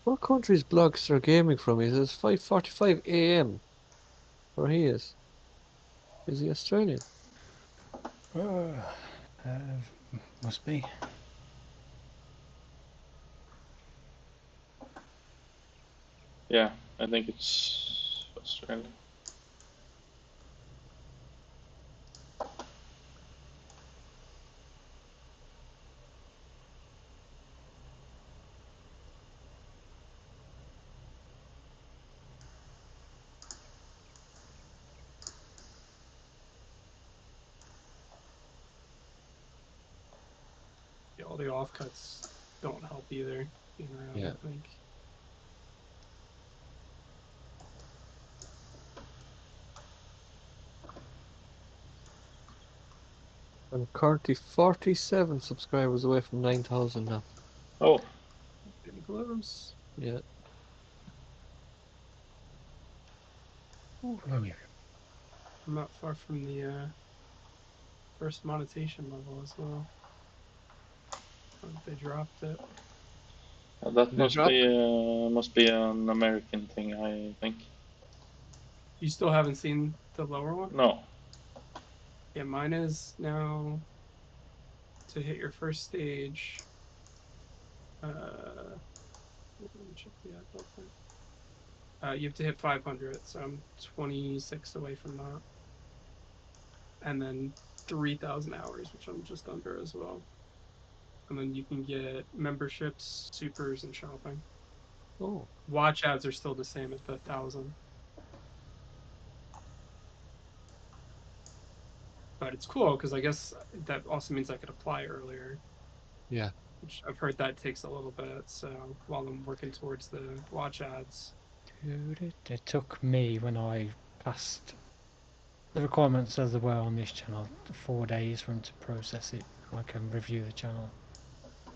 What country's Blogster gaming from? He says 5:45 a.m. where he is. Is he Australian? Must be. Yeah, I think it's Australia. Yeah, all the offcuts don't help either. Being around, Yeah. I think. I'm currently 47 subscribers away from 9,000 now. Oh. Getting close. Yeah. Ooh, I'm not far from the first monetization level as well. They dropped it. That Did it drop? must be an American thing, I think. You still haven't seen the lower one? No. Yeah, mine is now to hit your first stage. Let me check the ad real quick. You have to hit 500, so I'm 26 away from that. And then 3,000 hours, which I'm just under as well. And then you can get memberships, supers, and shopping. Oh. Watch ads are still the same at the 1,000. But it's cool because I guess that also means I could apply earlier. Yeah. Which I've heard that takes a little bit. So while I'm working towards the watch ads. Dude, it took me when I passed the requirements as they were on this channel 4 days for them to process it. I can review the channel.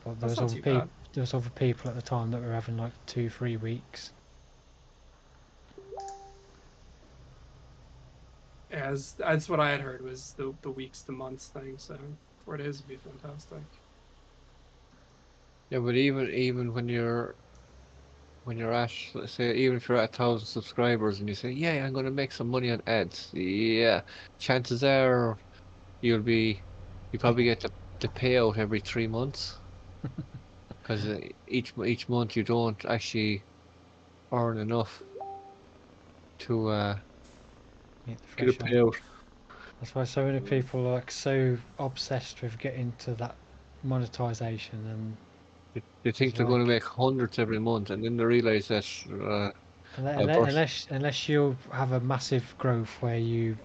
But there That's was not other too people. bad. There was other people at the time that were having like 2-3 weeks. As that's what I had heard was the weeks to months thing. So 4 days would be fantastic. Yeah, but even when you're at, let's say, even if you're at 1,000 subscribers and you say, yeah, I'm going to make some money on ads, yeah, chances are you probably get the payout every 3 months, because each month you don't actually earn enough to Meet the get a threshold. payout. That's why so many people are like so obsessed with getting to that monetization, and They think it's they're going to like make hundreds every month, and then they realize that a burst. unless you have a massive growth where you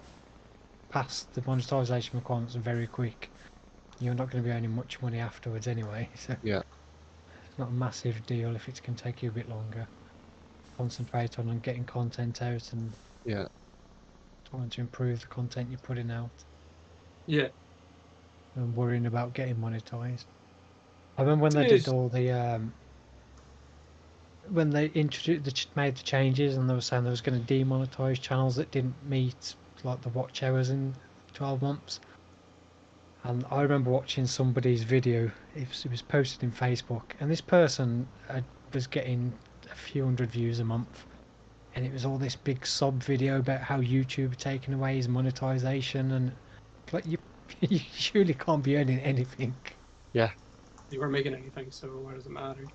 pass the monetization requirements very quick, you're not going to be earning much money afterwards anyway. So Yeah, it's not a massive deal if it can take you a bit longer. Concentrate on getting content out and yeah, trying to improve the content you're putting out, Yeah. and worrying about getting monetized. I remember when they did It's, all the when they introduced made the changes, and they were saying they was going to demonetize channels that didn't meet like the watch hours in 12 months. And I remember watching somebody's video. It was posted in Facebook, and this person was getting a few hundred views a month, and it was all this big sob video about how YouTube had taken away his monetization, and like you surely can't be earning anything. yeah. you weren't making anything, so why does it matter?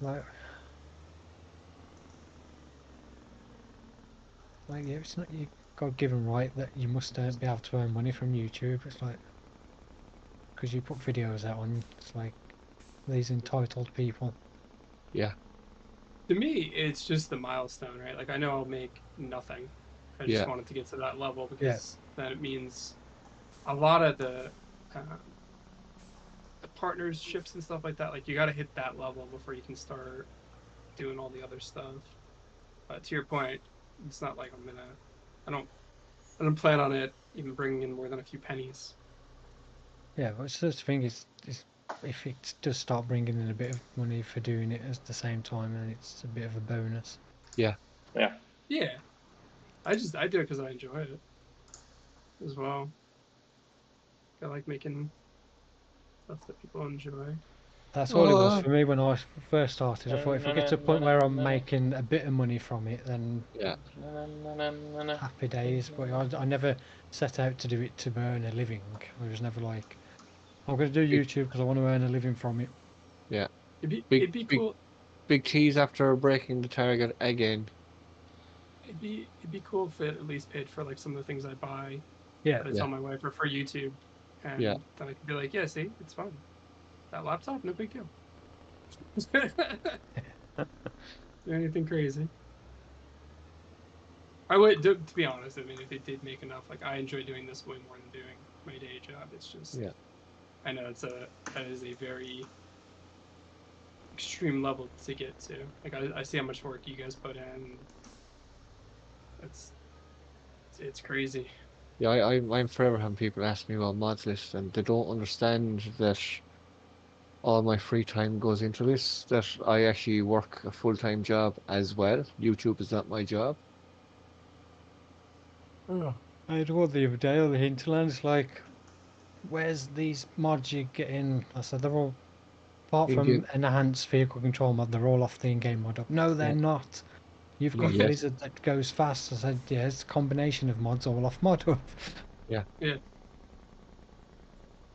Like yeah, it's not your God-given right that you must be able to earn money from YouTube. It's like because you put videos out on, it's like these entitled people. Yeah, To me, it's just the milestone, right? Like I know I'll make nothing. I just yeah, wanted to get to that level Yeah, because then it means a lot of um, the partnerships and stuff like that. Like you got to hit that level before you can start doing all the other stuff. But to your point, it's not like I don't. I don't plan on it even bringing in more than a few pennies. yeah. But it's just the thing is if it does start bringing in a bit of money for doing it at the same time, then it's a bit of a bonus. yeah. Yeah. Yeah, I do it because I enjoy it as well. I like making stuff that people enjoy. That's all it was Oh, for me when I first started. I thought if I get to a point where I'm making a bit of money from it, then yeah, happy days. But I never set out to do it to earn a living. I was never like, I'm going to do big, YouTube because I want to earn a living from it. yeah. It'd be Big, cool. big tease after breaking the target again. It'd be cool if it at least paid for like some of the things I buy Yeah, that I Yeah, tell my wife are for YouTube, yeah, and then I could be like, yeah, see, it's fine. That laptop, no big deal. Anything crazy. I would, to be honest. I mean, if it did make enough, like I enjoy doing this way more than doing my day job. It's just, yeah. I know that is a very extreme level to get to. Like I see how much work you guys put in. It's it's crazy. Yeah, I'm forever having people ask me about mods list, and they don't understand that all my free time goes into this, that I actually work a full-time job as well. YouTube is not my job. oh. I had one the other day on the hinterlands. Like, where's these mods you get in? I said they're all apart In from game, enhanced vehicle control mod. They're all off the in-game mod up. No, they're yeah, not. You've not got yet. Blizzard that goes fast. I said, yeah, it's a combination of mods all off mod up. Yeah, Yeah,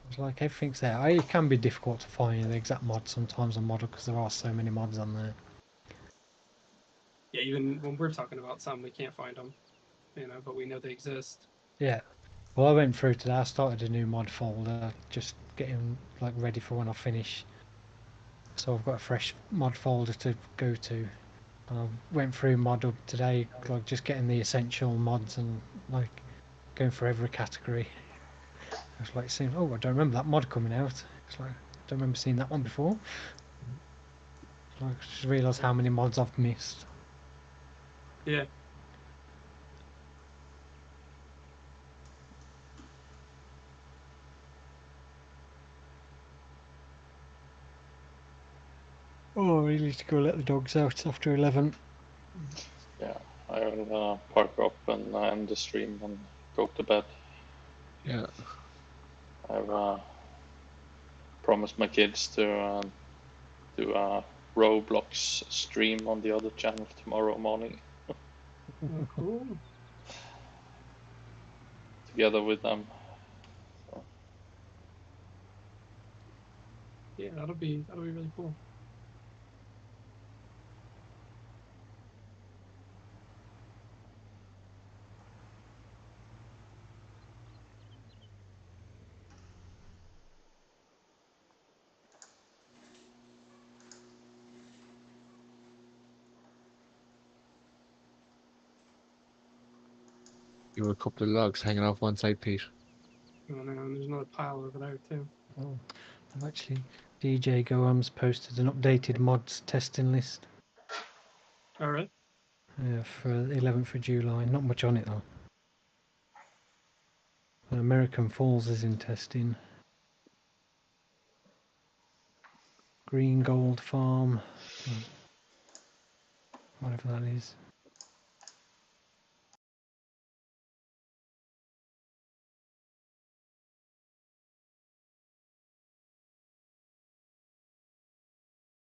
It's like everything's there. It can be difficult to find the exact mod sometimes on mod because there are so many mods on there. yeah. Even when we're talking about some, we can't find them, but we know they exist. Yeah. Well, I went through today. I started a new mod folder, just getting like ready for when I finish. So I've got a fresh mod folder to go to. And I went through mod up today, like just getting the essential mods and like going for every category. I was like saying, oh, I don't remember that mod coming out. It's like, I don't remember seeing that one before. I just realised how many mods I've missed. Yeah, Oh, I really need to go let the dogs out after 11. Yeah. I'll park up and end the stream and go to bed. Yeah. I've promised my kids to do a Roblox stream on the other channel tomorrow morning Oh, cool. together with them. So, Yeah, that'll be really cool. You were a couple of logs hanging off one side, Pete. Oh no, and there's another pile over there too. Oh, actually, DJ Goham's posted an updated mods testing list All right. for the 11th of July. Not much on it though. American Falls is in testing. Green Gold Farm, whatever that is.